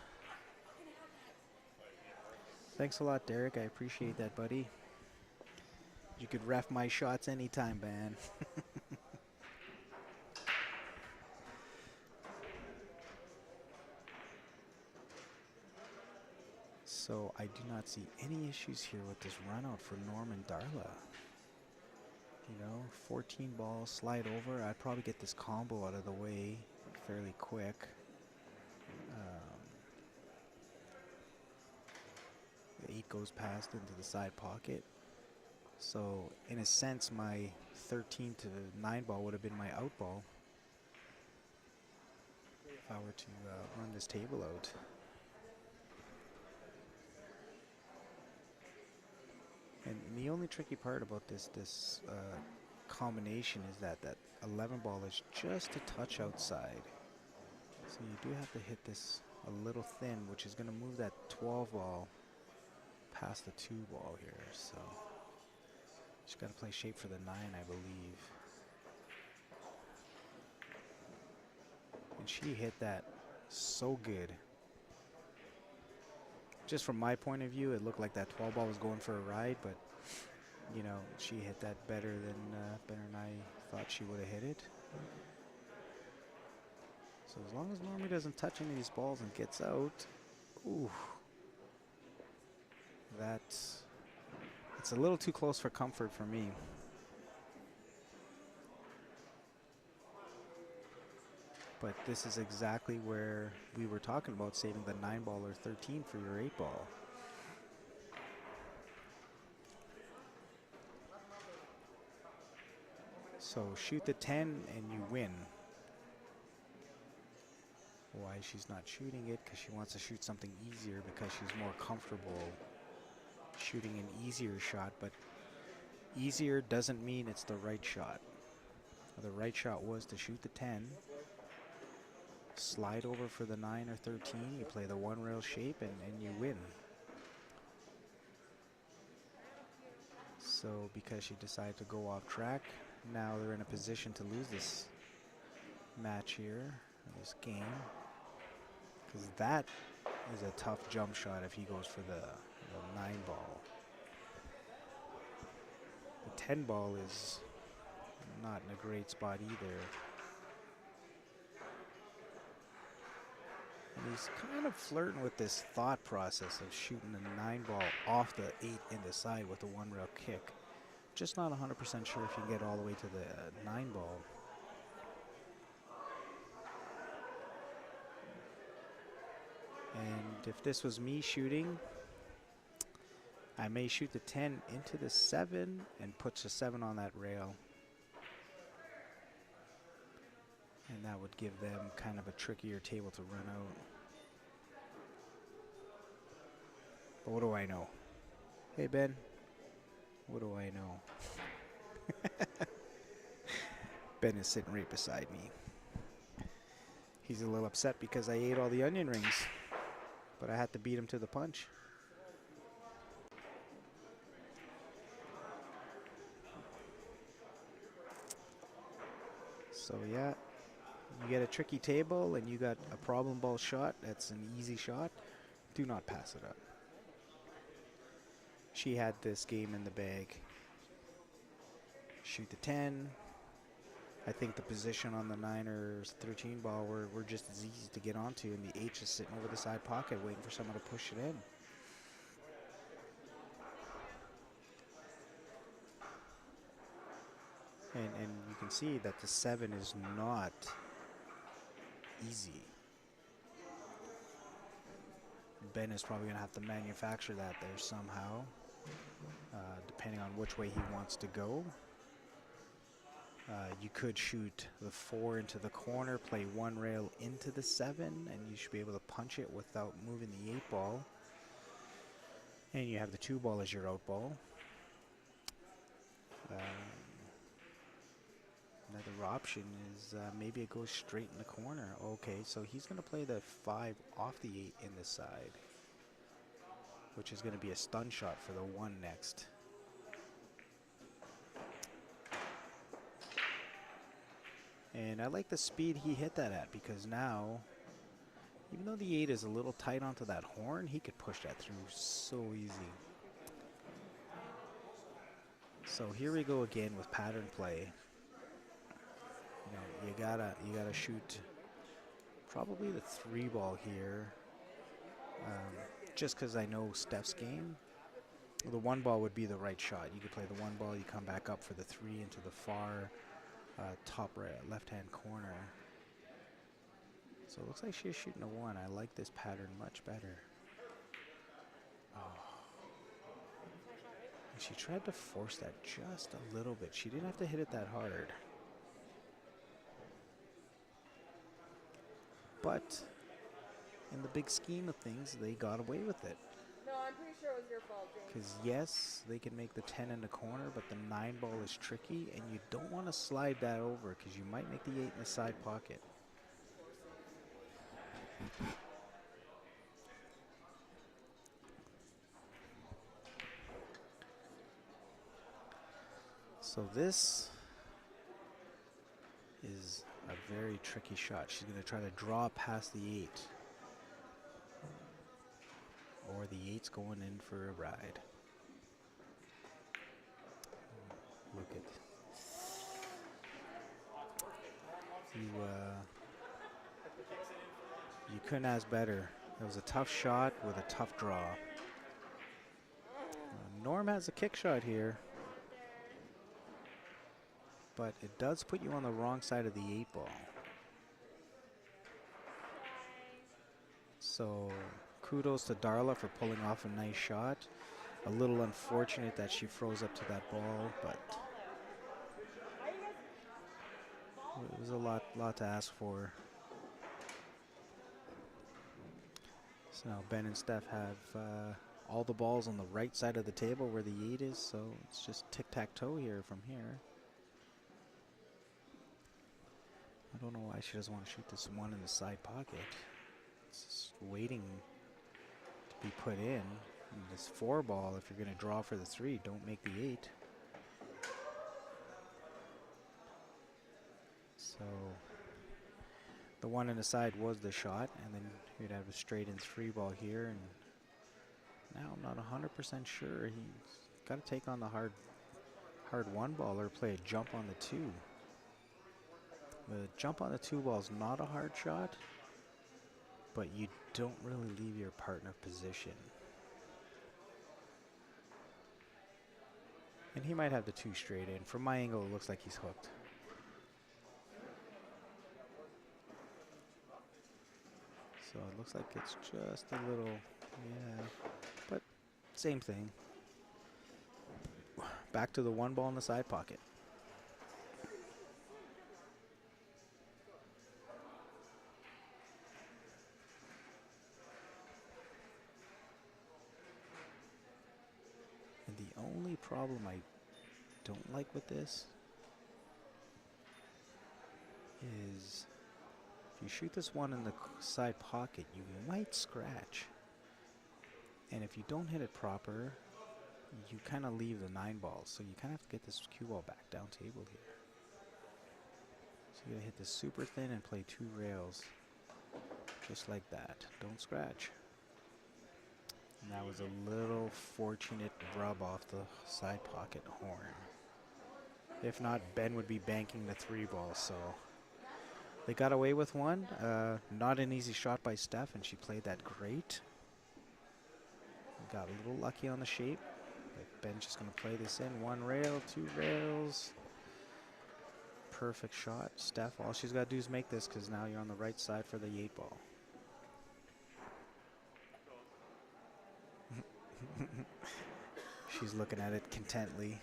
Thanks a lot, Derek. I appreciate that, buddy. You could ref my shots anytime, man. So I do not see any issues here with this run out for Norm and Darla. You know, 14 balls, slide over. I'd probably get this combo out of the way fairly quick. The 8 goes past into the side pocket. So in a sense, my 13 to 9 ball would have been my out ball if I were to run this table out. And the only tricky part about this combination is that 11 ball is just a touch outside. So you do have to hit this a little thin, which is going to move that 12 ball past the 2 ball here. So she's got to play shape for the 9, I believe. And she hit that so good. Just from my point of view, it looked like that 12 ball was going for a ride, but you know, she hit that better than I thought she would have hit it. So as long as Normie doesn't touch any of these balls and gets out, ooh, it's a little too close for comfort for me. But this is exactly where we were talking about saving the 9 ball or 13 for your 8 ball. So shoot the 10 and you win. Why she's not shooting it? Because she wants to shoot something easier, because she's more comfortable shooting an easier shot. But easier doesn't mean it's the right shot. The right shot was to shoot the 10. Slide over for the 9 or 13, you play the 1 rail shape and you win. So because she decided to go off track, now they're in a position to lose this match here, this game. Because that is a tough jump shot if he goes for the 9 ball. The 10 ball is not in a great spot either. And he's kind of flirting with this thought process of shooting the 9 ball off the 8 in the side with a 1 rail kick. Just not 100% sure if you can get all the way to the 9 ball. And if this was me shooting, I may shoot the 10 into the 7 and put the 7 on that rail. And that would give them kind of a trickier table to run out. But what do I know? Hey, Ben. What do I know? Ben is sitting right beside me. He's a little upset because I ate all the onion rings, but I had to beat him to the punch. So yeah, you get a tricky table and you got a problem ball shot that's an easy shot, do not pass it up. She had this game in the bag. Shoot the 10. I think the position on the 9 or 13 ball were just as easy to get onto, and the H is sitting over the side pocket waiting for someone to push it in. And you can see that the 7 is not easy. Ben is probably going to have to manufacture that there somehow, depending on which way he wants to go. You could shoot the 4 into the corner, play 1 rail into the 7, and you should be able to punch it without moving the 8 ball. And you have the 2 ball as your out ball. Another option is maybe it goes straight in the corner. Okay, so he's going to play the 5 off the 8 in the side, which is going to be a stun shot for the 1 next. And I like the speed he hit that at, because now, even though the 8 is a little tight onto that horn, he could push that through so easy. So here we go again with pattern play. You gotta shoot probably the 3 ball here. Just because I know Steph's game, the 1 ball would be the right shot. You could play the 1 ball, you come back up for the 3 into the far top right, left-hand corner. So it looks like she's shooting a 1. I like this pattern much better. Oh. And she tried to force that just a little bit. She didn't have to hit it that hard. But in the big scheme of things, they got away with it. No, I'm pretty sure it was your fault, James. Because yes, they can make the 10 in the corner, but the 9 ball is tricky, and you don't want to slide that over because you might make the 8 in the side pocket. So this is a very tricky shot. She's going to try to draw past the 8. Or the 8's going in for a ride. Look at you couldn't ask better. It was a tough shot with a tough draw. Norm has a kick shot here, but it does put you on the wrong side of the 8 ball. So kudos to Darla for pulling off a nice shot. A little unfortunate that she froze up to that ball, but it was a lot to ask for. So now Ben and Steph have all the balls on the right side of the table where the 8 is, so it's just tic-tac-toe here from here. I don't know why she doesn't want to shoot this 1 in the side pocket. It's just waiting to be put in. And this 4 ball, if you're going to draw for the 3, don't make the 8. So the 1 in the side was the shot, and then you'd have a straight in 3 ball here. And now I'm not 100% sure. He's got to take on the hard 1 ball or play a jump on the 2. The jump on the 2 ball is not a hard shot, but you don't really leave your partner position. And he might have the 2 straight in. From my angle, it looks like he's hooked. So it looks like it's just a little, yeah, but same thing. Back to the 1 ball in the side pocket. And the only problem I don't like with this is if you shoot this 1 in the side pocket, you might scratch. And if you don't hit it proper, you kind of leave the 9 ball. So you kind of have to get this cue ball back down table here. So you gotta hit this super thin and play 2 rails. Just like that. Don't scratch. And that was a little fortunate rub off the side pocket horn. If not, Ben would be banking the 3 ball, so they got away with 1. Not an easy shot by Steph, and she played that great. Got a little lucky on the shape. But Ben's just going to play this in. 1 rail, 2 rails. perfect shot. Steph, all she's got to do is make this because now you're on the right side for the 8-ball. She's looking at it contently.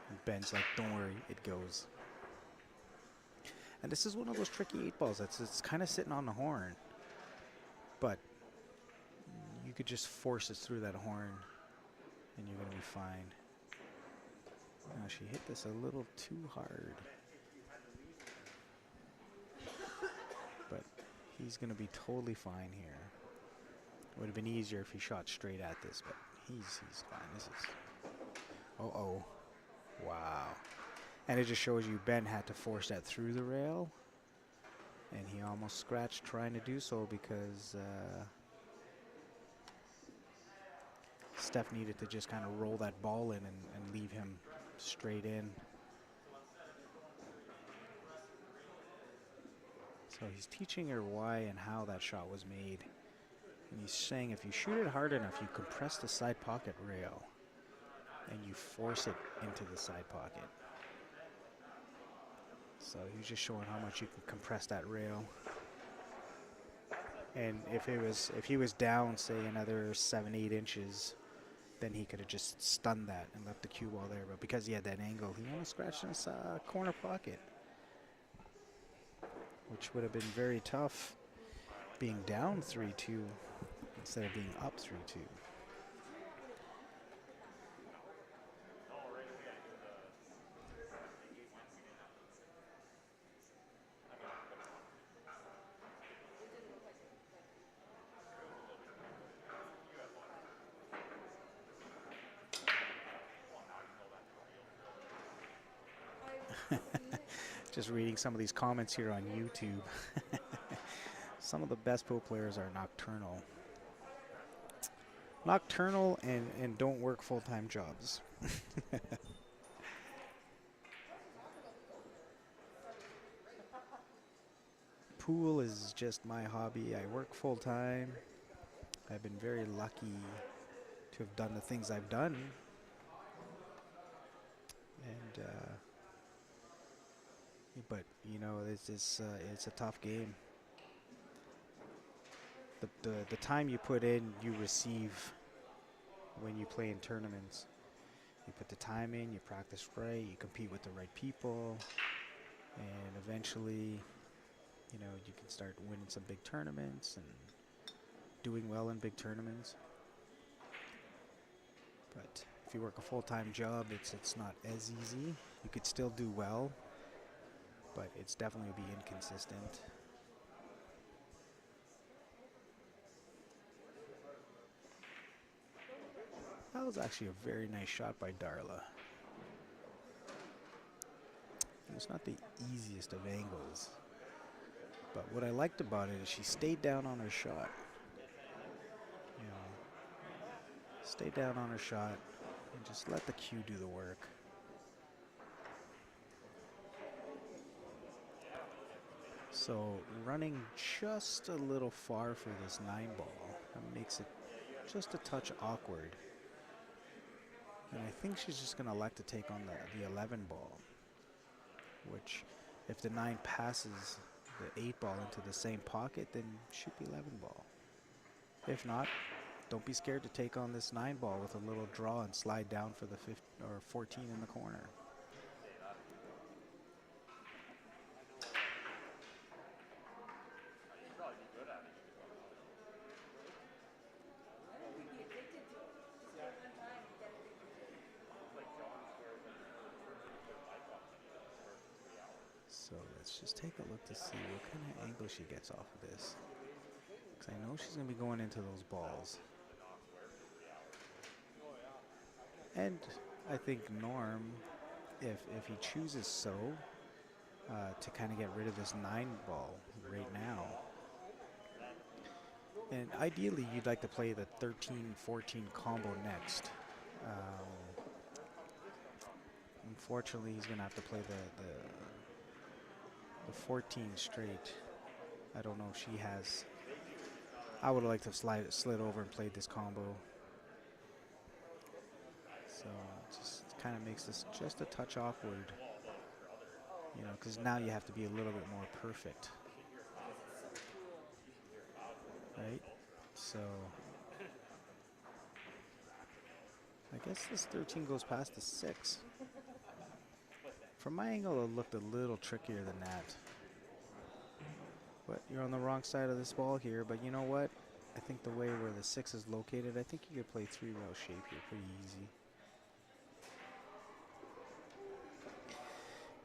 And Ben's like, don't worry, it goes. And this is one of those tricky 8-balls. It's kind of sitting on the horn. But you could just force it through that horn and you're going to be fine. Now she hit this a little too hard. But he's going to be totally fine here. Would have been easier if he shot straight at this, but he's fine. This is... Uh-oh. Wow. And it just shows you Ben had to force that through the rail. And he almost scratched trying to do so because Steph needed to just kind of roll that ball in and leave him straight in. So he's teaching her why and how that shot was made. And he's saying if you shoot it hard enough, you compress the side pocket rail and you force it into the side pocket. So he's just showing how much you can compress that rail. And if he was down, say another 7-8 inches, then he could have just stunned that and left the cue ball there. But because he had that angle, he almost scratched in his corner pocket, which would have been very tough being down 3-2 instead of being up 3-2. Just reading some of these comments here on YouTube. Some of the best pool players are nocturnal. Nocturnal and don't work full-time jobs. Pool is just my hobby. I work full-time. I've been very lucky to have done the things I've done. And but you know, it's a tough game. The time you put in, you receive when you play in tournaments. You put the time in, you practice right, you compete with the right people, and eventually, you know, you can start winning some big tournaments and doing well in big tournaments. But if you work a full-time job, it's not as easy. You could still do well, but it's definitely be inconsistent. That was actually a very nice shot by Darla. It's not the easiest of angles, but what I liked about it is she stayed down on her shot. You know, stay down on her shot and just let the cue do the work. So running just a little far for this 9-ball, that makes it just a touch awkward. And I think she's just going to elect to take on the 11-ball, which if the 9 passes the 8-ball into the same pocket, then should be 11-ball. If not, don't be scared to take on this 9-ball with a little draw and slide down for the 14 in the corner. So let's just take a look to see what kind of angle she gets off of this. Because I know she's going to be going into those balls. And I think Norm, if he chooses so, to kind of get rid of this 9-ball right now. And ideally, you'd like to play the 13-14 combo next. Unfortunately, he's going to have to play the 14 straight. I don't know if she has. I would have liked to have slid over and played this combo. So it just kind of makes this just a touch awkward. You know, because now you have to be a little bit more perfect. Right? So I guess this 13 goes past the 6. From my angle, it looked a little trickier than that. But you're on the wrong side of this ball here. But you know what? I think the way where the 6 is located, I think you could play 3-rail shape here pretty easy.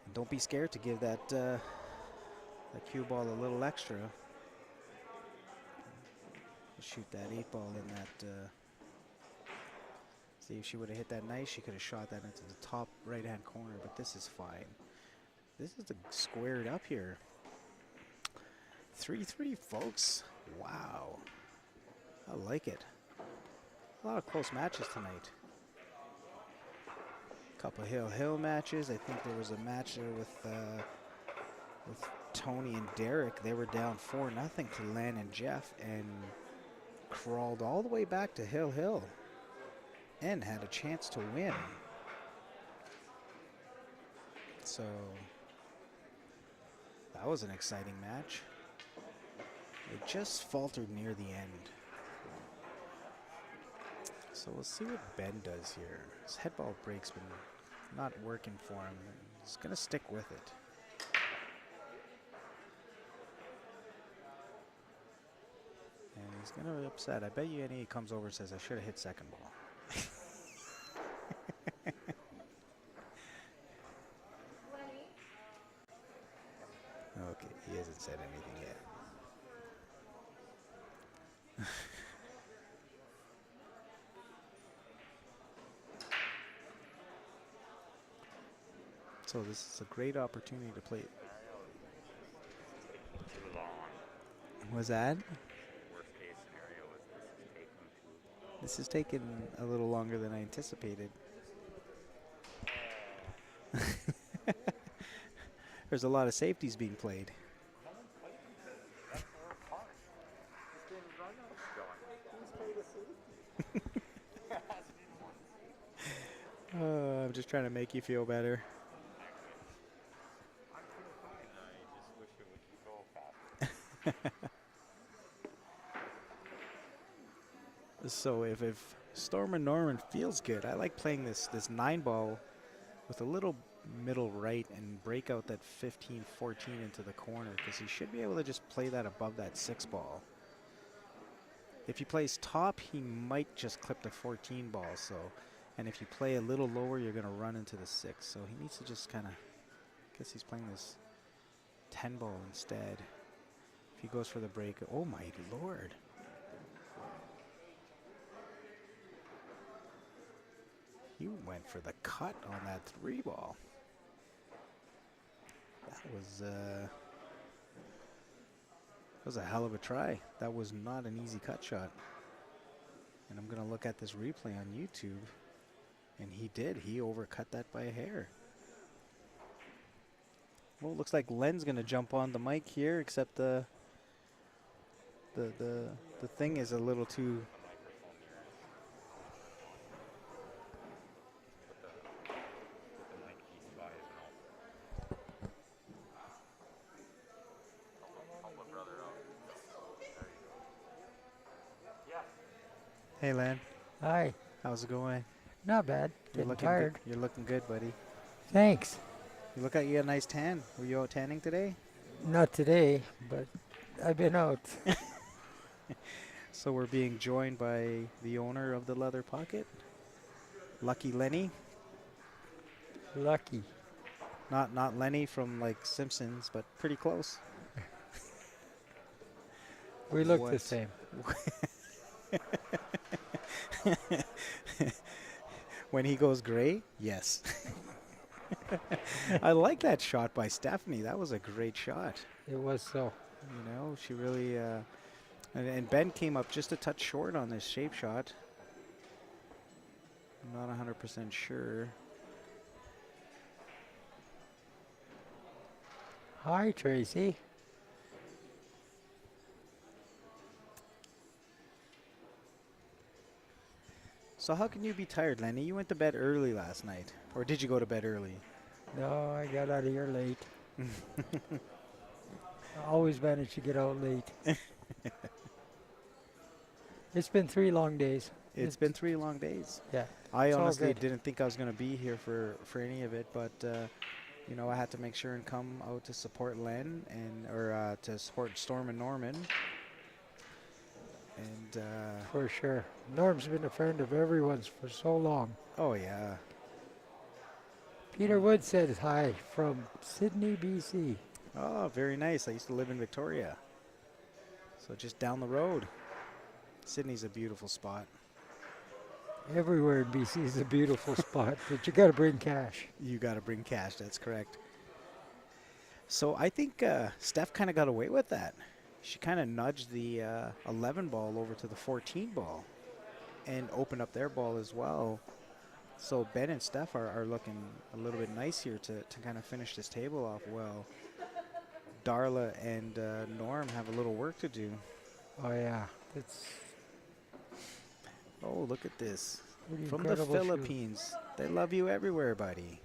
And don't be scared to give that cue ball a little extra. Shoot that 8 ball in that. See, if she would have hit that nice, she could have shot that into the top right-hand corner. But this is fine. This is squared up here. 3-3, folks. Wow. I like it. A lot of close matches tonight. Couple hill matches. I think there was a match there with Tony and Derek. They were down 4-0 to Len and Jeff and crawled all the way back to Hill and had a chance to win. So that was an exciting match. It just faltered near the end. So we'll see what Ben does here. His head ball break's been not working for him. He's going to stick with it. And he's going to be upset. I bet you he comes over and says, I should have hit second ball. Okay, he hasn't said anything yet. So this is a great opportunity to play. Too long. Was that? Worst case scenario is This is taking a little longer than I anticipated. There's a lot of safeties being played. I'm just trying to make you feel better. So if Storm and Norman feels good, I like playing this 9 ball with a little middle right and break out that 15-14 into the corner, because he should be able to just play that above that 6 ball. If he plays top, he might just clip the 14 ball. So, and if you play a little lower, you're going to run into the 6. So he needs to just kind of, I guess he's playing this 10 ball instead. If he goes for the break, oh my lord. He went for the cut on that 3 ball. That was a hell of a try. That was not an easy cut shot. And I'm going to look at this replay on YouTube. And he did. He overcut that by a hair. Well, it looks like Len's going to jump on the mic here, except the thing is a little too... Hey, Len. Hi. How's it going? Not bad. Getting tired. Good. You're looking good, buddy. Thanks. You look like you got a nice tan. Were you out tanning today? Not today, but I've been out. So we're being joined by the owner of the Leather Pocket, Lucky Lenny. Lucky. Not Lenny from like Simpsons, but pretty close. We look the same. When he goes gray, yes. I like that shot by Stephanie. That was a great shot. It was so. You know, she really... and Ben came up just a touch short on this shape shot. I'm not 100% sure. Hi, Tracy. So how can you be tired, Lenny? You went to bed early last night. Or did you go to bed early? No, I got out of here late. I always manage to get out late. It's been 3 long days. It's been 3 long days. Yeah. I It's all honestly good. didn't think I was going to be here for any of it, but you know, I had to make sure and come out to support Len and to support Storm and Norman. And For sure. Norm's been a friend of everyone's for so long. oh yeah, Peter Wood said hi from Sydney, BC. oh very nice. I used to live in Victoria, so just down the road. Sydney's a beautiful spot. Everywhere in BC is a beautiful spot, but you got to bring cash. You got to bring cash. That's correct. So I think Steph kind of got away with that. She kind of nudged the 11 ball over to the 14 ball and opened up their ball as well. So Ben and Steph are looking a little bit nice here to kind of finish this table off well. Darla and Norm have a little work to do. Oh, yeah. It's Oh, look at this. pretty From the incredible shoe. Philippines. They love you everywhere, buddy.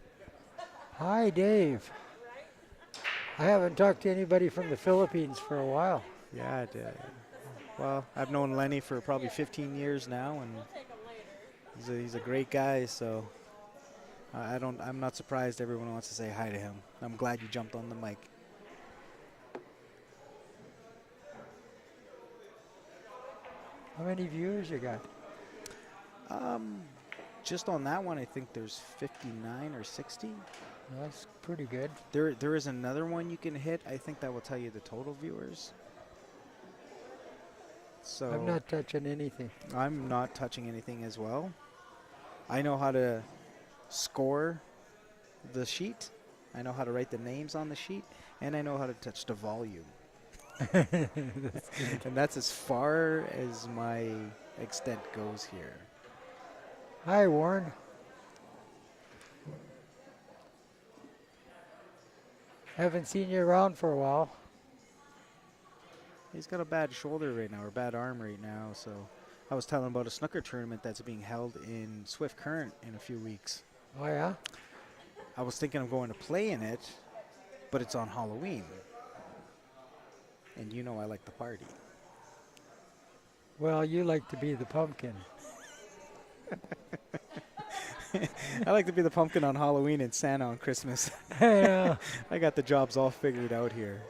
Hi, Dave. I haven't talked to anybody from the Philippines for a while. Yeah, well, I've known Lenny for probably 15 years now, and he's a great guy, so I'm not surprised everyone wants to say hi to him. I'm glad you jumped on the mic. How many viewers you got? Just on that one, I think there's 59 or 60. That's pretty good. There is another one you can hit. I think that will tell you the total viewers. So I'm not touching anything. I'm not touching anything as well. I know how to score the sheet. I know how to write the names on the sheet, and I know how to touch the volume. And that's as far as my extent goes here. Hi, Warren. Haven't seen you around for a while. He's got a bad shoulder right now, or bad arm right now, so I was telling him about a snooker tournament that's being held in Swift Current in a few weeks. Oh, yeah? I was thinking of going to play in it, but it's on Halloween. And you know I like the party. Well, you like to be the pumpkin. I like to be the pumpkin on Halloween and Santa on Christmas. Yeah. I got the jobs all figured out here.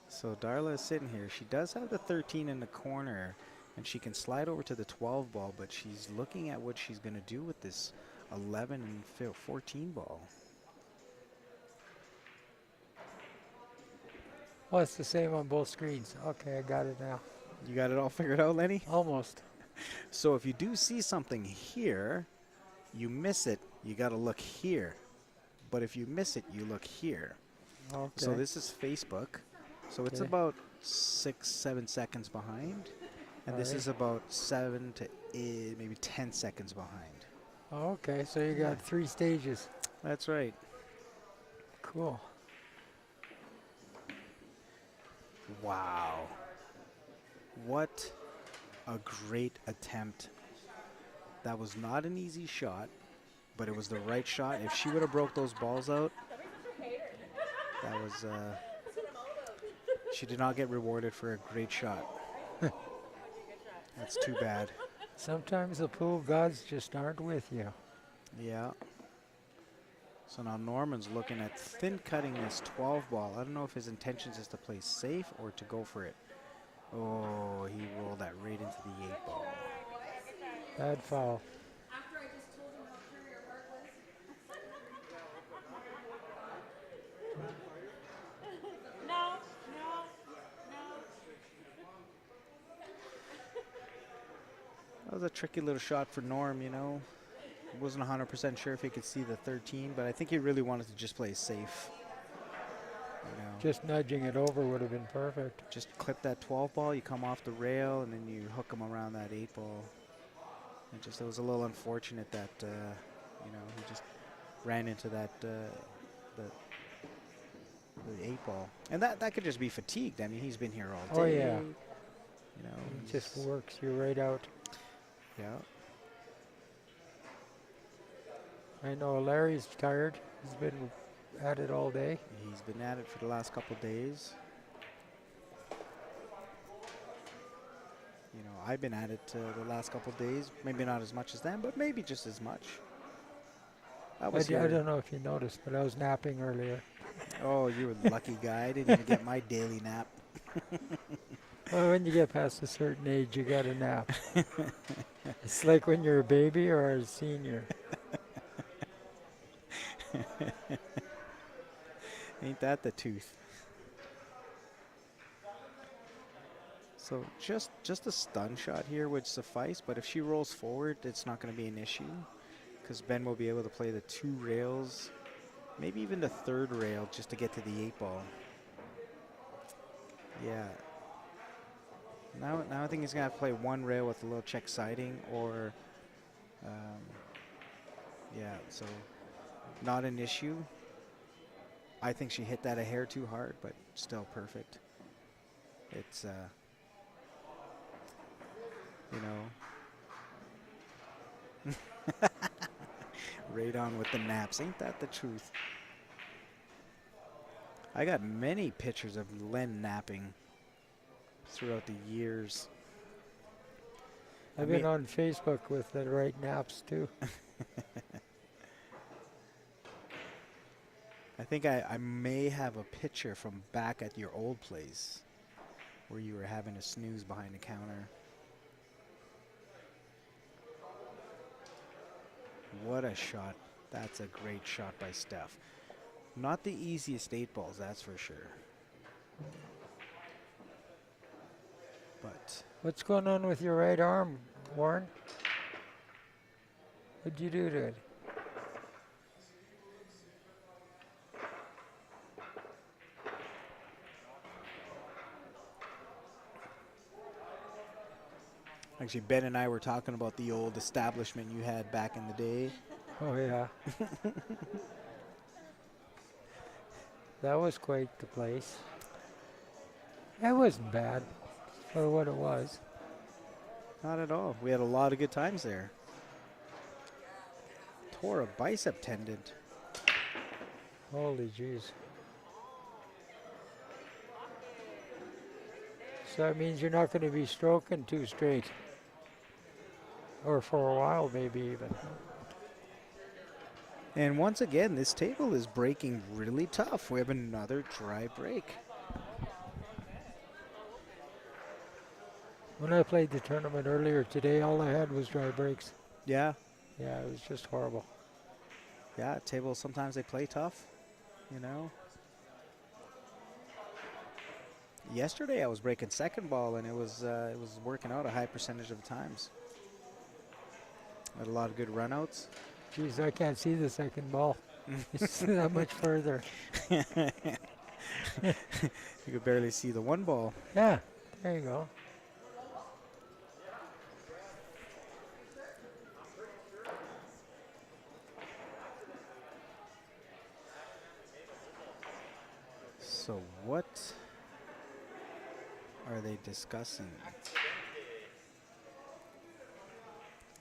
So Darla is sitting here. She does have the 13 in the corner, and she can slide over to the 12 ball, but she's looking at what she's going to do with this 11 and 14 ball. Well, it's the same on both screens. Okay, I got it now. You got it all figured out, Lenny? Almost. So if you do see something here, you miss it, you got to look here. But if you miss it, you look here. Okay. So this is Facebook. So it's Okay. about 6-7 seconds behind. And this Alright. is about 7 to maybe 10 seconds behind. Okay, so you got 3 stages. That's right. Cool. Wow. What a great attempt. That was not an easy shot, but it was the right shot. If she would have broke those balls out, that was, she did not get rewarded for a great shot. That's too bad. Sometimes the pool gods just aren't with you. Yeah. So now Norman's looking at thin cutting this 12 ball. I don't know if his intentions is to play safe or to go for it. Oh, he rolled that right into the 8 ball. Bad foul. After I just told him how pure your heart was. No, no, no. That was a tricky little shot for Norm, you know. Wasn't 100% sure if he could see the 13, but I think he really wanted to just play safe. You know, Just nudging it over would have been perfect. just clip that 12 ball, you come off the rail, and then you hook him around that 8 ball. It was a little unfortunate that, you know, he just ran into that, the 8 ball. And that could just be fatigued. I mean, he's been here all day. Oh, yeah. You know, It just he's- works you right out. yeah. I know Larry's tired. He's been at it all day. He's been at it for the last couple days. You know, I've been at it the last couple days. Maybe not as much as them, but maybe just as much. I was I here. don't know if you noticed, but I was napping earlier. Oh, you're a lucky guy. I didn't even get my daily nap. Well, when you get past a certain age, you got to nap. It's like when you're a baby or a senior. Ain't that the truth? So just a stun shot here would suffice, but if she rolls forward, it's not going to be an issue because Ben will be able to play the 2 rails, maybe even the 3rd rail just to get to the 8 ball. Yeah. Now I think he's going to have to play 1 rail with a little check siding or, yeah, so not an issue. I think she hit that a hair too hard, but still perfect. It's, you know. Right on with the naps. Ain't that the truth? I got many pictures of Len napping throughout the years. I've been on Facebook with the right naps too. I think I may have a picture from back at your old place where you were having a snooze behind the counter. What a shot. That's a great shot by Steph. Not the easiest 8 balls, that's for sure. But What's going on with your right arm, Warren? What'd you do to it? actually, Ben and I were talking about the old establishment you had back in the day. Oh, yeah. That was quite the place. It wasn't bad for what it was. Not at all. We had a lot of good times there. Tore a bicep tendon. Holy jeez. So that means you're not going to be stroking too straight. Or for a while, maybe even. And once again, this table is breaking really tough. We have another dry break. When I played the tournament earlier today, all I had was dry breaks. Yeah. Yeah, it was just horrible. Yeah, tables, sometimes they play tough, you know. Yesterday I was breaking 2nd ball and it was working out a high percentage of the times. Had a lot of good runouts. Geez, I can't see the 2nd ball. It's that much further. You could barely see the 1 ball. Yeah, there you go. So what are they discussing?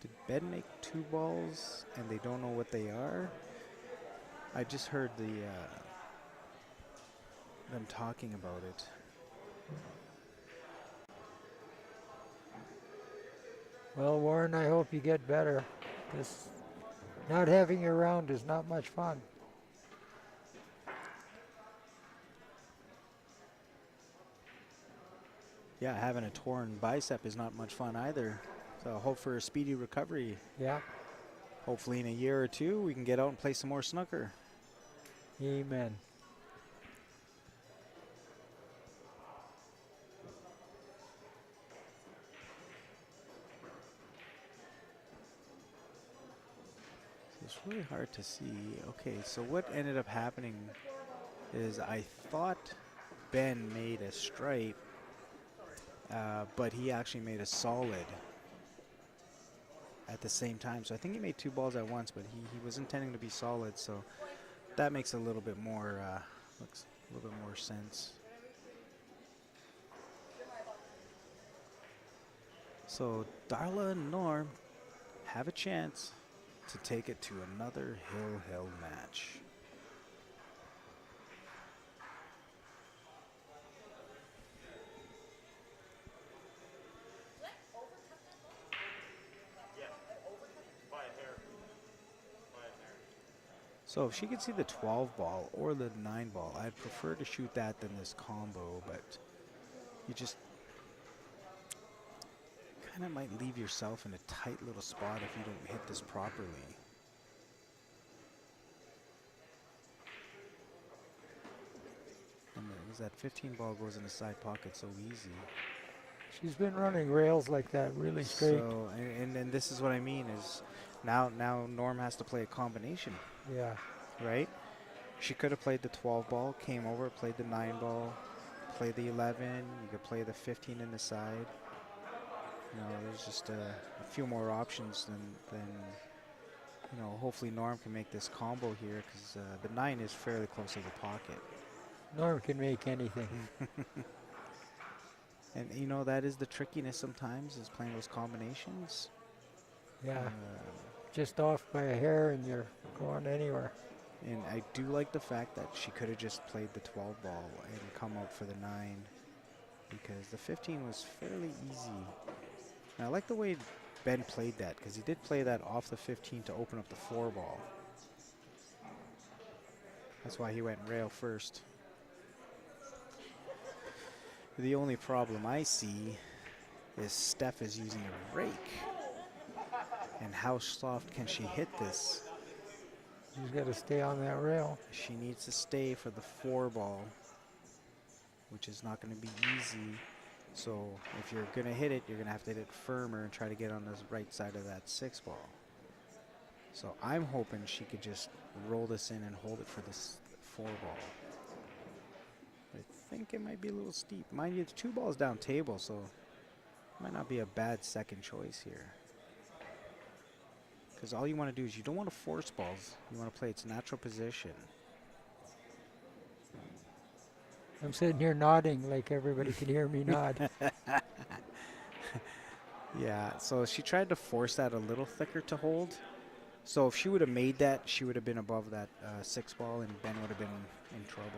Did Ben make 2 balls and they don't know what they are? I just heard them talking about it. Well, Warren, I hope you get better. This not having you around is not much fun. Yeah, having a torn bicep is not much fun either. So hope for a speedy recovery. Yeah. Hopefully in a year or 2 we can get out and play some more snooker. Amen. It's really hard to see. Okay, so what ended up happening is I thought Ben made a stripe, but he actually made a solid at the same time. So I think he made 2 balls at once, but he was intending to be solid. So that makes a little bit more, looks a little bit more sense. So Darla and Norm have a chance to take it to another hill held match. So if she could see the 12 ball or the 9 ball, I'd prefer to shoot that than this combo, but you just kind of might leave yourself in a tight little spot if you don't hit this properly. And that 15 ball goes in the side pocket so easy. She's been running rails like that really straight. So, and this is what I mean is now Norm has to play a combination, Yeah. right? She could have played the 12 ball, came over, played the 9 ball, played the 11. You could play the 15 in the side. You know, there's just a few more options than you know. Hopefully Norm can make this combo here because the 9 is fairly close to the pocket. Norm can make anything. And you know that is the trickiness sometimes is playing those combinations. Yeah. Just off by a hair and you're going anywhere. And I do like the fact that she could have just played the 12 ball and come out for the 9 because the 15 was fairly easy. And I like the way Ben played that because he did play that off the 15 to open up the 4 ball. That's why he went rail first. The only problem I see is Steph is using a rake. And how soft can she hit this? She's got to stay on that rail. She needs to stay for the 4 ball, which is not going to be easy. So if you're going to hit it, you're going to have to hit it firmer and try to get on the right side of that 6 ball. So I'm hoping she could just roll this in and hold it for this 4 ball. I think it might be a little steep. Mind you, it's 2 balls down table, so it might not be a bad second choice here. Because all you want to do is you don't want to force balls. You want to play its natural position. I'm sitting here nodding like everybody can hear me nod. Yeah, so she tried to force that a little thicker to hold. So if she would have made that, she would have been above that 6 ball and Ben would have been in trouble.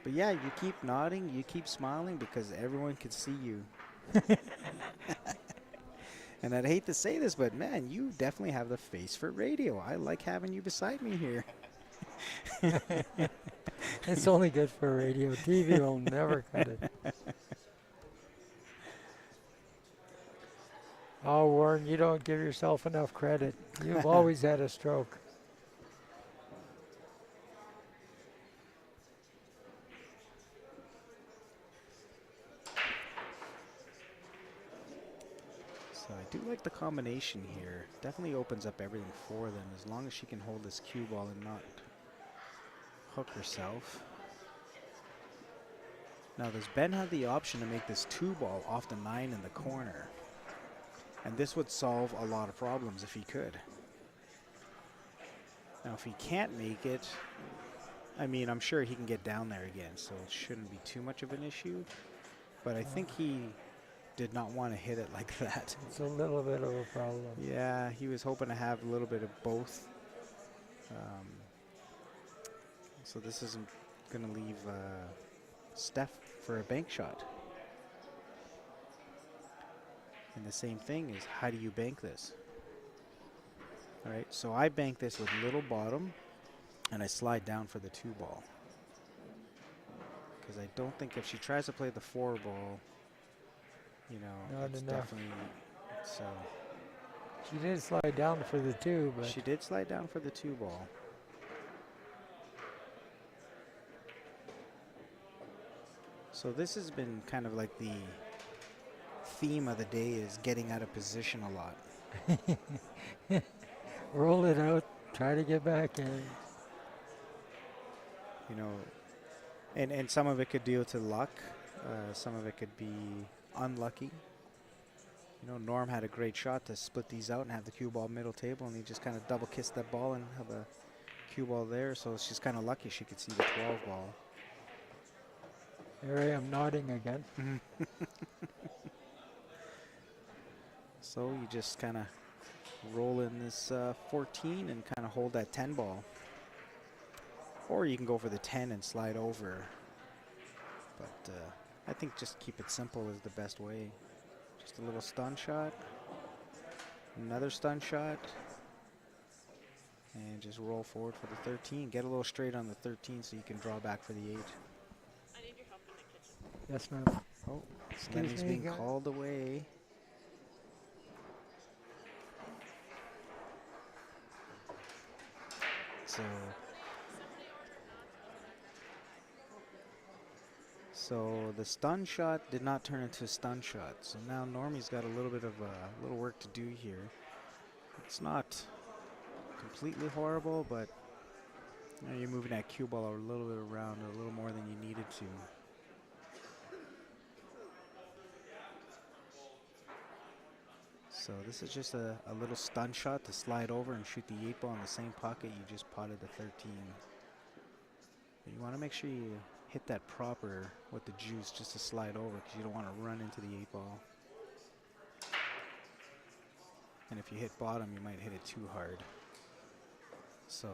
But yeah, you keep nodding, you keep smiling because everyone can see you. And I'd hate to say this, but man, you definitely have the face for radio. I like having you beside me here. It's only good for radio. TV will never cut it. Oh, Warren, you don't give yourself enough credit. You've always had a stroke. So I do like the combination here. Definitely opens up everything for them as long as she can hold this cue ball and not hook herself. Now does Ben have the option to make this 2 ball off the 9 in the corner? And this would solve a lot of problems if he could. Now if he can't make it, I mean, I'm sure he can get down there again, so it shouldn't be too much of an issue. But I think he did not want to hit it like that. It's a little bit of a problem. Yeah, he was hoping to have a little bit of both. So this isn't going to leave Steph for a bank shot. And the same thing is, how do you bank this? All right, so I bank this with little bottom, and I slide down for the 2 ball. Because I don't think if she tries to play the 4 ball, you know, Not it's enough. definitely, so. She did slide down for the 2, but She did slide down for the 2 ball. So this has been kind of like the theme of the day is getting out of position a lot. roll it out, try to get back in. You know, and some of it could deal to luck. Some of it could be unlucky. You know, Norm had a great shot to split these out and have the cue ball middle table, and he just kind of double kissed that ball and have a cue ball there. So she's kind of lucky she could see the 12 ball. Here I am nodding again. So you just kind of roll in this 14 and kind of hold that 10 ball. Or you can go for the 10 and slide over. But I think just keep it simple is the best way. Just a little stun shot. Another stun shot. And just roll forward for the 13. Get a little straight on the 13 so you can draw back for the 8. Yes, ma'am. Oh, Excuse Lemmy's me, being guys. called away. So the stun shot did not turn into a stun shot. So now Normie's got a little bit of a little work to do here. It's not completely horrible, but you know, you're moving that cue ball a little bit around, a little more than you needed to. So this is just a little stun shot to slide over and shoot the 8 ball in the same pocket you just potted the 13. But you want to make sure you hit that proper with the juice just to slide over because you don't want to run into the 8 ball. And if you hit bottom, you might hit it too hard. So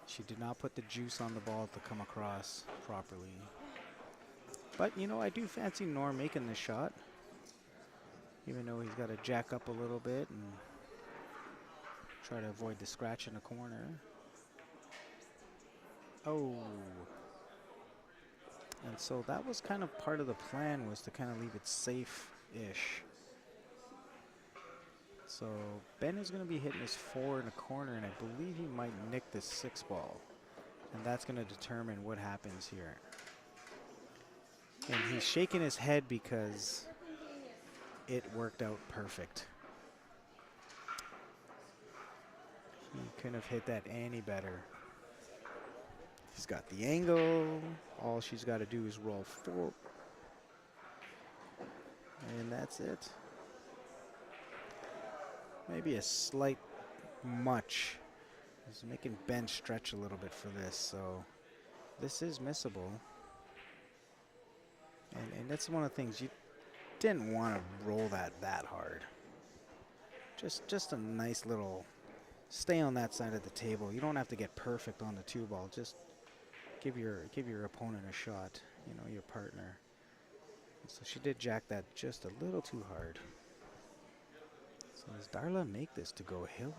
she did not put the juice on the ball to come across properly. But, you know, I do fancy Norm making this shot. Even though he's got to jack up a little bit and try to avoid the scratch in the corner. Oh. And so that was kind of part of the plan, was to kind of leave it safe-ish. So Ben is going to be hitting his 4 in the corner, and I believe he might nick the 6 ball. And that's going to determine what happens here. And he's shaking his head because it worked out perfect. He couldn't have hit that any better. He's got the angle. All she's got to do is roll 4. And that's it. Maybe a slight much. He's making Ben stretch a little bit for this, so this is missable. And that's one of the things, you didn't want to roll that hard. Just a nice little stay on that side of the table. You don't have to get perfect on the 2 ball. Just give your opponent a shot, you know, your partner. So she did jack that just a little too hard. So does Darla make this to go hill?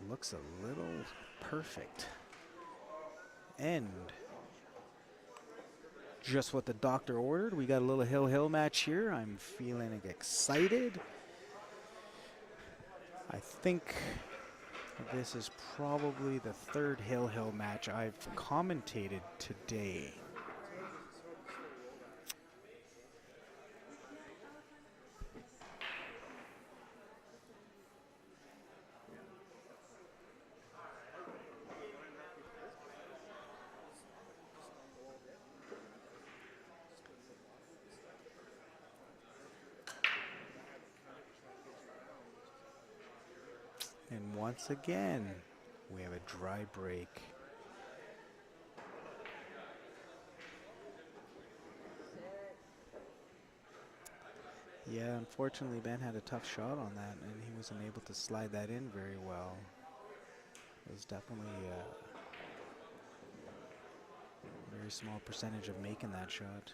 Looks a little perfect. And just what the doctor ordered. We got a little hill match here. I'm feeling excited. I think this is probably the 3rd hill match I've commentated today. And once again, we have a dry break. Yeah, unfortunately, Ben had a tough shot on that, and he wasn't able to slide that in very well. It was definitely a very small percentage of making that shot.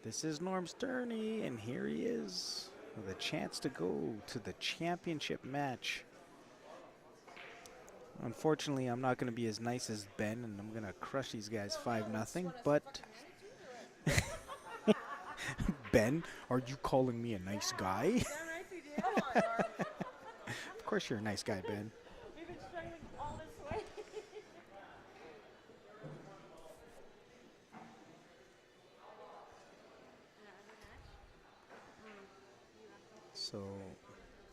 This is Norm Sterney, and here he is with a chance to go to the championship match. Unfortunately, I'm not going to be as nice as Ben, and I'm going to crush these guys 5-0, but Ben, are you calling me a nice guy? Of course you're a nice guy, Ben. We've been struggling all this way. So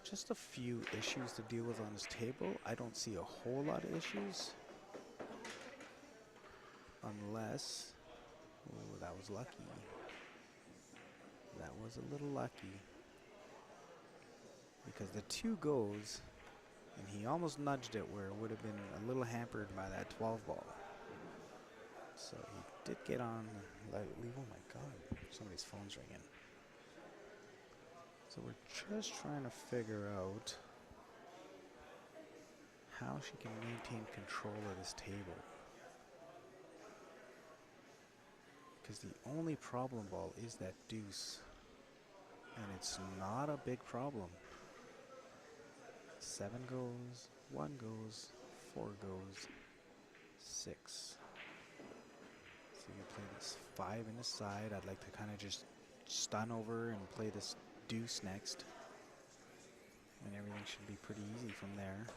just a few issues to deal with on this table. I don't see a whole lot of issues. Unless, oh, that was lucky. That was a little lucky. Because the 2 goes, and he almost nudged it where it would have been a little hampered by that 12 ball. So he did get on, oh my God, somebody's phone's ringing. So So we're just trying to figure out how she can maintain control of this table. Because the only problem ball is that deuce. And it's not a big problem. 7 goes, 1 goes, 4 goes, 6. So you play this 5 in the side. I'd like to kind of just stun over and play this deuce next. And everything should be pretty easy from there.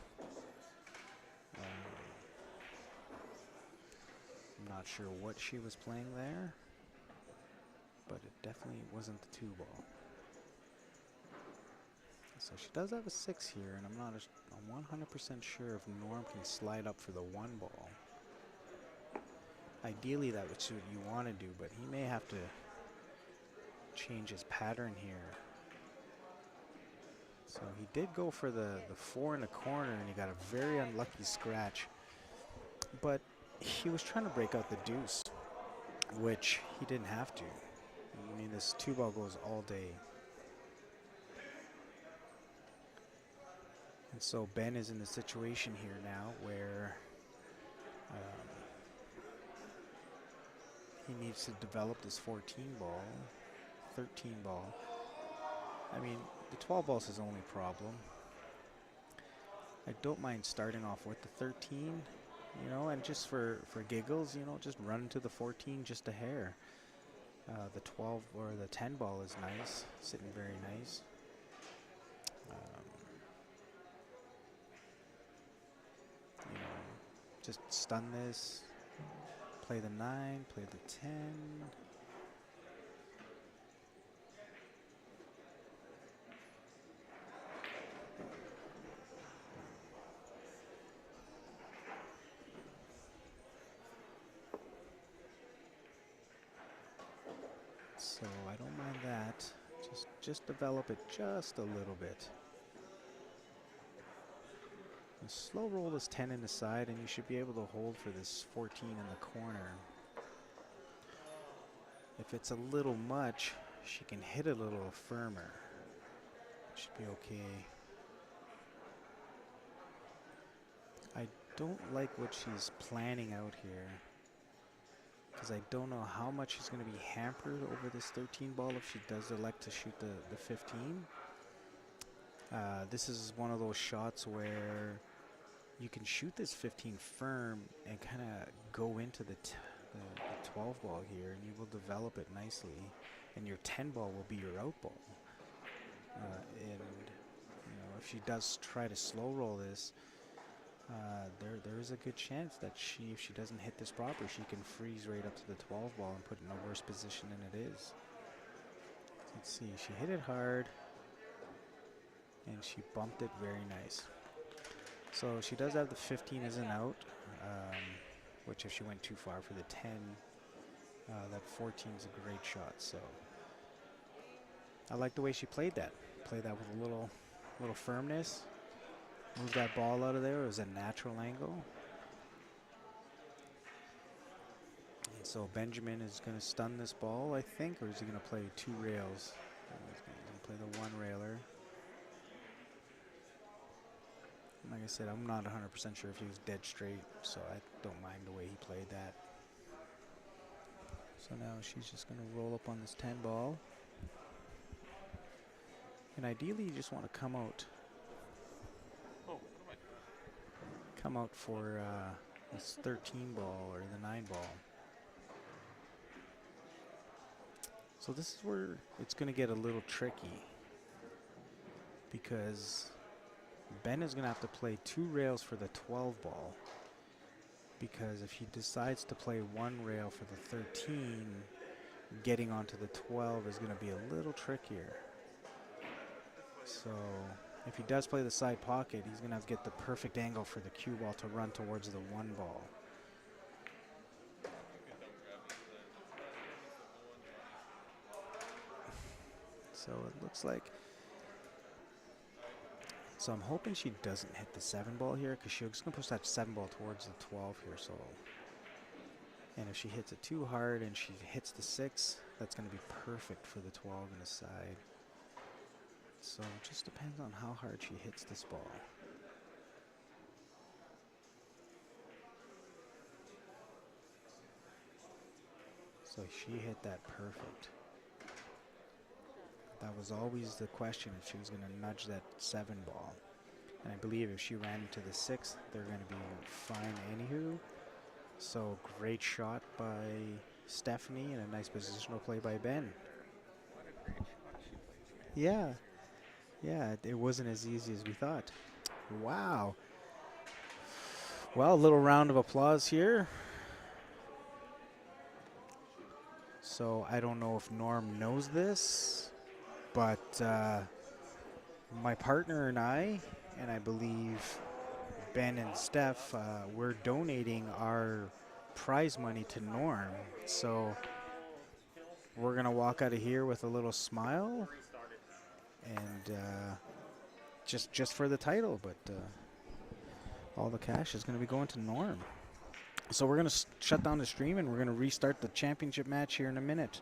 I'm not sure what she was playing there, but it definitely wasn't the 2 ball. So she does have a 6 here, and I'm 100% sure if Norm can slide up for the 1 ball. Ideally, that would suit you want to do, but he may have to change his pattern here. So he did go for the 4 in the corner, and he got a very unlucky scratch. But he was trying to break out the deuce, which he didn't have to. I mean, this 2 ball goes all day. And so Ben is in the situation here now where he needs to develop this 14 ball, 13 ball. I mean, the 12 ball's his only problem. I don't mind starting off with the 13, you know, and just for giggles, you know, just run to the 14 just a hair. The 12 or the 10 ball is nice, sitting very nice. You know, just stun this, play the 9, play the 10. So I don't mind that. Just develop it just a little bit. And slow roll this 10 in the side, and you should be able to hold for this 14 in the corner. If it's a little much, she can hit it a little firmer. It should be okay. I don't like what she's planning out here, because I don't know how much she's going to be hampered over this 13 ball if she does elect to shoot the 15. This is one of those shots where you can shoot this 15 firm and kind of go into the 12 ball here, and you will develop it nicely, and your 10 ball will be your out ball. And you know, if she does try to slow roll this, there is a good chance that if she doesn't hit this proper, she can freeze right up to the 12 ball and put it in a worse position than it is. Let's see, she hit it hard, and she bumped it very nice. So she does have the 15 as an out, which if she went too far for the 10, that 14 is a great shot. So I like the way she played that. Played that with a little firmness. Moved that ball out of there. It was a natural angle. And so Benjamin is going to stun this ball, I think, or is he going to play 2 rails? He's going to play the 1 railer. Like I said, I'm not 100% sure if he was dead straight, so I don't mind the way he played that. So now she's just going to roll up on this 10 ball. And ideally, you just want to come out for this 13 ball or the 9 ball. So this is where it's going to get a little tricky, because Ben is going to have to play 2 rails for the 12 ball, because if he decides to play 1 rail for the 13, getting onto the 12 is going to be a little trickier. So if he does play the side pocket, he's going to have to get the perfect angle for the cue ball to run towards the 1 ball. So it looks like, so I'm hoping she doesn't hit the 7 ball here, because she's going to push that 7 ball towards the 12 here. So, and if she hits it too hard and she hits the 6, that's going to be perfect for the 12 in the side. So it just depends on how hard she hits this ball. So she hit that perfect. That was always the question, if she was going to nudge that 7 ball. And I believe if she ran into the 6th, they're going to be fine anywho. So great shot by Stephanie and a nice positional play by Ben. Yeah. Yeah, it wasn't as easy as we thought. Wow. Well, a little round of applause here. So I don't know if Norm knows this, but my partner and I believe Ben and Steph, we're donating our prize money to Norm. So we're going to walk out of here with a little smile and just for the title, but all the cash is going to be going to Norm. So we're going to shut down the stream and we're going to restart the championship match here in a minute.